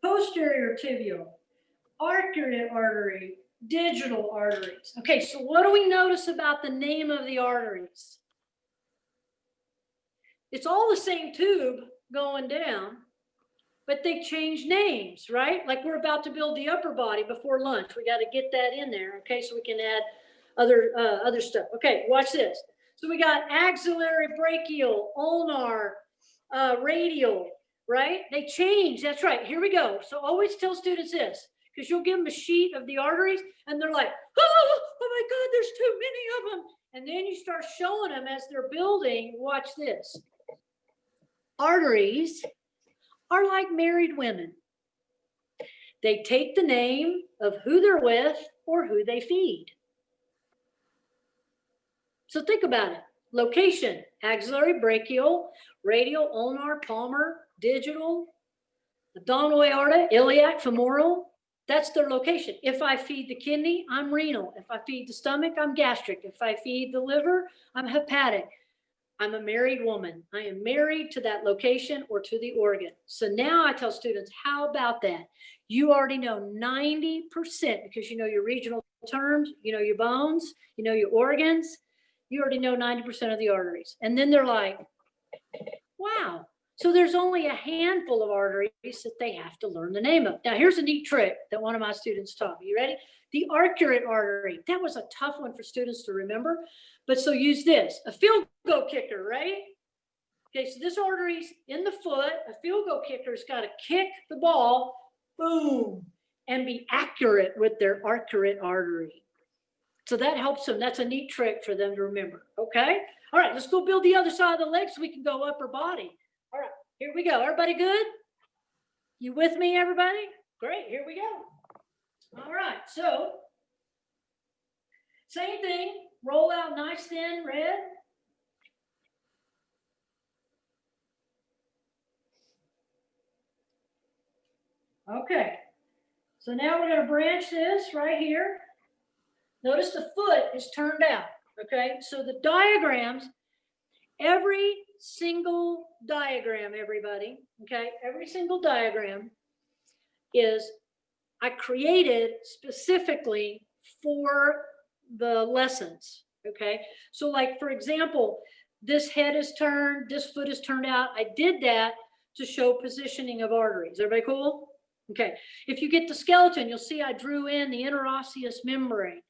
posterior tibial, arcuate artery, digital arteries. Okay, so what do we notice about the name of the arteries? It's all the same tube going down, but they change names, right? Like we're about to build the upper body before lunch. We got to get that in there, okay, so we can add other stuff. Okay, watch this. So we got axillary brachial, ulnar, radial, right? They change, that's right, here we go. So always tell students this, because you'll give them a sheet of the arteries and they're like, oh my God, there's too many of them. And then you start showing them as they're building, watch this. Arteries are like married women. They take the name of who they're with or who they feed. So think about it. Location, axillary, brachial, radial, ulnar, palmar, digital, abdominal aorta, iliac, femoral. That's their location. If I feed the kidney, I'm renal. If I feed the stomach, I'm gastric. If I feed the liver, I'm hepatic. I'm a married woman. I am married to that location or to the organ. So now I tell students, how about that? You already know 90% because you know your regional terms, you know your bones, you know your organs. You already know 90% of the arteries. And then they're like, wow. So there's only a handful of arteries that they have to learn the name of. Now here's a neat trick that one of my students taught me. You ready? The arcuate artery. That was a tough one for students to remember. But so use this, a field goal kicker, right? Okay, so this artery's in the foot. A field goal kicker's got to kick the ball, boom, and be accurate with their arcuate artery. So that helps them. That's a neat trick for them to remember. Okay. All right, let's go build the other side of the leg so we can go upper body. All right, here we go. Everybody good? You with me, everybody? Great, here we go. All right, so same thing. Roll out nice thin red. Okay, so now we're going to branch this right here. Notice the foot is turned out, okay? So the diagrams, every single diagram, everybody, okay, every single diagram is I created specifically for the lessons, okay? So like, for example, this head is turned, this foot is turned out. I did that to show positioning of arteries. Everybody cool? Okay. If you get the skeleton, you'll see I drew in the interosseous membrane.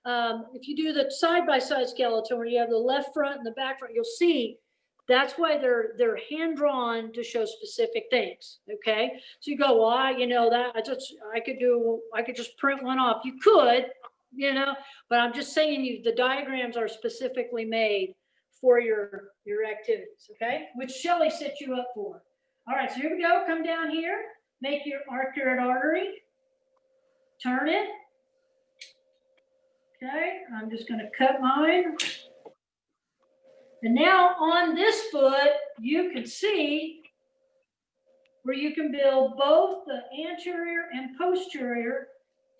If you do the side-by-side skeleton where you have the left front and the back front, you'll see that's why they're hand-drawn to show specific things. Okay. So you go, well, you know, that I could just print one off. You could, you know, but I'm just saying the diagrams are specifically made for your activities. Okay. Which Shelley set you up for. All right. So here we go. Come down here, make your arcuate artery, turn it. Okay. I'm just going to cut mine. And now on this foot, you can see where you can build both the anterior and posterior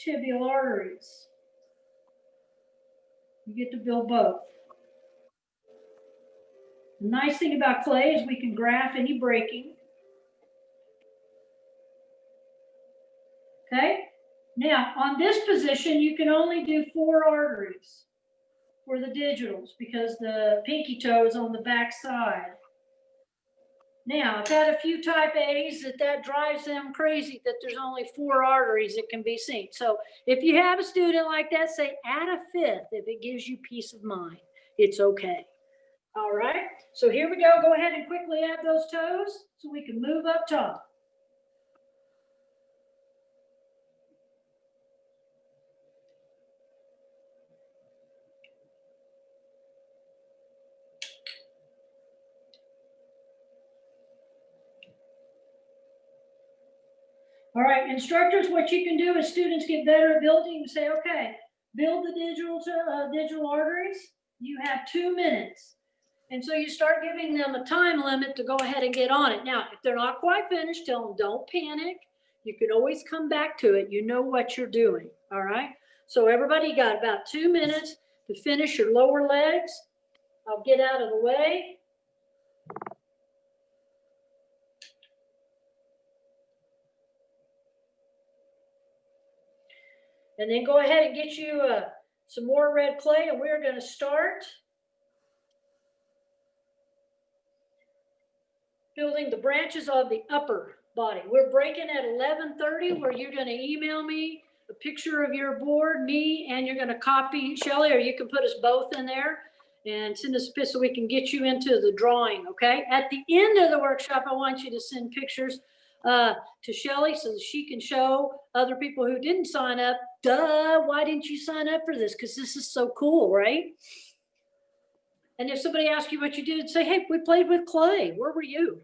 tibial arteries. You get to build both. The nice thing about clay is we can graph any breaking. Okay. Now on this position, you can only do 4 arteries for the digitals because the pinky toe is on the back side. Now, I've had a few type A's that drives them crazy that there's only 4 arteries that can be seen. So if you have a student like that, say add a 5th if it gives you peace of mind. It's okay. All right. So here we go. Go ahead and quickly add those toes so we can move up top. All right, instructors, what you can do as students get better at building, say, okay, build the digital arteries. You have 2 minutes. And so you start giving them a time limit to go ahead and get on it. Now, if they're not quite finished, tell them don't panic. You can always come back to it. You know what you're doing, all right? So everybody got about 2 minutes to finish your lower legs. I'll get out of the way. And then go ahead and get you some more red clay, and we're going to start building the branches of the upper body. We're breaking at 11:30, where you're going to email me a picture of your board, me, and you're going to copy Shelley, or you can put us both in there and send us a picture so we can get you into the drawing, okay? At the end of the workshop, I want you to send pictures to Shelley so that she can show other people who didn't sign up, why didn't you sign up for this? Because this is so cool, right? And if somebody asks you what you did, say, hey, we played with clay. Where were you?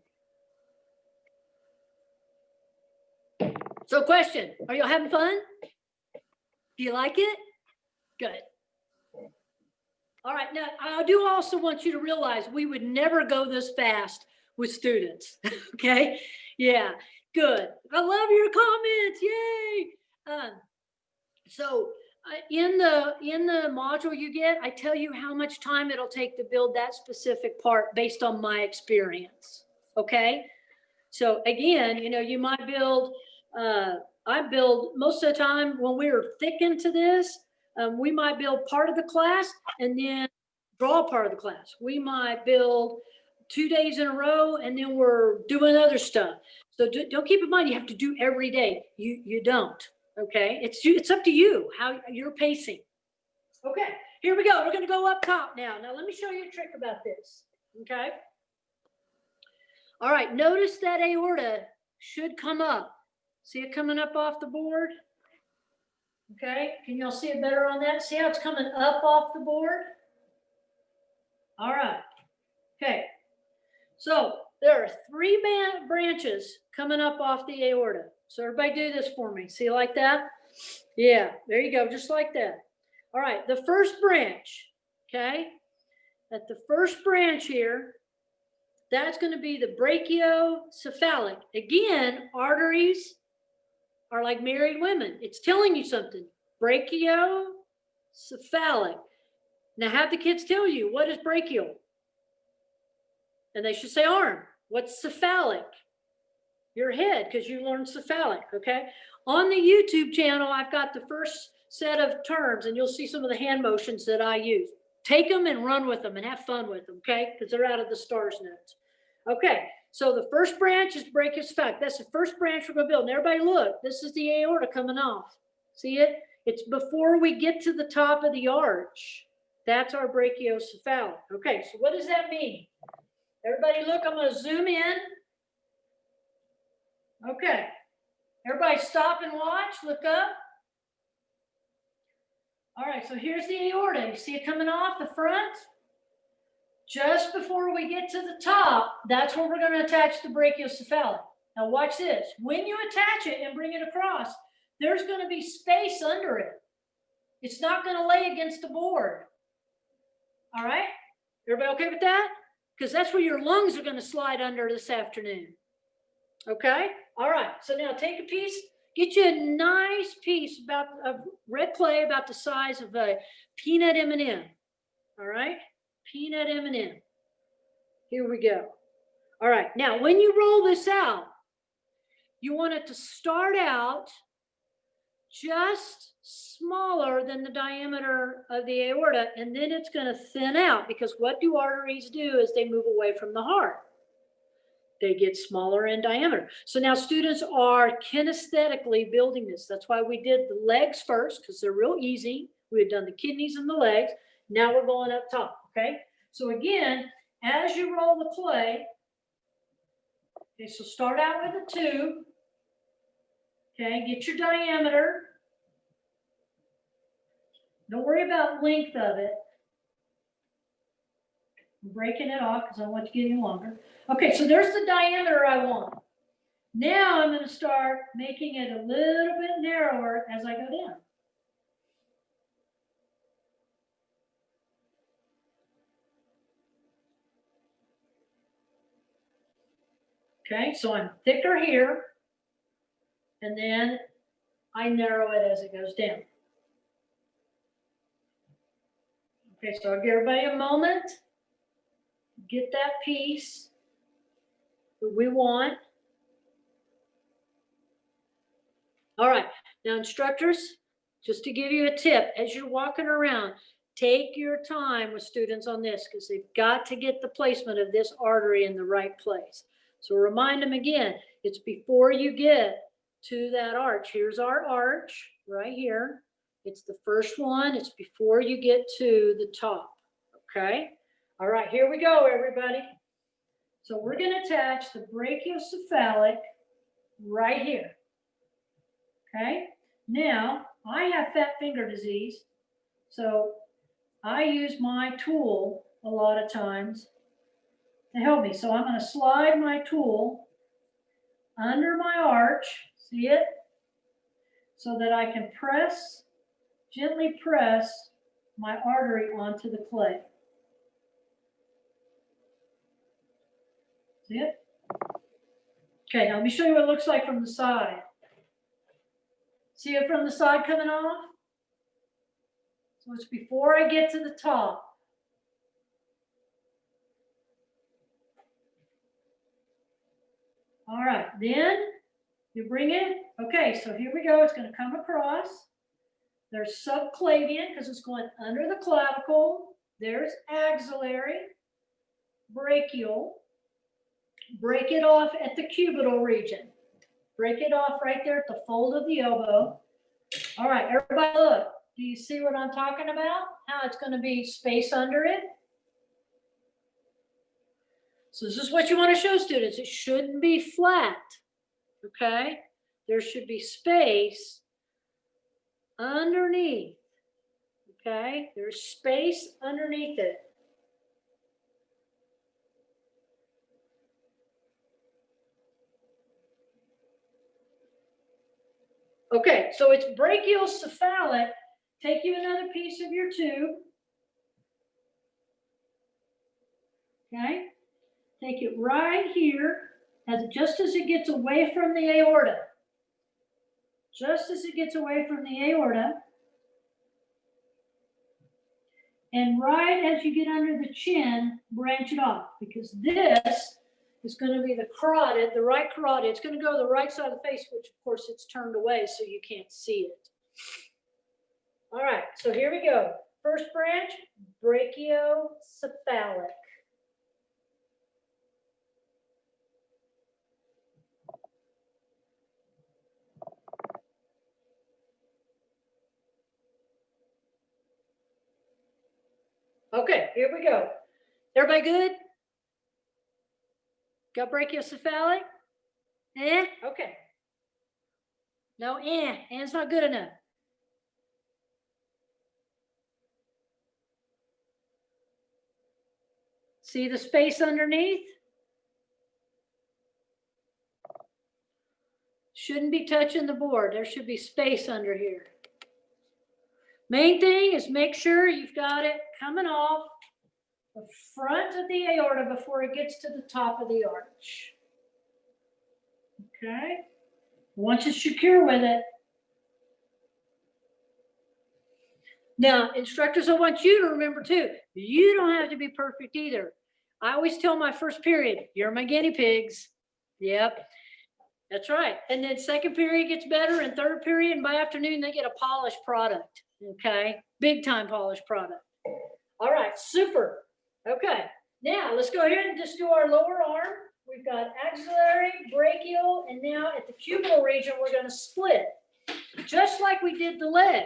So question, are you having fun? Do you like it? Good. All right, now I do also want you to realize we would never go this fast with students, okay? Yeah, good. I love your comments, yay. So in the module you get, I tell you how much time it'll take to build that specific part based on my experience, okay? So again, you know, you might build, I build most of the time when we're thick into this, we might build part of the class and then draw part of the class. We might build 2 days in a row and then we're doing other stuff. So don't keep in mind you have to do every day. You don't, okay? It's up to you, how you're pacing. Okay, here we go. We're gonna go up top now. Now let me show you a trick about this, okay? All right, notice that aorta should come up. See it coming up off the board? Okay, can y'all see it better on that? See how it's coming up off the board? All right, okay. So there are 3 branches coming up off the aorta. So everybody do this for me. See like that? Yeah, there you go, just like that. All right, the first branch, okay? At the first branch here, that's going to be the brachiocephalic. Again, arteries are like married women. It's telling you something. Brachiocephalic. Now have the kids tell you, what is brachial? And they should say arm. What's cephalic? Your head, because you learned cephalic, okay? On the YouTube channel, I've got the first set of terms, and you'll see some of the hand motions that I use. Take them and run with them and have fun with them, okay? Because they're out of the STARS notes. Okay, so the first branch is brachiocephalic. That's the first branch we're going to build. And everybody look, this is the aorta coming off. See it? It's before we get to the top of the arch. That's our brachiocephalic. Okay, so what does that mean? Everybody look, I'm going to zoom in. Okay, everybody stop and watch, look up. All right, so here's the aorta. You see it coming off the front? Just before we get to the top, that's where we're going to attach the brachiocephalic. Now watch this. When you attach it and bring it across, there's going to be space under it. It's not going to lay against the board. All right? Everybody okay with that? Because that's where your lungs are going to slide under this afternoon. Okay? All right. So now take a piece. Get you a nice piece of red clay about the size of a peanut M&M. All right? Peanut M&M. Here we go. All right. Now, when you roll this out, you want it to start out just smaller than the diameter of the aorta, and then it's going to thin out, because what do arteries do as they move away from the heart? They get smaller in diameter. So now students are kinesthetically building this. That's why we did the legs first, because they're real easy. We had done the kidneys and the legs. Now we're going up top, okay? So again, as you roll the clay, okay, so start out with a tube. Okay, get your diameter. Don't worry about length of it. I'm breaking it off because I want to get any longer. Okay, so there's the diameter I want. Now I'm going to start making it a little bit narrower as I go down. Okay, so I'm thicker here, and then I narrow it as it goes down. Okay, so I'll give everybody a moment. Get that piece that we want. All right, now instructors, just to give you a tip, as you're walking around, take your time with students on this, because they've got to get the placement of this artery in the right place. So remind them again, it's before you get to that arch. Here's our arch right here. It's the first one. It's before you get to the top. Okay. All right, here we go, everybody. So we're going to attach the brachiocephalic right here. Okay. Now I have fat finger disease, so I use my tool a lot of times to help me. So I'm going to slide my tool under my arch, see it? So that I can press, gently press my artery onto the clay. See it? Okay, now let me show you what it looks like from the side. See it from the side coming off? So it's before I get to the top. All right, then you bring it. Okay, so here we go. It's going to come across. There's subclavian because it's going under the clavicle. There's axillary, brachial. Break it off at the cubital region. Break it off right there at the fold of the elbow. All right, everybody look. Do you see what I'm talking about? How it's going to be space under it? So this is what you want to show students. It shouldn't be flat, okay? There should be space underneath, okay? There's space underneath it. Okay, so it's brachiocephalic. Take you another piece of your tube. Okay, take it right here, just as it gets away from the aorta. Just as it gets away from the aorta, And right as you get under the chin, branch it off, because this is going to be the carotid, the right carotid. It's going to go to the right side of the face, which of course it's turned away so you can't see it. All right, so here we go. First branch, brachiocephalic. Okay, here we go. Everybody good? Got brachiocephalic? Okay. No, it's not good enough. See the space underneath? Shouldn't be touching the board. There should be space under here. Main thing is make sure you've got it coming off the front of the aorta before it gets to the top of the arch. Okay. Once it's secure with it. Now, instructors, I want you to remember too, you don't have to be perfect either. I always tell my first period, you're my guinea pigs. Yep. That's right. And then second period gets better, and third period, and by afternoon, they get a polished product. Okay. Big time polished product. All right. Super. Okay. Now let's go ahead and just do our lower arm. We've got axillary, brachial, and now at the cubital region, we're going to split. Just like we did the leg.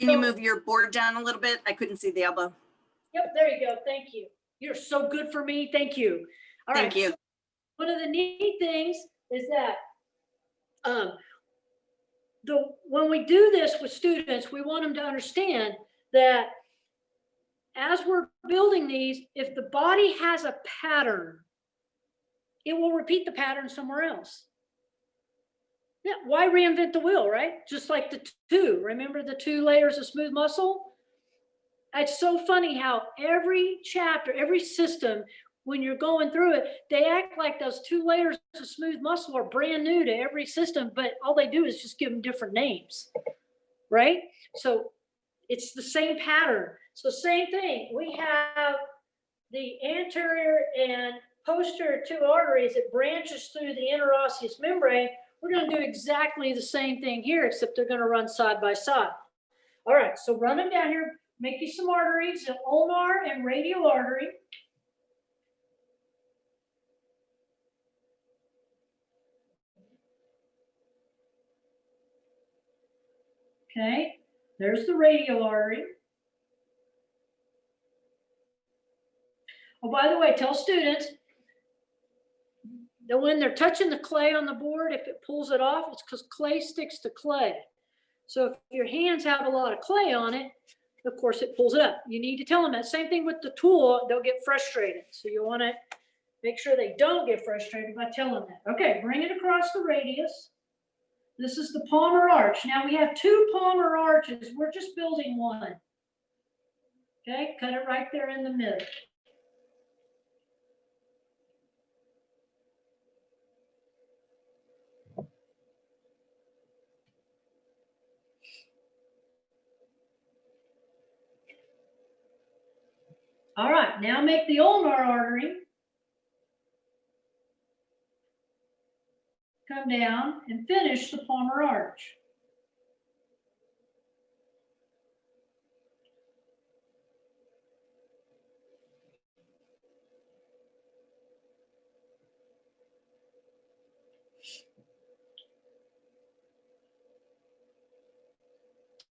Can you move your board down a little bit? I couldn't see the elbow. Yep. There you go. Thank you. You're so good for me. Thank you. All right. Thank you. So one of the neat things is that when we do this with students, we want them to understand that as we're building these, if the body has a pattern, it will repeat the pattern somewhere else. Yeah, why reinvent the wheel, right? Just like the two. Remember the 2 layers of smooth muscle? It's so funny how every chapter, every system, when you're going through it, they act like those 2 layers of smooth muscle are brand new to every system, but all they do is just give them different names, right? So it's the same pattern. So same thing, we have the anterior and posterior 2 arteries that branches through the interosseous membrane. We're going to do exactly the same thing here, except they're going to run side by side. All right, so run them down here, make you some arteries, an ulnar and radial artery. Okay, there's the radial artery. Oh, by the way, tell students that when they're touching the clay on the board, if it pulls it off, it's because clay sticks to clay. So if your hands have a lot of clay on it, of course it pulls it up. You need to tell them that. Same thing with the tool, they'll get frustrated. So you want to make sure they don't get frustrated by telling them that. Okay, bring it across the radius. This is the palmar arch. Now we have 2 palmar arches. We're just building one. Okay, cut it right there in the middle. All right, now make the ulnar artery come down and finish the palmar arch.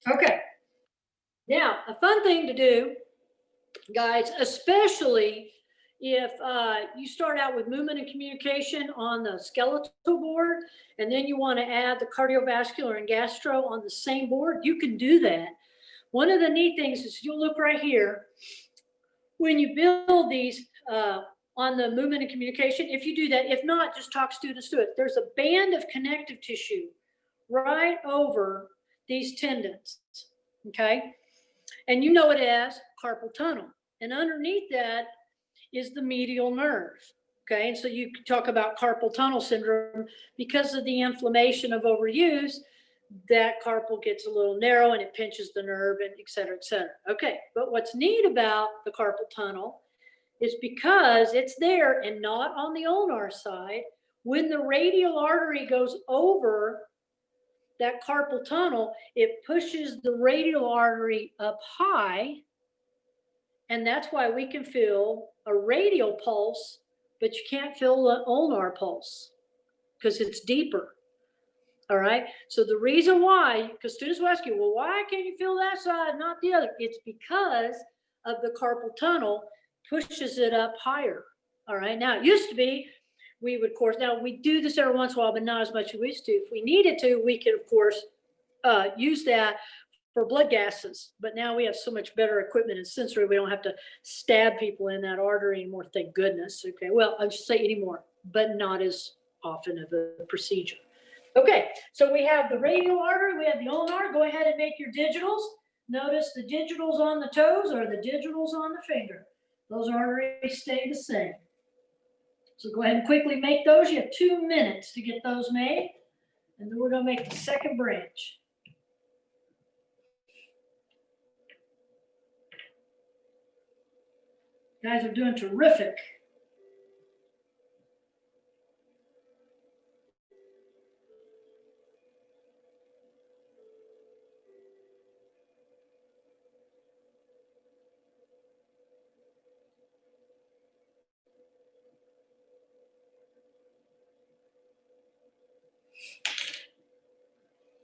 Okay. Now, a fun thing to do, guys, especially if you start out with movement and communication on the skeletal board, and then you want to add the cardiovascular and gastro on the same board, you can do that. One of the neat things is you'll look right here, when you build these on the movement and communication, if you do that, if not, just talk students through it. There's a band of connective tissue right over these tendons, okay? And you know it as carpal tunnel. And underneath that is the medial nerve, okay? And so you talk about carpal tunnel syndrome because of the inflammation of overuse. that carpal gets a little narrow and it pinches the nerve and et cetera, et cetera. Okay, but what's neat about the carpal tunnel is because it's there and not on the ulnar side, when the radial artery goes over that carpal tunnel, it pushes the radial artery up high. And that's why we can feel a radial pulse, but you can't feel the ulnar pulse because it's deeper. All right. So the reason why, because students will ask you, well, why can't you feel that side, not the other? It's because of the carpal tunnel pushes it up higher. All right. Now, it used to be, we would, of course, now we do this every once in a while, but not as much as we used to. If we needed to, we could, of course, use that for blood gases. But now we have so much better equipment and sensory, we don't have to stab people in that artery anymore, thank goodness. Okay. Well, I'll just say anymore, but not as often of a procedure. Okay, so we have the radial artery, we have the ulnar. Go ahead and make your digitals. Notice the digitals on the toes or the digitals on the finger. Those arteries stay the same. So go ahead and quickly make those. You have 2 minutes to get those made. And then we're going to make the second branch. You guys are doing terrific.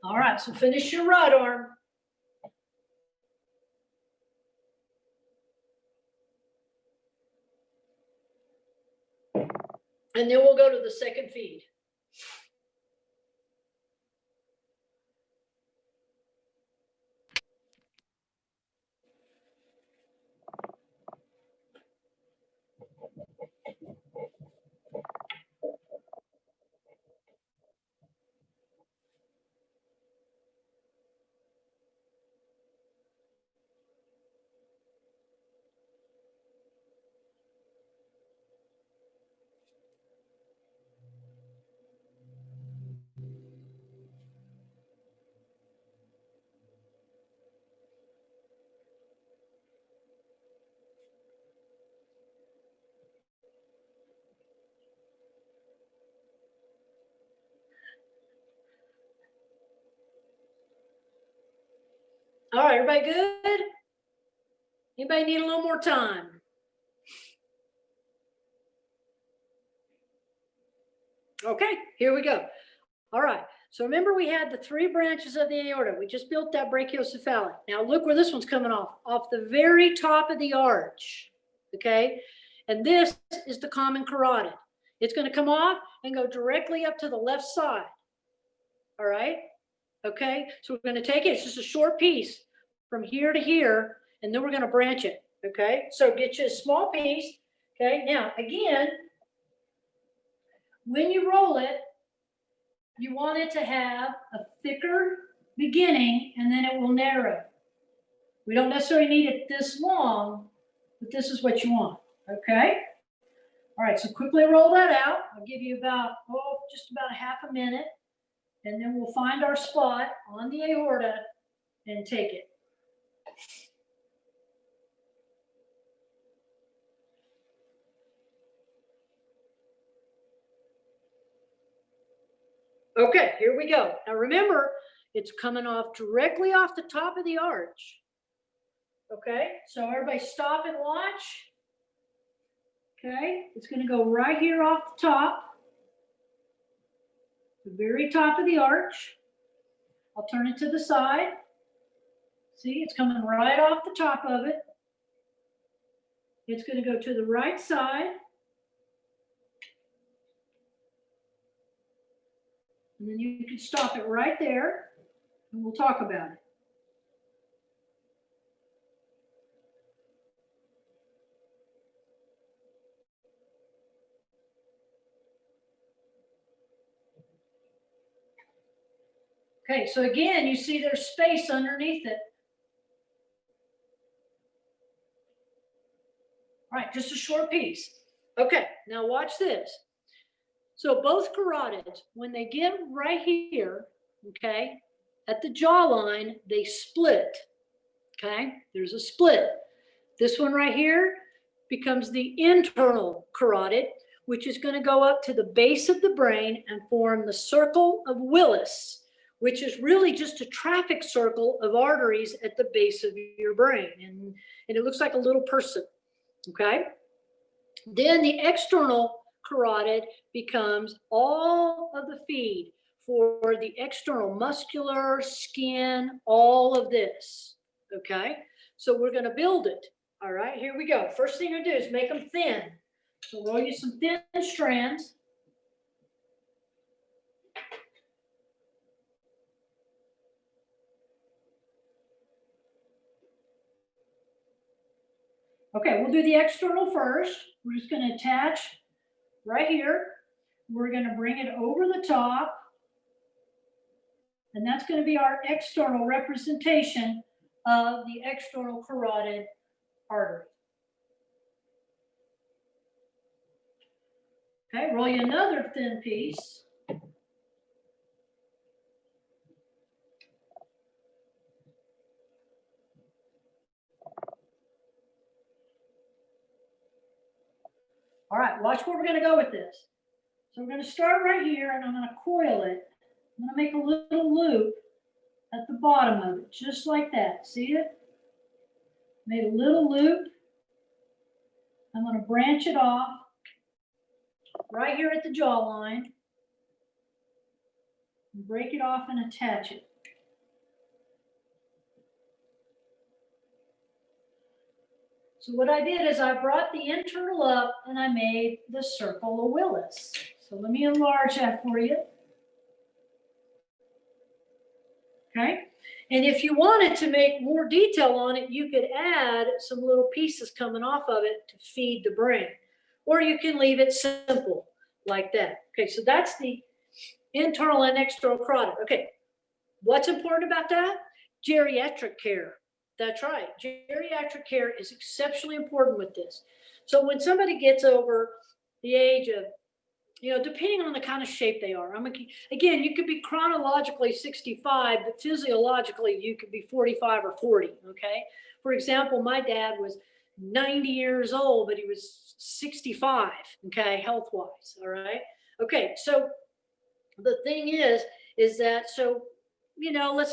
All right, so finish your right arm. And then we'll go to the second feed. All right, everybody good? Anybody need a little more time? Okay, here we go. All right, so remember we had the 3 branches of the aorta. We just built that brachiocephalic. Now look where this one's coming off the very top of the arch, okay? And this is the common carotid. It's gonna come off and go directly up to the left side, all right? Okay, so we're gonna take it, it's just a short piece from here to here, and then we're gonna branch it, okay? So get you a small piece, okay? Now, again, when you roll it, you want it to have a thicker beginning, and then it will narrow. We don't necessarily need it this long, but this is what you want, okay? All right, so quickly roll that out. I'll give you about, just about a half a minute, and then we'll find our spot on the aorta and take it. Okay, here we go. Now remember, it's coming off directly off the top of the arch. Okay, so everybody stop and watch. Okay, it's going to go right here off the top, the very top of the arch. I'll turn it to the side. See, it's coming right off the top of it. It's going to go to the right side. And then you can stop it right there, and we'll talk about it. Okay, so again, you see there's space underneath it. All right, just a short piece. Okay, now watch this. So both carotids, when they get right here, okay, at the jawline, they split. Okay, there's a split. This one right here becomes the internal carotid, which is going to go up to the base of the brain and form the circle of Willis, which is really just a traffic circle of arteries at the base of your brain. And it looks like a little person. Okay. Then the external carotid becomes all of the feed for the external muscular, skin, all of this. Okay. So we're going to build it. All right, here we go. First thing I do is make them thin. So roll you some thin strands. Okay, we'll do the external first. We're just going to attach right here. We're going to bring it over the top. And that's going to be our external representation of the external carotid artery. Okay, roll you another thin piece. All right, watch where we're going to go with this. So we're going to start right here, and I'm going to coil it. I'm going to make a little loop at the bottom of it, just like that. See it? Made a little loop. I'm going to branch it off right here at the jawline. Break it off and attach it. So what I did is I brought the internal up and I made the circle of Willis. So let me enlarge that for you. Okay. And if you wanted to make more detail on it, you could add some little pieces coming off of it to feed the brain. Or you can leave it simple like that. Okay, so that's the internal and external carotid. Okay, what's important about that? Geriatric care. That's right. Geriatric care is exceptionally important with this. So when somebody gets over the age of, depending on the kind of shape they are. Again, you could be chronologically 65, but physiologically you could be 45 or 40, okay? For example, my dad was 90 years old, but he was 65, okay, health-wise, all right? Okay, so the thing is that,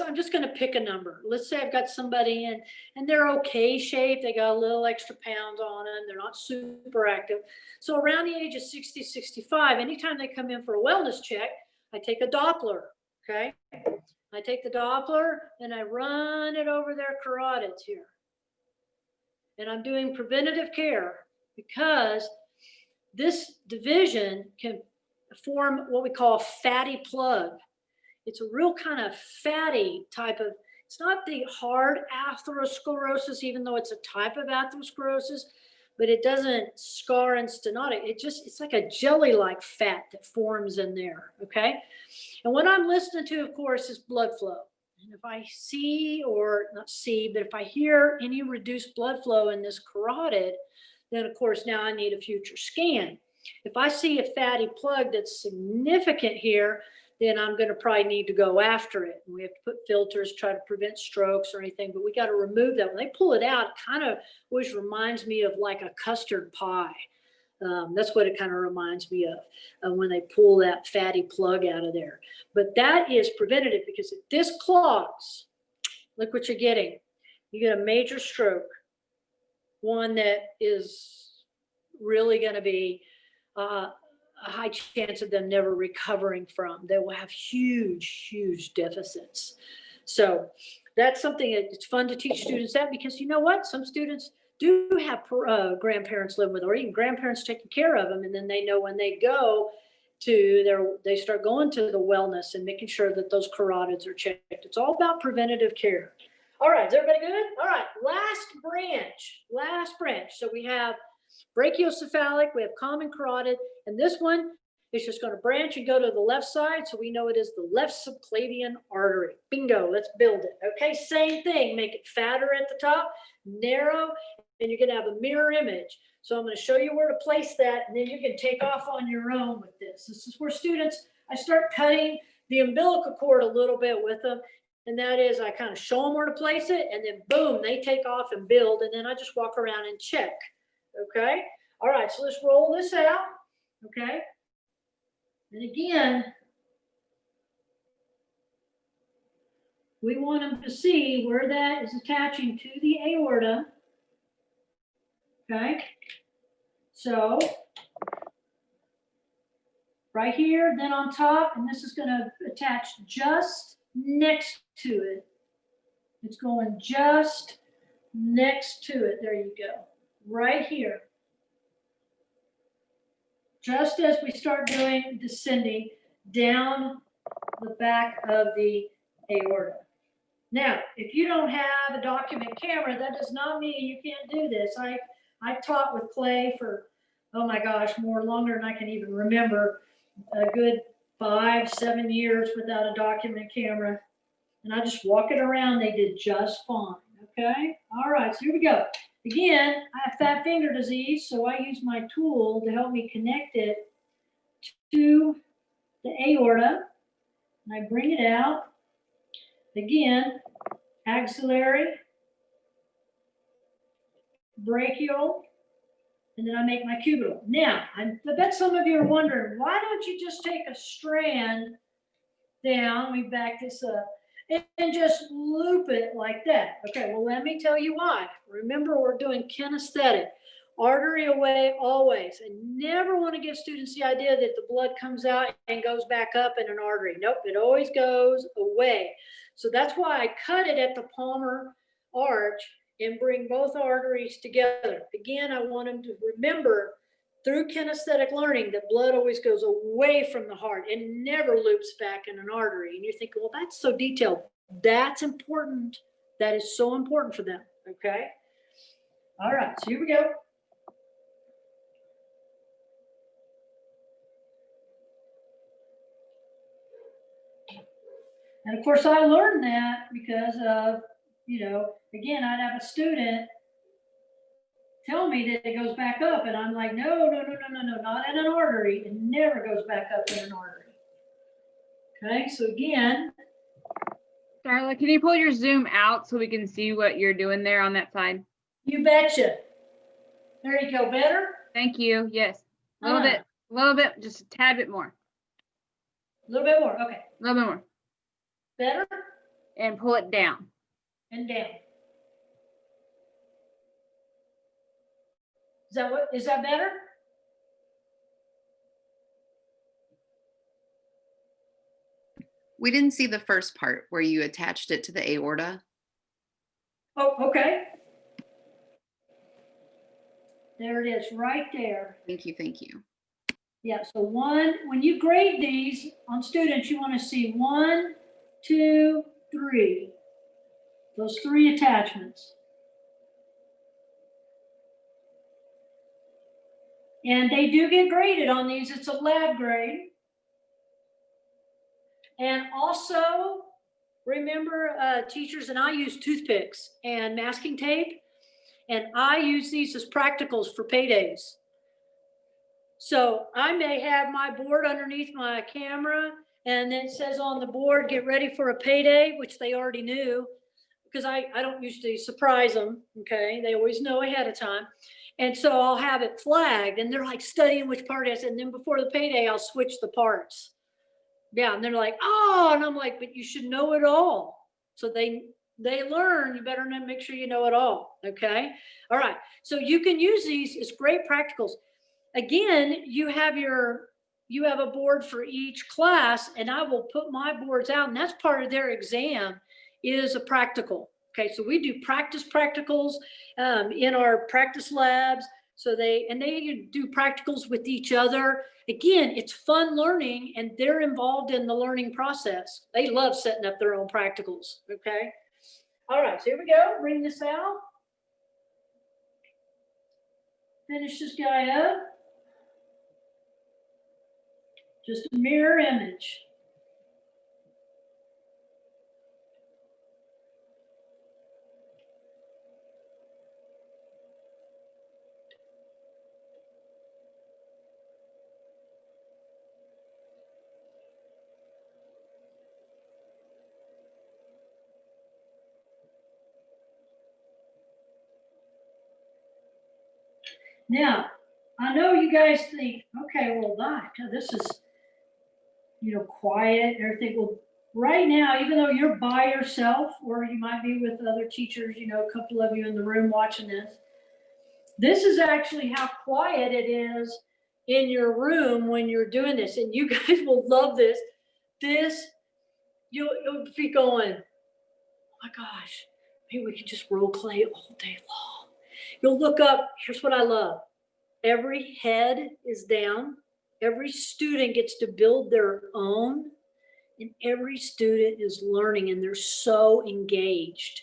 I'm just going to pick a number. Let's say I've got somebody in and they're okay shape. They got a little extra pounds on them. They're not super active. So around the age of 60, 65, anytime they come in for a wellness check, I take a Doppler, okay? I take the Doppler and I run it over their carotids here. And I'm doing preventative care because this division can form what we call a fatty plug. It's a real kind of fatty type of, it's not the hard atherosclerosis, even though it's a type of atherosclerosis, but it doesn't scar and stenotic. It's like a jelly-like fat that forms in there, okay? And what I'm listening to, of course, is blood flow. And if I see, or not see, but if I hear any reduced blood flow in this carotid, then of course now I need a future scan. If I see a fatty plug that's significant here, then I'm going to probably need to go after it. And we have to put filters, try to prevent strokes or anything, but we got to remove that. When they pull it out, it kind of always reminds me of like a custard pie. That's what it kind of reminds me of when they pull that fatty plug out of there. But that is preventative, because if this clogs, look what you're getting. You get a major stroke, one that is really going to be a high chance of them never recovering from. They will have huge, huge deficits. So that's something that it's fun to teach students that, because you know what? Some students do have grandparents living with, or even grandparents taking care of them. And then they know when they go to they start going to the wellness and making sure that those carotids are checked. It's all about preventative care. All right, is everybody good? All right, last branch. So we have brachiocephalic, we have common carotid, and this one is just going to branch and go to the left side, so we know it is the left subclavian artery. Bingo, let's build it. Okay, same thing, make it fatter at the top, narrow, and you're going to have a mirror image. So I'm going to show you where to place that, and then you can take off on your own with this. This is where students, I start cutting the umbilical cord a little bit with them, And that is I kind of show them where to place it and then boom, they take off and build. And then I just walk around and check. Okay. All right. So let's roll this out. Okay. And again, we want them to see where that is attaching to the aorta. Okay. So right here, then on top, and this is going to attach just next to it. It's going just next to it. There you go. Right here. Just as we start doing descending down the back of the aorta. Now, if you don't have a document camera, that does not mean you can't do this. I taught with Clay for, oh my gosh, longer than I can even remember, a good 5-7 years without a document camera. And I just walk it around. They did just fine. Okay. All right. So here we go. Again, I have fat finger disease, so I use my tool to help me connect it to the aorta. And I bring it out. Again, axillary, brachial, and then I make my cubital. Now, I bet some of you are wondering, why don't you just take a strand down, let me back this up, and just loop it like that. Okay, well, let me tell you why. Remember, we're doing kinesthetic. Artery away always. I never want to give students the idea that the blood comes out and goes back up in an artery. Nope, it always goes away. So that's why I cut it at the palmar arch and bring both arteries together. Again, I want them to remember through kinesthetic learning that blood always goes away from the heart and never loops back in an artery. And you're thinking, well, that's so detailed. That's important. That is so important for them. Okay. All right. So here we go. And of course, I learned that because of, again, I'd have a student tell me that it goes back up, and I'm like, no, not in an artery. It never goes back up in an artery. Okay, so again. Darla, can you pull your Zoom out so we can see what you're doing there on that side? You betcha. There you go. Better? Thank you. Yes. A little bit, just a tad bit more. A little bit more. Okay. A little bit more. Better? And pull it down. And down. Is that better? We didn't see the first part where you attached it to the aorta. Oh, okay. There it is, right there. Thank you, thank you. Yeah, so when you grade these on students, you want to see 1, 2, 3. Those 3 attachments. And they do get graded on these. It's a lab grade. And also, remember, teachers, and I use toothpicks and masking tape, and I use these as practicals for paydays. So I may have my board underneath my camera, and it says on the board, get ready for a payday, which they already knew, because I don't usually surprise them, okay? They always know ahead of time. And so I'll have it flagged, and they're like studying which part it is, and then before the payday, I'll switch the parts. Yeah, and they're like, oh, and I'm like, but you should know it all. So they learn, you better make sure you know it all, okay? All right, so you can use these as great practicals. Again, you have a board for each class, and I will put my boards out, and that's part of their exam is a practical. Okay, so we do practice practicals in our practice labs. So they do practicals with each other. Again, it's fun learning, and they're involved in the learning process. They love setting up their own practicals. Okay. All right, so here we go. Bring this out. Finish this guy up. Just a mirror image. Now, I know you guys think, okay, well, gosh, this is, quiet and everything. Well, right now, even though you're by yourself, or you might be with other teachers, a couple of you in the room watching this is actually how quiet it is in your room when you're doing this. And you guys will love this. You'll be going, oh my gosh, maybe we could just role play all day long. You'll look up, here's what I love. Every head is down. Every student gets to build their own, and every student is learning, and they're so engaged.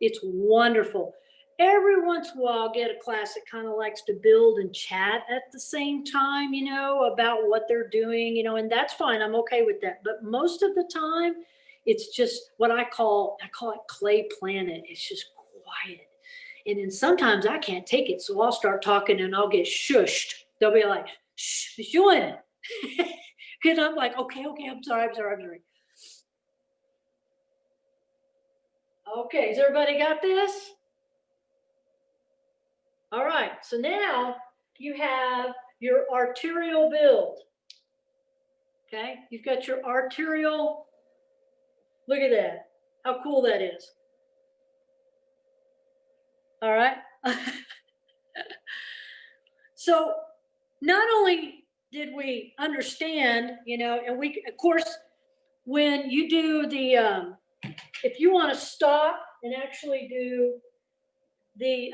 It's wonderful. Every once in a while, I'll get a class that kind of likes to build and chat at the same time, about what they're doing, and that's fine. I'm okay with that. But most of the time, it's just what I call it Clay Planet. It's just quiet. And then sometimes I can't take it. So I'll start talking and I'll get shushed. They'll be like, shh, who's doing it? Because I'm like, okay, I'm sorry. Okay, has everybody got this? All right, so now you have your arterial build. Okay, you've got your arterial, look at that, how cool that is. All right. So not only did we understand, and we, of course, when you do the, if you want to stop and actually do the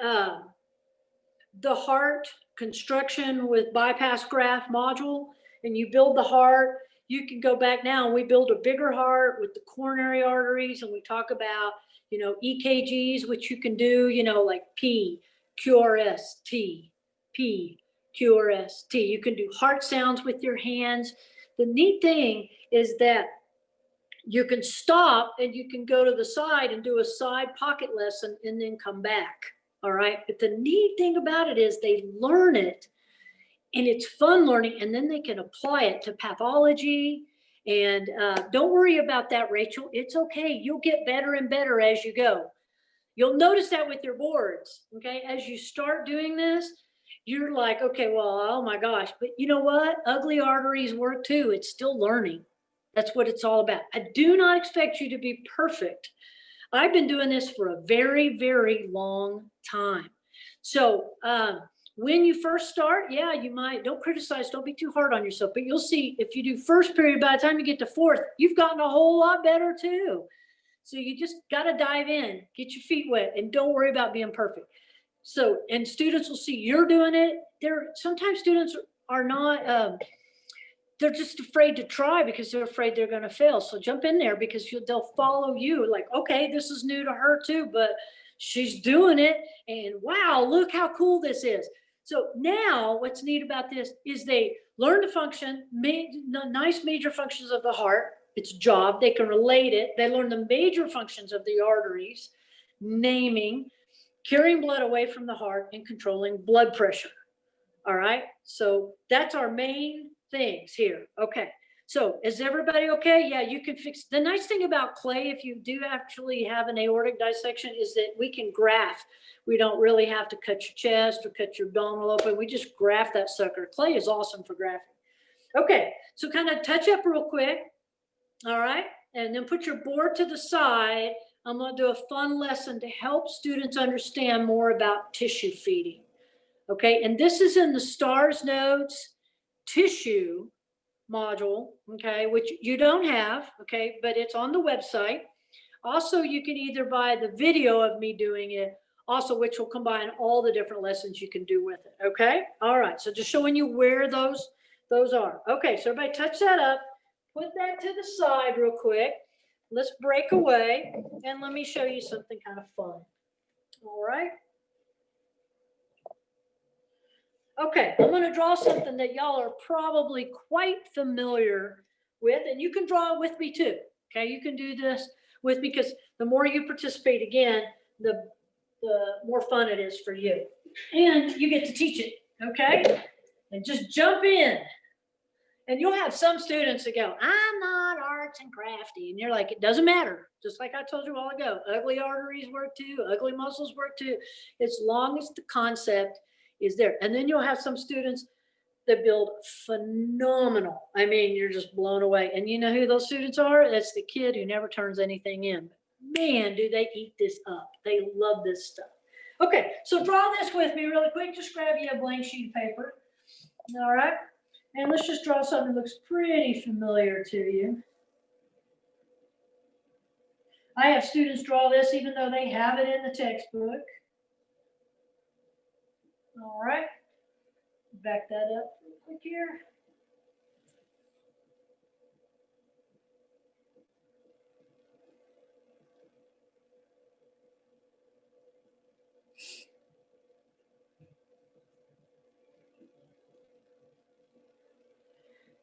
heart construction with bypass graft module, and you build the heart, you can go back now and we build a bigger heart with the coronary arteries, and we talk about, EKGs, which you can do, like P, QRS, T, P, QRS, T. You can do heart sounds with your hands. The neat thing is that you can stop and you can go to the side and do a side pocket lesson and then come back. All right. But the neat thing about it is they learn it, and it's fun learning, and then they can apply it to pathology. And don't worry about that, Rachel. It's okay. You'll get better and better as you go. You'll notice that with your boards. Okay. As you start doing this, you're like, okay, well, oh my gosh. But you know what? Ugly arteries work too. It's still learning. That's what it's all about. I do not expect you to be perfect. I've been doing this for a very, very long time. So when you first start, yeah, you might, don't criticize, don't be too hard on yourself, but you'll see if you do first period, by the time you get to fourth, you've gotten a whole lot better too. So you just got to dive in, get your feet wet, and don't worry about being perfect. So, and students will see you're doing it. Sometimes students are not, they're just afraid to try because they're afraid they're going to fail. So jump in there, because they'll follow you like, okay, this is new to her too, but she's doing it. And wow, look how cool this is. So now what's neat about this is they learn to function, nice major functions of the heart, its job, they can relate it. They learn the major functions of the arteries, naming, carrying blood away from the heart, and controlling blood pressure. All right, so that's our main things here. Okay, so is everybody okay? Yeah, you can fix. The nice thing about clay, if you do actually have an aortic dissection, is that we can graft. We don't really have to cut your chest or cut your abdominal open. We just graft that sucker. Clay is awesome for grafting. Okay, so kind of touch up real quick. All right, and then put your board to the side. I'm going to do a fun lesson to help students understand more about tissue feeding. Okay, and this is in the STARS Notes tissue module, okay, which you don't have, okay, but it's on the website. Also, you can either buy the video of me doing it, also, which will combine all the different lessons you can do with it, okay? All right, so just showing you where those are. Okay, so everybody touch that up, put that to the side real quick. Let's break away, and let me show you something kind of fun. All right. Okay, I'm going to draw something that y'all are probably quite familiar with, and you can draw it with me too. Okay, you can do this with me, because the more you participate, again, the more fun it is for you, and you get to teach it. Okay, and just jump in. And you'll have some students that go, I'm not arts and crafty. And you're like, it doesn't matter. Just like I told you a while ago, ugly arteries work too, ugly muscles work too. As long as the concept is there. And then you'll have some students that build phenomenal. I mean, you're just blown away. And you know who those students are? That's the kid who never turns anything in. Man, do they eat this up. They love this stuff. Okay, so draw this with me really quick. Just grab you a blank sheet of paper. All right. And let's just draw something that looks pretty familiar to you. I have students draw this even though they have it in the textbook. All right. Back that up real quick here.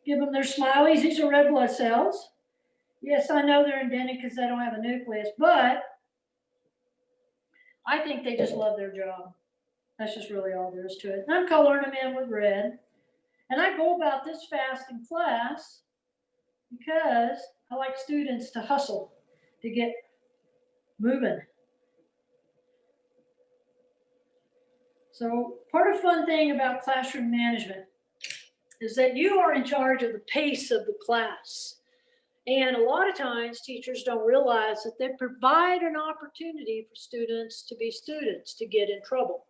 Give them their smileys. These are red blood cells. Yes, I know they're indented because they don't have a nucleus, but I think they just love their job. That's just really all there is to it. And I'm coloring them in with red. And I go about this fast in class because I like students to hustle, to get moving. So part of fun thing about classroom management is that you are in charge of the pace of the class. And a lot of times teachers don't realize that they provide an opportunity for students, to get in trouble.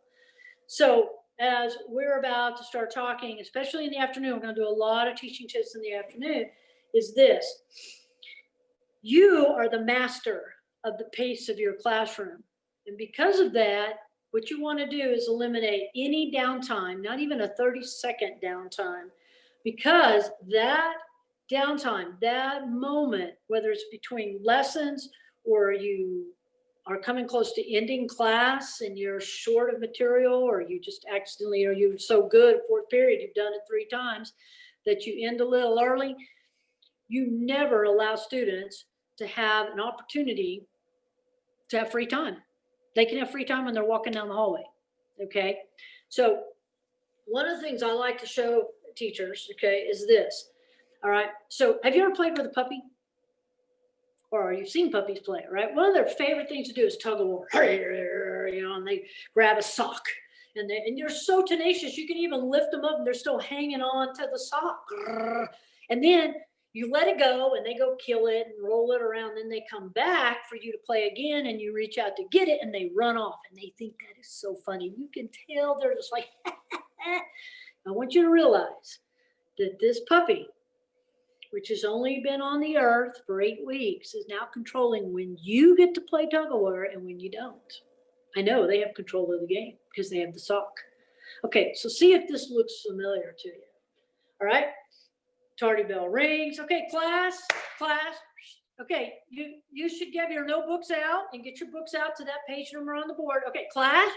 So as we're about to start talking, especially in the afternoon, we're going to do a lot of teaching tips in the afternoon, is this. You are the master of the pace of your classroom. And because of that, what you want to do is eliminate any downtime, not even a 30-second downtime, because that downtime, that moment, whether it's between lessons or you are coming close to ending class and you're short of material, or you just accidentally, or you're so good fourth period, you've done it 3 times that you end a little early, you never allow students to have an opportunity to have free time. They can have free time when they're walking down the hallway. Okay. So one of the things I like to show teachers, okay, is this. All right. So have you ever played with a puppy? Or you've seen puppies play, right? One of their favorite things to do is tug of war, you know, and they grab a sock, and you're so tenacious, you can even lift them up and they're still hanging on to the sock. And then you let it go and they go kill it and roll it around. Then they come back for you to play again, and you reach out to get it and they run off, and they think that is so funny. You can tell they're just like, I want you to realize that this puppy, which has only been on the earth for 8 weeks, is now controlling when you get to play tug of war and when you don't. I know they have control of the game because they have the sock. Okay, so see if this looks familiar to you. All right, tardy bell rings. Okay, class. Okay, you should get your notebooks out and get your books out to that page number on the board. Okay, class,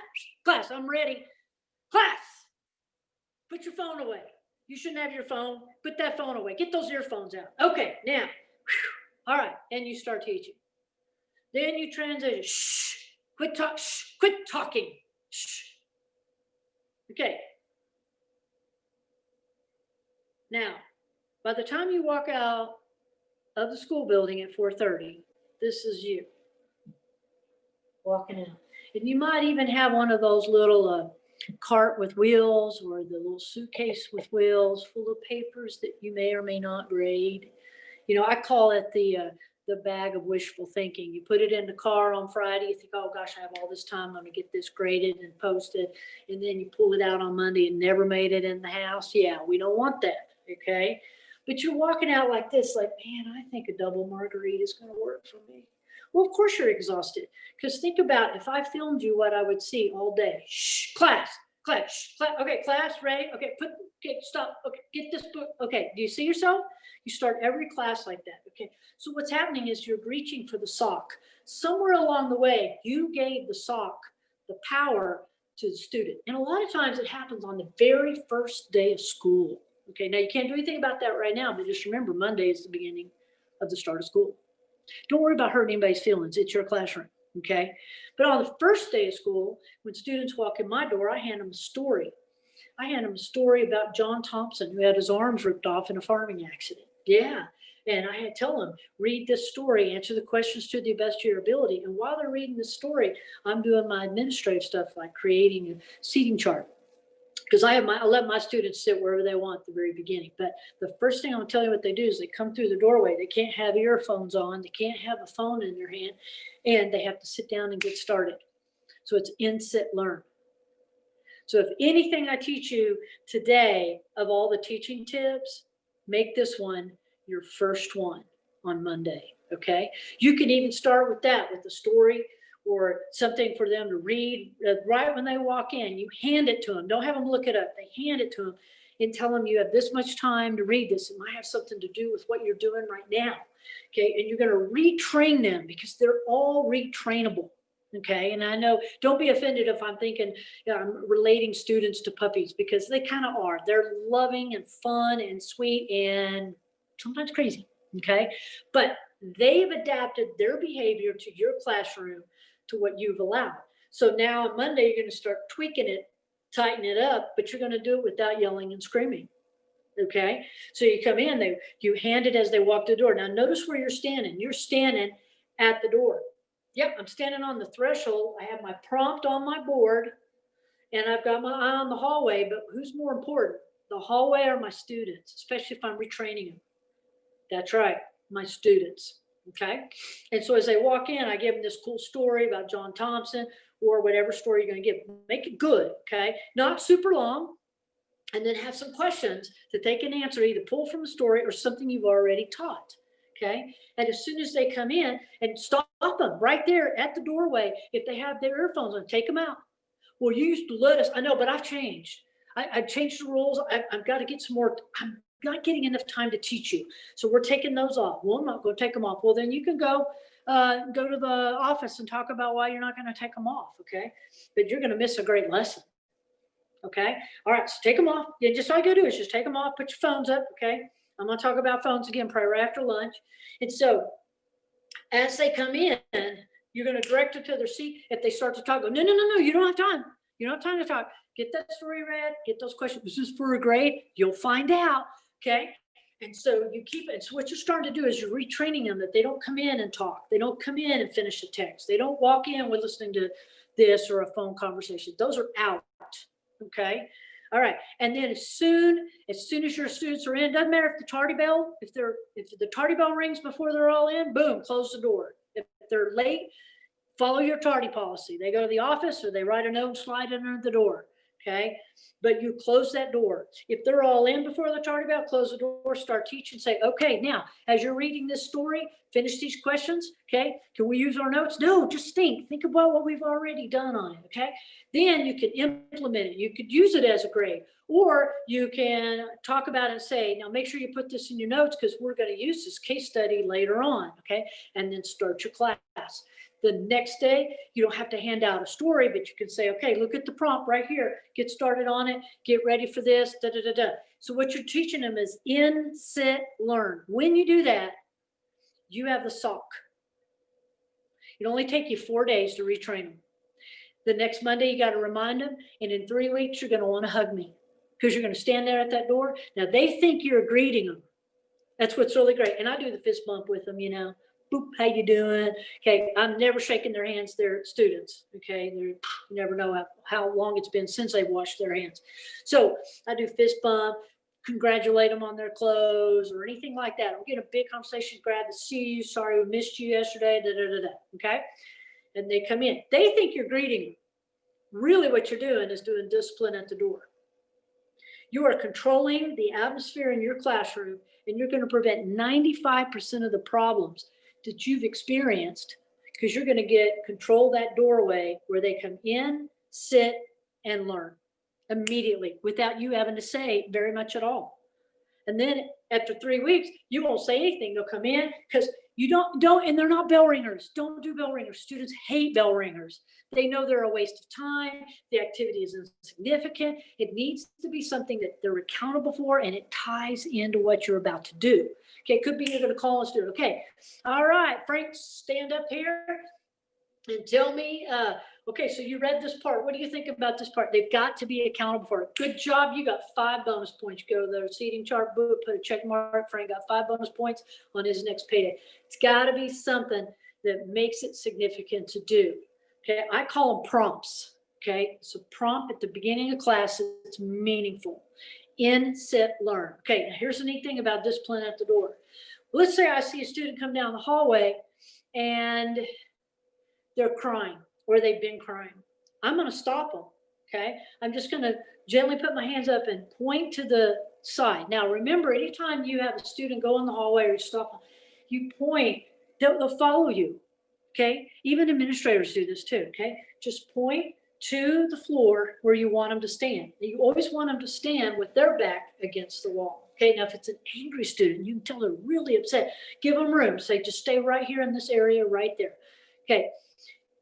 I'm ready. Class, put your phone away. You shouldn't have your phone. Put that phone away. Get those earphones out. Okay, now, all right, and you start teaching. Then you transition. Shh, quit talking. Shh. Okay. Now, by the time you walk out of the school building at 4:30, this is you walking out. And you might even have one of those little cart with wheels, or the little suitcase with wheels full of papers that you may or may not grade. You know, I call it the bag of wishful thinking. You put it in the car on Friday, you think, oh gosh, I have all this time, I'm going to get this graded and posted. And then you pull it out on Monday and never made it in the house. Yeah, we don't want that. Okay. But you're walking out like this, like, man, I think a double margarita is going to work for me. Well, of course you're exhausted, because think about if I filmed you, what I would see all day. Shh, class. Okay, class, ready? Okay, stop. Okay, get this book. Okay, do you see yourself? You start every class like that. Okay, so what's happening is you're reaching for the sock. Somewhere along the way, you gave the sock the power to the student. And a lot of times it happens on the very first day of school. Okay, now you can't do anything about that right now, but just remember Monday is the beginning of the start of school. Don't worry about hurting anybody's feelings. It's your classroom, okay? But on the first day of school, when students walk in my door, I hand them a story. I hand them a story about John Thompson, who had his arms ripped off in a farming accident. Yeah, and I tell them, read this story, answer the questions to the best of your ability. And while they're reading the story, I'm doing my administrative stuff like creating a seating chart. Because I let my students sit wherever they want at the very beginning. But the first thing I'm gonna tell you what they do is they come through the doorway. They can't have earphones on. They can't have a phone in their hand, and they have to sit down and get started. So it's in, sit, learn. So if anything I teach you today of all the teaching tips, make this one your first one on Monday, okay? You can even start with that, with a story or something for them to read right when they walk in. You hand it to them. Don't have them look it up. They hand it to them and tell them you have this much time to read this. It might have something to do with what you're doing right now, okay? And you're going to retrain them because they're all retrainable. Okay. And I know, don't be offended if I'm thinking, I'm relating students to puppies, because they kind of are. They're loving and fun and sweet and sometimes crazy. Okay. But they've adapted their behavior to your classroom, to what you've allowed. So now on Monday, you're going to start tweaking it, tighten it up, but you're going to do it without yelling and screaming. Okay. So you come in, you hand it as they walk the door. Now notice where you're standing. You're standing at the door. Yep, I'm standing on the threshold. I have my prompt on my board and I've got my eye on the hallway, but who's more important, the hallway or my students, especially if I'm retraining them? That's right, my students, okay? And so as they walk in, I give them this cool story about John Thompson or whatever story you're gonna give. Make it good, okay? Not super long, and then have some questions that they can answer, either pull from the story or something you've already taught. Okay. And as soon as they come in, and stop them right there at the doorway. If they have their earphones on, take them out. Well, you used to let us, I know, but I've changed. I've changed the rules. I've got to get some more. I'm not getting enough time to teach you. So we're taking those off. Well, I'm not going to take them off. Well, then you can go to the office and talk about why you're not going to take them off. Okay. But you're going to miss a great lesson. Okay. All right. So take them off. Yeah, just all you got to do is just take them off, put your phones up. Okay. I'm going to talk about phones again, probably right after lunch. And so as they come in, you're going to direct them to their seat. If they start to talk, go, no, you don't have time. You don't have time to talk. Get that story read, get those questions. This is for a grade. You'll find out. Okay. And so you keep it. So what you're starting to do is you're retraining them that they don't come in and talk. They don't come in and finish a text. They don't walk in with listening to this or a phone conversation. Those are out. Okay. All right. And then as soon as your students are in, doesn't matter if the tardy bell, if the tardy bell rings before they're all in, boom, close the door. If they're late, follow your tardy policy. They go to the office or they write a note and slide it under the door. Okay. But you close that door. If they're all in before the tardy bell, close the door, start teaching, say, okay, now, as you're reading this story, finish these questions. Okay. Can we use our notes? No, just think about what we've already done on it. Okay. Then you can implement it. You could use it as a grade, or you can talk about it and say, now make sure you put this in your notes because we're going to use this case study later on. Okay. And then start your class. The next day, you don't have to hand out a story, but you can say, okay, look at the prompt right here. Get started on it. Get ready for this. Da, da, da, da. So what you're teaching them is in, sit, learn. When you do that, you have the SOC. It'll only take you 4 days to retrain them. The next Monday, you got to remind them. And in 3 weeks, you're going to want to hug me because you're going to stand there at that door. Now, they think you're greeting them. That's what's really great. And I do the fist bump with them, Boop, how you doing? Okay, I'm never shaking their hands. They're students. Okay, you never know how long it's been since they washed their hands. So I do fist bump, congratulate them on their clothes or anything like that. I'll get a big conversation, glad to see you. Sorry we missed you yesterday. Da, da, da, da. Okay, and they come in. They think you're greeting them. Really, what you're doing is doing discipline at the door. You are controlling the atmosphere in your classroom, and you're going to prevent 95% of the problems that you've experienced because you're going to control that doorway where they come in, sit, and learn immediately without you having to say very much at all. And then after 3 weeks, you won't say anything. They'll come in because you don't, and they're not bell ringers. Don't do bell ringers. Students hate bell ringers. They know they're a waste of time. The activity is insignificant. It needs to be something that they're accountable for, and it ties into what you're about to do. Okay, it could be you're going to call a student. Okay, all right, Frank, stand up here and tell me, okay, so you read this part. What do you think about this part? They've got to be accountable for it. Good job. You got 5 bonus points. Go to the seating chart, put a check mark. Frank got 5 bonus points on his next payday. It's got to be something that makes it significant to do. Okay, I call them prompts. Okay, it's a prompt at the beginning of class. It's meaningful. In, sit, learn. Okay, now here's the neat thing about discipline at the door. Let's say I see a student come down the hallway and they're crying or they've been crying. I'm going to stop them. Okay, I'm just going to gently put my hands up and point to the side. Now, remember, anytime you have a student go in the hallway or you stop them, you point, they'll follow you. Okay, even administrators do this too. Okay, just point to the floor where you want them to stand. You always want them to stand with their back against the wall. Okay, now if it's an angry student, you can tell they're really upset. Give them room. Say, just stay right here in this area right there. Okay,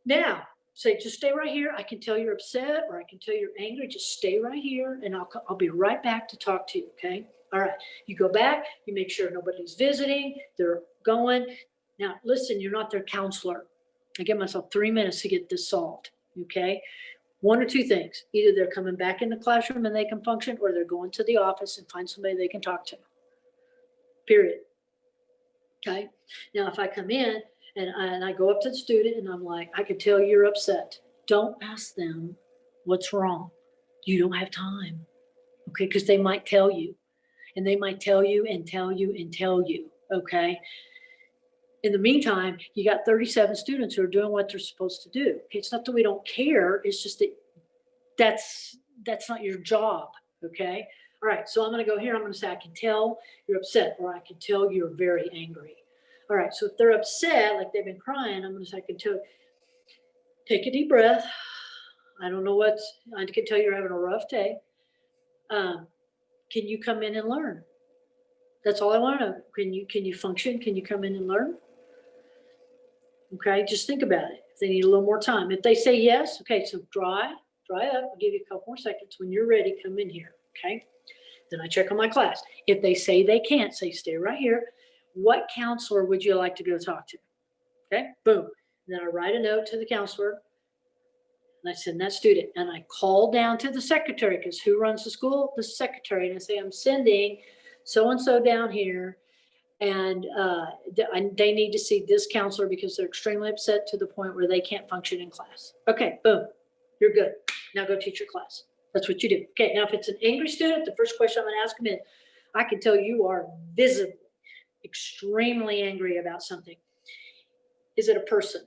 now say, just stay right here. I can tell you're upset or I can tell you're angry. Just stay right here and I'll be right back to talk to you. Okay, all right. You go back, you make sure nobody's visiting, they're going. Now, listen, you're not their counselor. I give myself 3 minutes to get this solved. Okay, one or two things. Either they're coming back in the classroom and they can function, or they're going to the office and find somebody they can talk to. Period. Okay, now if I come in and I go up to the student and I'm like, I can tell you're upset. Don't ask them what's wrong. You don't have time. Okay, because they might tell you, and they might tell you and tell you and tell you. Okay. In the meantime, you got 37 students who are doing what they're supposed to do. Okay, it's not that we don't care. It's just that that's not your job. Okay. All right. So I'm going to go here. I'm going to say, I can tell you're upset, or I can tell you're very angry. All right. So if they're upset, like they've been crying, I'm going to say, I can tell, take a deep breath. I don't know I can tell you're having a rough day. Can you come in and learn? That's all I want to know. Can you function? Can you come in and learn? Okay, just think about it. If they need a little more time. If they say yes, okay, so dry up. I'll give you a couple more seconds. When you're ready, come in here. Okay. Then I check on my class. If they say they can't, say stay right here. What counselor would you like to go talk to? Okay, boom. Then I write a note to the counselor and I send that student, and I call down to the secretary, because who runs the school? The secretary. And I say, I'm sending so-and-so down here, and they need to see this counselor because they're extremely upset to the point where they can't function in class. Okay, boom, you're good. Now go teach your class. That's what you do. Okay, now if it's an angry student, the first question I'm going to ask them is, I can tell you are visibly extremely angry about something. Is it a person?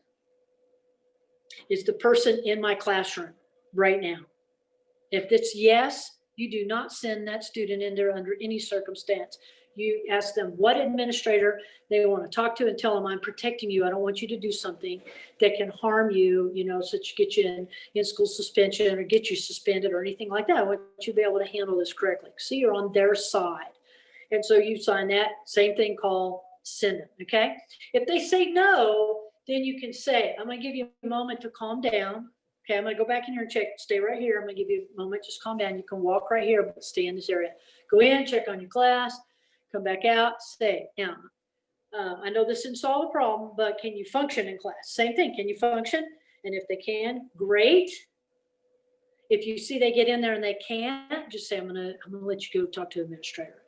Is the person in my classroom right now? If it's yes, you do not send that student in there under any circumstance. You ask them what administrator they want to talk to and tell them, I'm protecting you. I don't want you to do something that can harm you, such get you in school suspension or get you suspended or anything like that. I want you to be able to handle this correctly. So you're on their side. And so you sign that, same thing, call, send them, okay? If they say no, then you can say, I'm going to give you a moment to calm down. Okay, I'm going to go back in here and check. Stay right here. I'm going to give you a moment. Just calm down. You can walk right here, but stay in this area. Go in, check on your class, come back out, stay. Now, I know this didn't solve the problem, but can you function in class? Same thing. Can you function? And if they can, great. If you see they get in there and they can't, just say, I'm going to let you go talk to the administrator.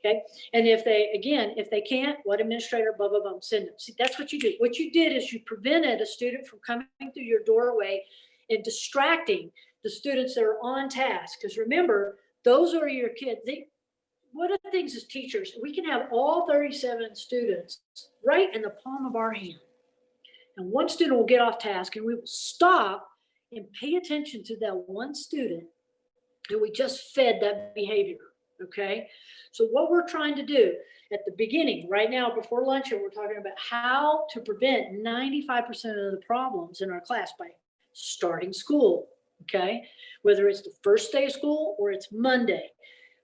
Okay. And if they can't, what administrator, blah, blah, blah, send them. See, that's what you do. What you did is you prevented a student from coming through your doorway and distracting the students that are on task. Because remember, those are your kids. One of the things as teachers, we can have all 37 students right in the palm of our hand. And one student will get off task and we will stop and pay attention to that one student and we just fed that behavior. Okay. So what we're trying to do at the beginning, right now, before lunch, we're talking about how to prevent 95% of the problems in our class by starting school. Okay. Whether it's the first day of school or it's Monday,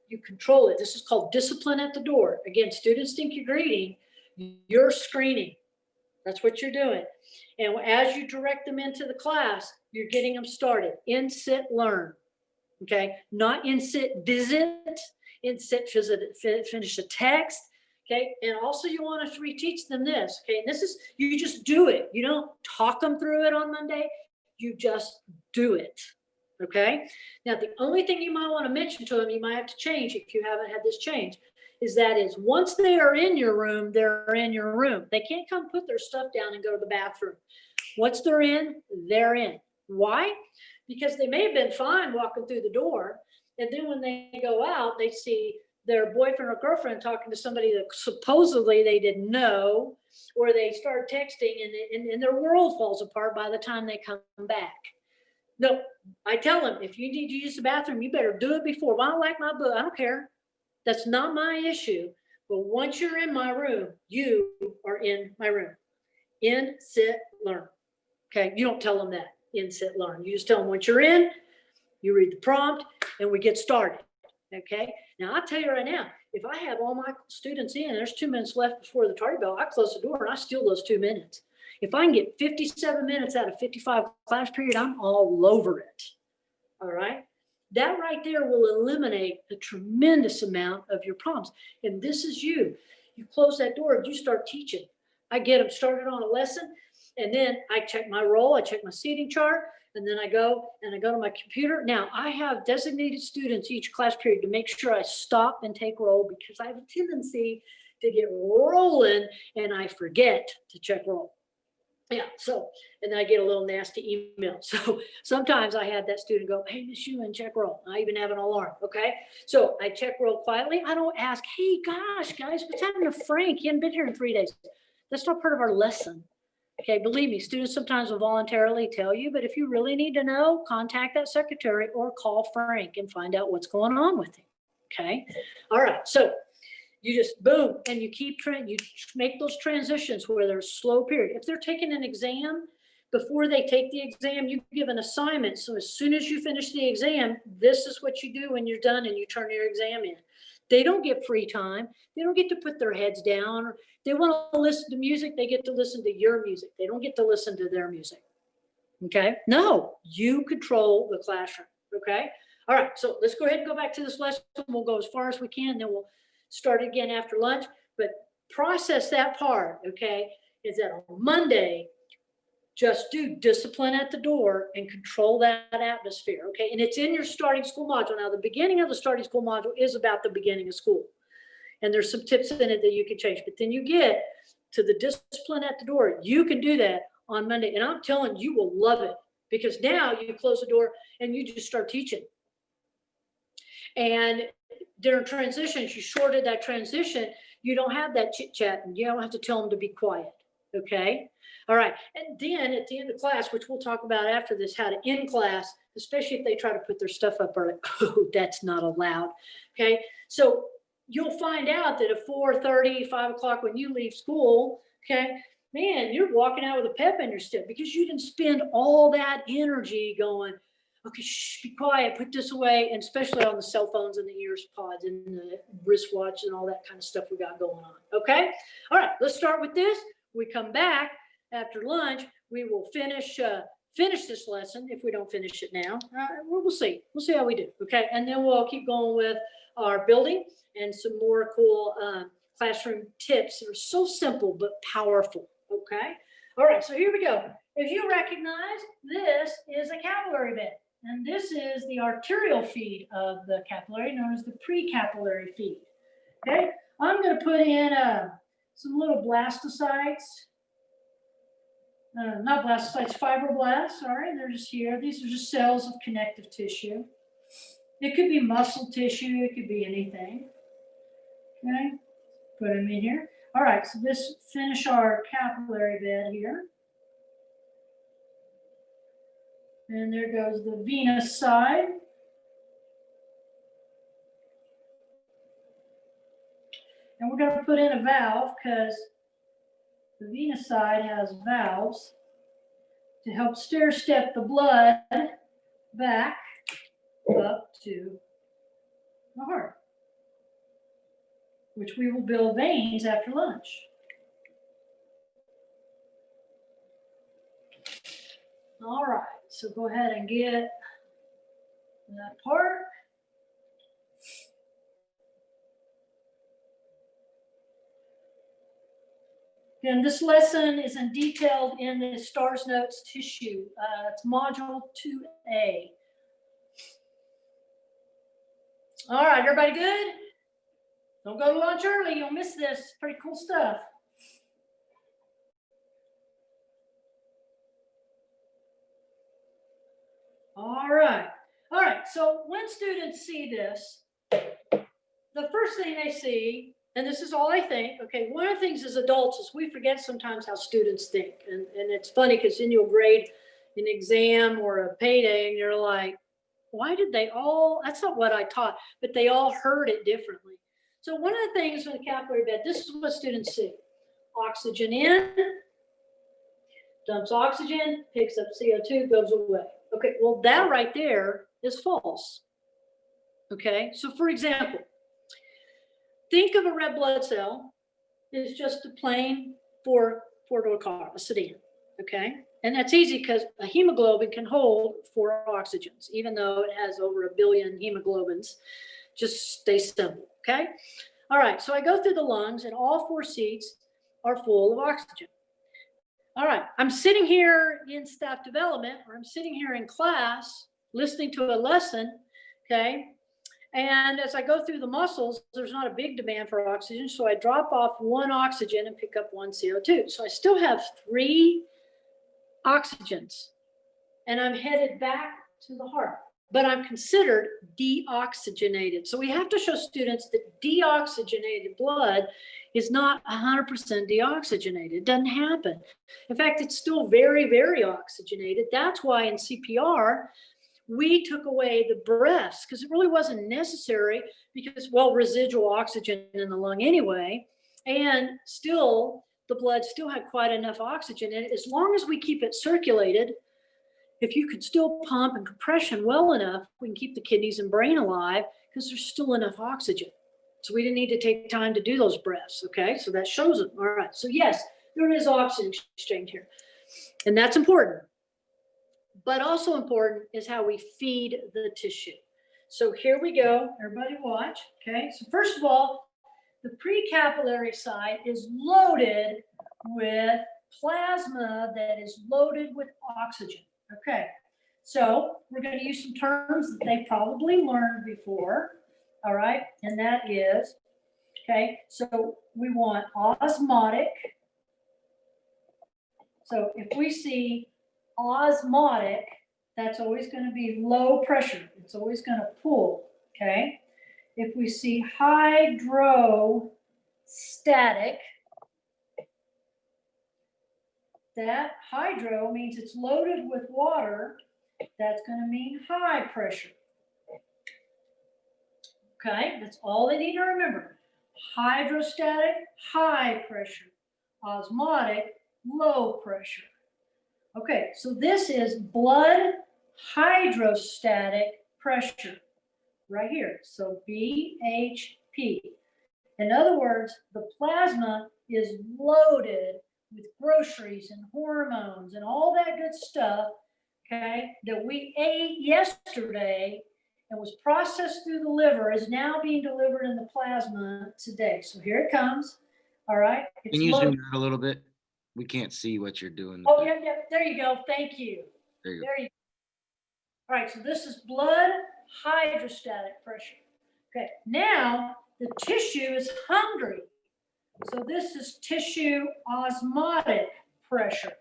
you control it. This is called discipline at the door. Again, students think you're grading, you're screening. That's what you're doing. And as you direct them into the class, you're getting them started. In, sit, learn. Okay. Not in, sit, visit. In, sit, visit, finish a text. Okay. And also you want to reteach them this. Okay. And this is, you just do it. You don't talk them through it on Monday. You just do it. Okay. Now, the only thing you might want to mention to them, you might have to change if you haven't had this change, is once they are in your room, they're in your room. They can't come put their stuff down and go to the bathroom. Once they're in, they're in. Why? because they may have been fine walking through the door. And then when they go out, they see their boyfriend or girlfriend talking to somebody that supposedly they didn't know, or they start texting and their world falls apart by the time they come back. No, I tell them, if you need to use the bathroom, you better do it before. Well, I don't like my book. I don't care. That's not my issue. But once you're in my room, you are in my room. In, sit, learn. Okay, you don't tell them that. In, sit, learn. You just tell them once you're in, you read the prompt, and we get started. Okay, now I'll tell you right now, if I have all my students in, there's 2 minutes left before the tardy bell, I close the door and I steal those 2 minutes. If I can get 57 minutes out of 55 class period, I'm all over it. All right. That right there will eliminate a tremendous amount of your problems. And this is you. You close that door and you start teaching. I get them started on a lesson, and then I check my roll, I check my seating chart, and then I go to my computer. Now I have designated students each class period to make sure I stop and take roll, because I have a tendency to get rolling and I forget to check roll. Yeah, so, and then I get a little nasty email. So sometimes I had that student go, hey, Miss Ewan, check roll. I even have an alarm, okay? So I check roll quietly. I don't ask, hey, gosh, guys, what's happening to Frank? He hadn't been here in 3 days. That's not part of our lesson. Okay, believe me, students sometimes will voluntarily tell you, but if you really need to know, contact that secretary or call Frank and find out what's going on with him, okay? All right, so you just boom, and you keep you make those transitions where there's slow period. If they're taking an exam, before they take the exam, you give an assignment. So as soon as you finish the exam, this is what you do when you're done and you turn your exam in. They don't get free time. They don't get to put their heads down. Or they want to listen to music, they get to listen to your music. They don't get to listen to their music. Okay? No, you control the classroom. Okay? All right, so let's go ahead and go back to this lesson. We'll go as far as we can, then we'll start again after lunch. But process that part, okay? Is that on Monday, just do discipline at the door and control that atmosphere, okay? And it's in your starting school module. Now, the beginning of the starting school module is about the beginning of school. And there's some tips in it that you can change. But then you get to the discipline at the door. You can do that on Monday. And I'm telling you, you will love it, because now you close the door and you just start teaching. And during transitions, you shorted that transition. You don't have that chit chat, and you don't have to tell them to be quiet. Okay. All right. And then at the end of class, which we'll talk about after this, how to end class, especially if they try to put their stuff up early. Oh, that's not allowed. Okay. So you'll find out that at 4:30, 5 o'clock when you leave school, okay, man, you're walking out with a pep in your step, because you didn't spend all that energy going, okay, shh, be quiet, put this away, and especially on the cell phones and the ears pods and the wristwatch and all that kind of stuff we got going on. Okay. All right. Let's start with this. We come back after lunch. We will finish this lesson. If we don't finish it now, we'll see. We'll see how we do. Okay. And then we'll keep going with our building and some more cool classroom tips that are so simple but powerful. Okay. All right. So here we go. If you recognize, this is a capillary bed, and this is the arterial feed of the capillary, known as the precapillary feed. Okay. I'm going to put in some little blastocytes. Not blastocytes, fibroblasts. All right, they're just here. These are just cells of connective tissue. It could be muscle tissue. It could be anything. Okay, put them in here. All right, so this finish our capillary bed here. And there goes the venous side. And we're going to put in a valve, because the venous side has valves to help stair step the blood back up to the heart, which we will build veins after lunch. All right, so go ahead and get that part. And this lesson is in detailed in the STARS Notes tissue. It's module 2A. All right, everybody good? Don't go to lunch early, you'll miss this. Pretty cool stuff. All right. All right. So when students see this, the first thing they see, and this is all they think, okay, one of the things as adults is we forget sometimes how students think. And it's funny because then you'll grade an exam or a payday and you're like, why did they all, that's not what I taught, but they all heard it differently. So one of the things with the capillary bed, this is what students see. Oxygen in, dumps oxygen, picks up CO2, goes away. Okay, well, that right there is false. Okay, so for example, think of a red blood cell as just a plain four-door car, a sedan. Okay, and that's easy because a hemoglobin can hold 4 oxygens, even though it has over 1 billion hemoglobins. Just stay simple. Okay, all right, so I go through the lungs and all 4 seats are full of oxygen. All right, I'm sitting here in staff development, or I'm sitting here in class listening to a lesson, okay? And as I go through the muscles, there's not a big demand for oxygen, so I drop off 1 oxygen and pick up 1 CO2. So I still have 3 oxygens, and I'm headed back to the heart, but I'm considered deoxygenated. So we have to show students that deoxygenated blood is not 100% deoxygenated. It doesn't happen. In fact, it's still very, very oxygenated. That's why in CPR, we took away the breaths because it really wasn't necessary because, well, residual oxygen in the lung anyway, and still the blood still had quite enough oxygen in it. As long as we keep it circulated, if you could still pump and compression well enough, we can keep the kidneys and brain alive because there's still enough oxygen. So we didn't need to take time to do those breaths, okay? So that shows it. All right, so yes, there is oxygen exchange here. And that's important. But also important is how we feed the tissue. So here we go, everybody watch, okay? So first of all, the precapillary side is loaded with plasma that is loaded with oxygen, okay? So we're gonna use some terms that they probably learned before, all right? And that is, okay, so we want osmotic. So if we see osmotic, that's always going to be low pressure. It's always going to pull, okay? If we see hydrostatic, that hydro means it's loaded with water. That's going to mean high pressure. Okay, that's all they need to remember. Hydrostatic, high pressure. Osmotic, low pressure. Okay, so this is blood hydrostatic pressure right here. So BHP. In other words, the plasma is loaded with groceries and hormones and all that good stuff, okay, that we ate yesterday and was processed through the liver is now being delivered in the plasma today. So here it comes. All right. It's Can you loaded. zoom out a little bit? We can't see what you're doing. Oh, yeah, yeah. There you go. Thank you. There you go. There you go. All right. So this is blood hydrostatic pressure. Okay. Now the tissue is hungry. So this is tissue osmotic pressure.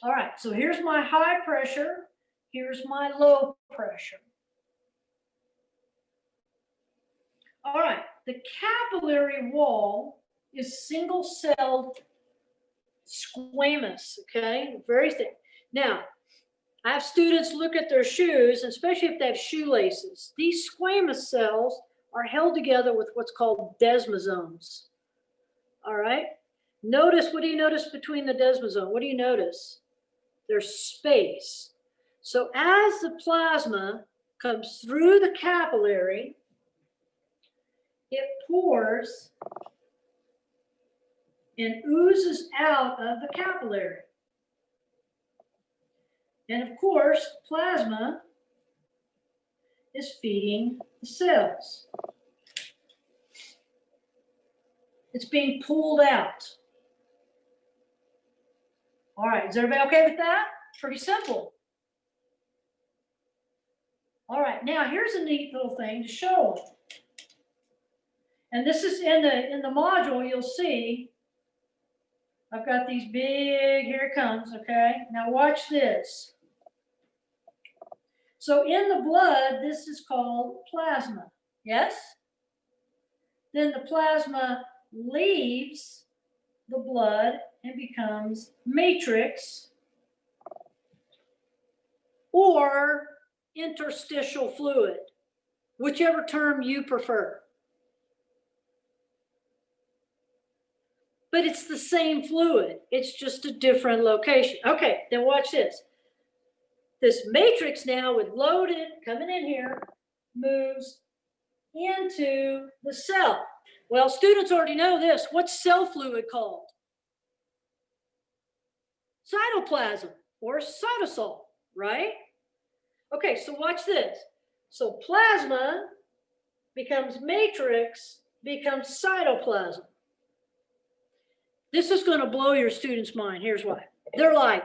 All right. So here's my high pressure. Here's my low pressure. All right. The capillary wall is single-celled squamous, okay? Very thin. Now, I have students look at their shoes, especially if they have shoelaces. These squamous cells are held together with what's called desmosomes. All right? Notice, what do you notice between the desmosome? What do you notice? There's space. So as the plasma comes through the capillary, it pours and oozes out of the capillary. And of course, plasma is feeding the cells. It's being pulled out. All right, is everybody okay with that? Pretty simple. All right, now here's a neat little thing to show. And this is in the module, you'll see I've got these big, here it comes, okay? Now watch this. So in the blood, this is called plasma, yes? Then the plasma leaves the blood and becomes matrix or interstitial fluid, whichever term you prefer. But it's the same fluid. It's just a different location. Okay, then watch this. This matrix now with loaded coming in here moves into the cell. Well, students already know this. What's cell fluid called? Cytoplasm or cytosol, right? Okay, so watch this. So plasma becomes matrix, becomes cytoplasm. This is going to blow your students' mind. Here's why. They're like,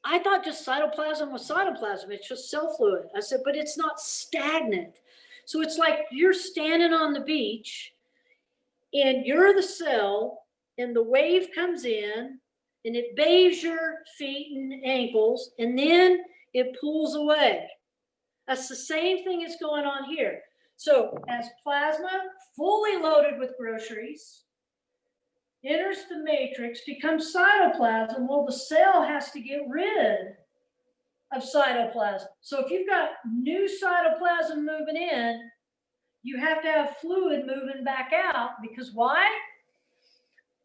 I thought just cytoplasm was cytoplasm. It's just cell fluid. I said, but it's not stagnant. So it's like you're standing on the beach and you're the cell and the wave comes in and it bathes your feet and ankles and then it pulls away. That's the same thing that's going on here. So as plasma fully loaded with groceries enters the matrix, becomes cytoplasm, well, the cell has to get rid of cytoplasm. So if you've got new cytoplasm moving in, you have to have fluid moving back out because why?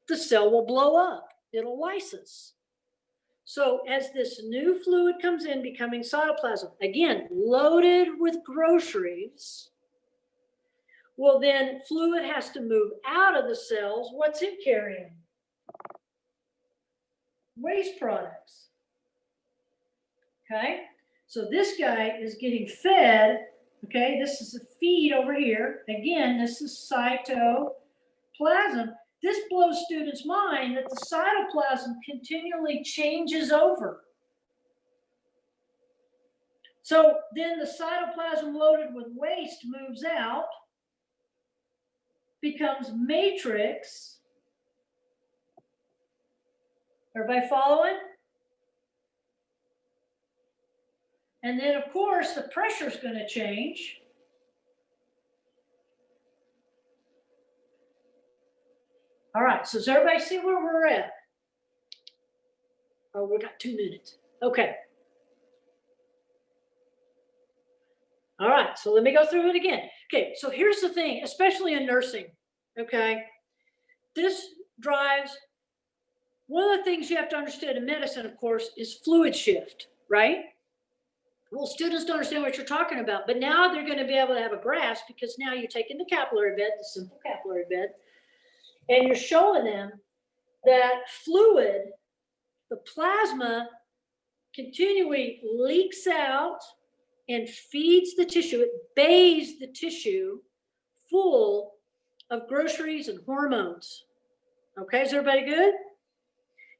The cell will blow up. It'll lysis. So as this new fluid comes in, becoming cytoplasm, again, loaded with groceries, well, then fluid has to move out of the cells. What's it carrying? Waste products. Okay, so this guy is getting fed. Okay, this is a feed over here. Again, this is cytoplasm. This blows students' mind that the cytoplasm continually changes over. So then the cytoplasm loaded with waste moves out, becomes matrix. Everybody following? And then, of course, the pressure is going to change. All right, so does everybody see where we're at? Oh, we got 2 minutes. Okay. All right, so let me go through it again. Okay, so here's the thing, especially in nursing, okay? This drives, one of the things you have to understand in medicine, of course, is fluid shift, right? Well, students don't understand what you're talking about, but now they're going to be able to have a grasp because now you're taking the capillary bed, the simple capillary bed, and you're showing them that fluid, the plasma, continually leaks out and feeds the tissue. It bathes the tissue full of groceries and hormones. Okay, is everybody good?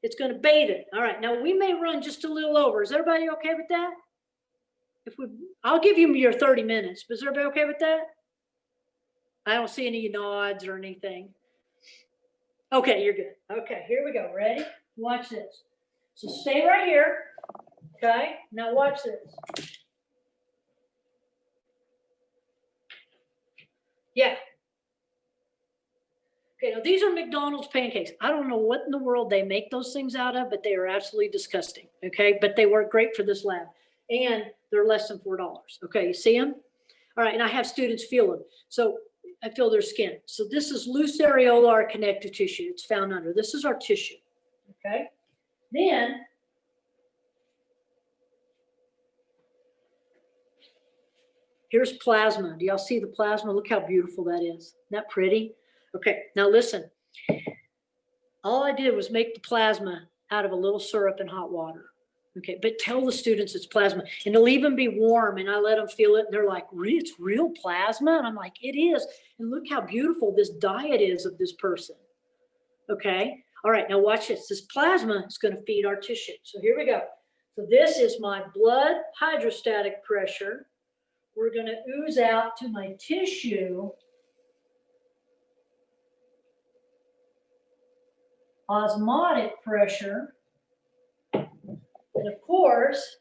It's going to bathe it. All right, now we may run just a little over. Is everybody okay with that? I'll give you your 30 minutes, but is everybody okay with that? I don't see any nods or anything. Okay, you're good. Okay, here we go. Ready? Watch this. So stay right here. Okay, now watch this. Yeah. Okay, now these are McDonald's pancakes. I don't know what in the world they make those things out of, but they are absolutely disgusting. Okay, but they work great for this lab. And they're less than $4. Okay, you see them? All right, and I have students feel them. So I feel their skin. So this is loose areolar connective tissue. It's found under. This is our tissue. Okay, then here's plasma. Do y'all see the plasma? Look how beautiful that is. Isn't that pretty? Okay, now listen. All I did was make the plasma out of a little syrup and hot water. Okay, but tell the students it's plasma, and it'll even be warm, and I let them feel it, and they're like, it's real plasma? And I'm like, it is. And look how beautiful this diet is of this person. Okay, all right, now watch this. This plasma is going to feed our tissue. So here we go. So this is my blood hydrostatic pressure. We're going to ooze out to my tissue osmotic pressure. And of course,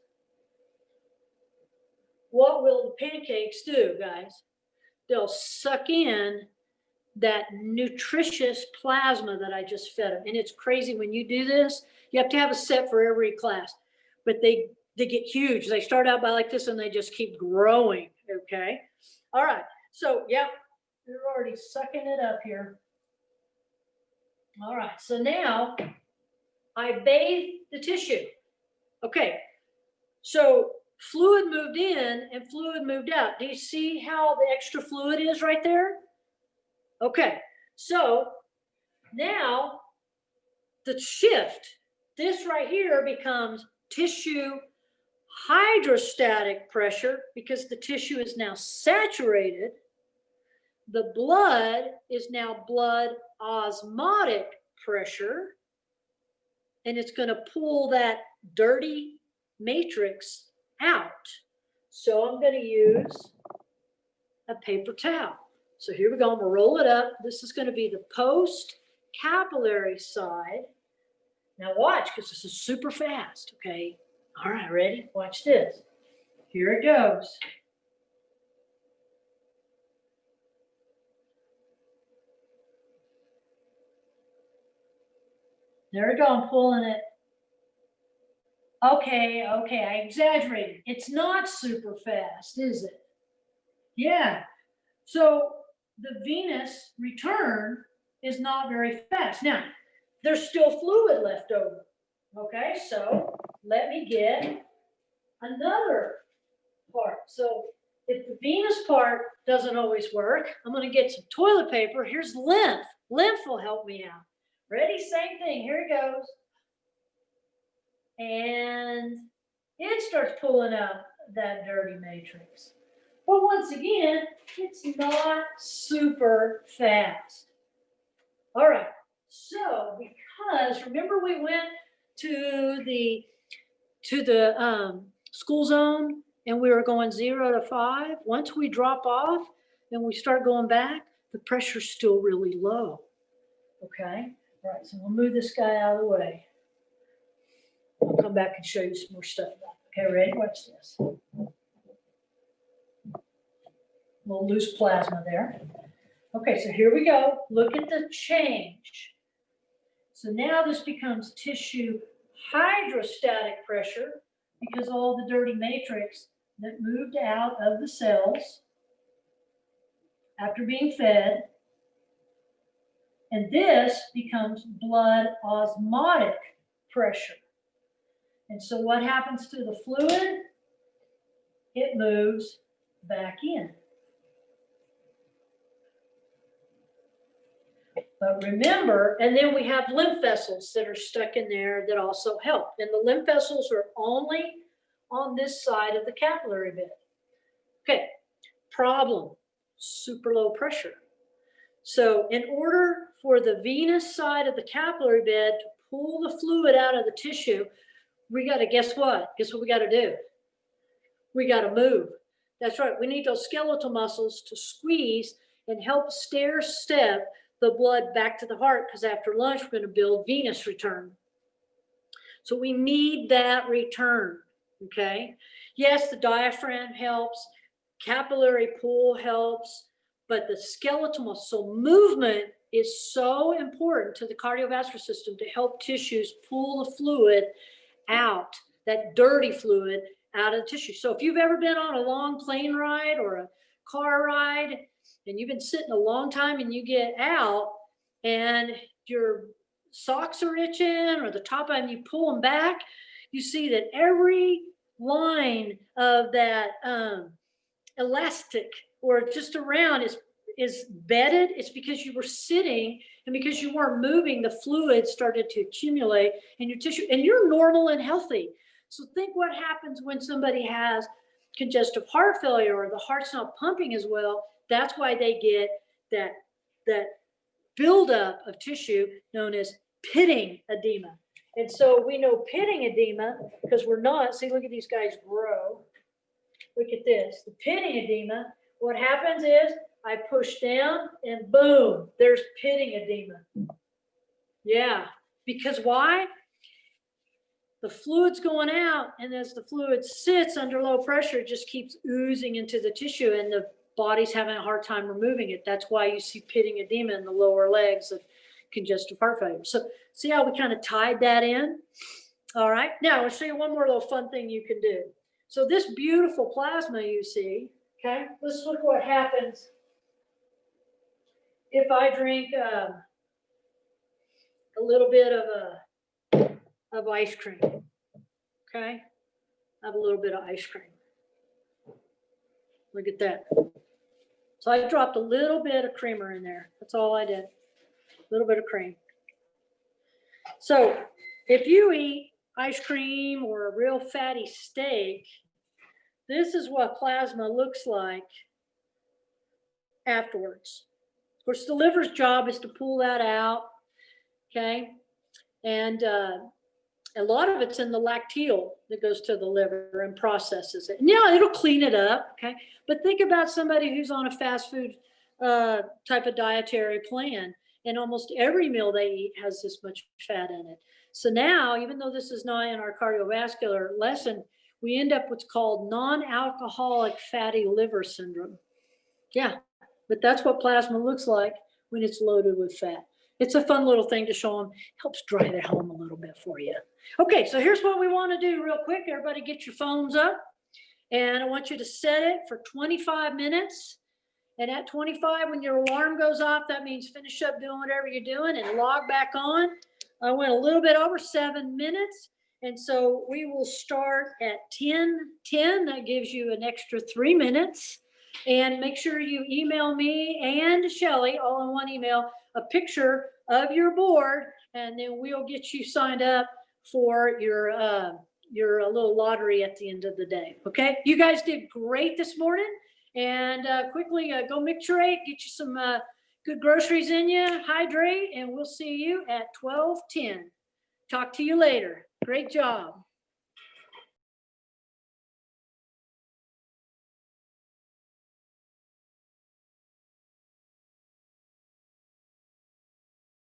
what will the pancakes do, guys? They'll suck in that nutritious plasma that I just fed them. And it's crazy when you do this, you have to have a set for every class, but they get huge. They start out by like this and they just keep growing, okay? All right, so yep, you're already sucking it up here. All right, so now I bathe the tissue. Okay, so fluid moved in and fluid moved out. Do you see how the extra fluid is right there? Okay, so now the shift, this right here becomes tissue hydrostatic pressure because the tissue is now saturated. The blood is now blood osmotic pressure, and it's going to pull that dirty matrix out. So I'm going to use a paper towel. So here we go. I'm going to roll it up. This is going to be the post capillary side. Now watch, because this is super fast. Okay. All right, ready? Watch this. Here it goes. There we go. I'm pulling it. Okay, I exaggerated. It's not super fast, is it? Yeah. So the venous return is not very fast. Now, there's still fluid left over. Okay, so let me get another part. So if the venous part doesn't always work, I'm going to get some toilet paper. Here's lymph. Lymph will help me out. Ready? Same thing. Here it goes. And it starts pulling out that dirty matrix. But once again, it's not super fast. All right. So because remember we went to the school zone and we were going 0 to 5. Once we drop off and we start going back, the pressure's still really low. Okay. All right. So we'll move this guy out of the way. I'll come back and show you some more stuff about it. Okay, ready? Watch this. Little loose plasma there. Okay, so here we go. Look at the change. So now this becomes tissue hydrostatic pressure because all the dirty matrix that moved out of the cells after being fed. And this becomes blood osmotic pressure. And so what happens to the fluid? It moves back in. But remember, and then we have lymph vessels that are stuck in there that also help. And the lymph vessels are only on this side of the capillary bed. Okay, problem, super low pressure. So in order for the venous side of the capillary bed to pull the fluid out of the tissue, we got to, guess what? Guess what we got to do? We got to move. That's right. We need those skeletal muscles to squeeze and help stair step the blood back to the heart, because after lunch, we're going to build venous return. So we need that return, okay? Yes, the diaphragm helps, capillary pull helps, but the skeletal muscle movement is so important to the cardiovascular system to help tissues pull the fluid out, that dirty fluid out of the tissue. So if you've ever been on a long plane ride or a car ride, and you've been sitting a long time and you get out and your socks are itching or the top end, you pull them back, you see that every line of that elastic or just around is bedded. It's because you were sitting and because you weren't moving, the fluid started to accumulate in your tissue and you're normal and healthy. So think what happens when somebody has congestive heart failure or the heart's not pumping as well. That's why they get that buildup of tissue known as pitting edema. And so we know pitting edema because we're not, see, look at these guys grow. Look at this, the pitting edema. What happens is I push down and boom, there's pitting edema. Yeah, because why? the fluid's going out, and as the fluid sits under low pressure, it just keeps oozing into the tissue, and the body's having a hard time removing it. That's why you see pitting edema in the lower legs of congestive heart failure. So see how we kind of tied that in? All right, now I'll show you one more little fun thing you can do. So this beautiful plasma you see, okay, let's look what happens if I drink a little bit of ice cream, okay? Have a little bit of ice cream. Look at that. So I dropped a little bit of creamer in there. That's all I did. A little bit of cream. So if you eat ice cream or a real fatty steak, this is what plasma looks like afterwards. Of course, the liver's job is to pull that out, okay? And a lot of it's in the lacteal that goes to the liver and processes it. And yeah, it'll clean it up, okay? But think about somebody who's on a fast food type of dietary plan, and almost every meal they eat has this much fat in it. So now, even though this is not in our cardiovascular lesson, we end up what's called non-alcoholic fatty liver syndrome. Yeah, but that's what plasma looks like when it's loaded with fat. It's a fun little thing to show them. Helps drive it home a little bit for you. Okay, so here's what we want to do real quick. Everybody get your phones up. And I want you to set it for 25 minutes. And at 25, when your alarm goes off, that means finish up doing whatever you're doing and log back on. I went a little bit over 7 minutes. And so we will start at 10:10. That gives you an extra 3 minutes. And make sure you email me and Shelly, all in one email, a picture of your board, and then we'll get you signed up for your little lottery at the end of the day. Okay, you guys did great this morning, and quickly go micturate, get you some good groceries in you, hydrate, and we'll see you at 12:10. Talk to you later. Great job.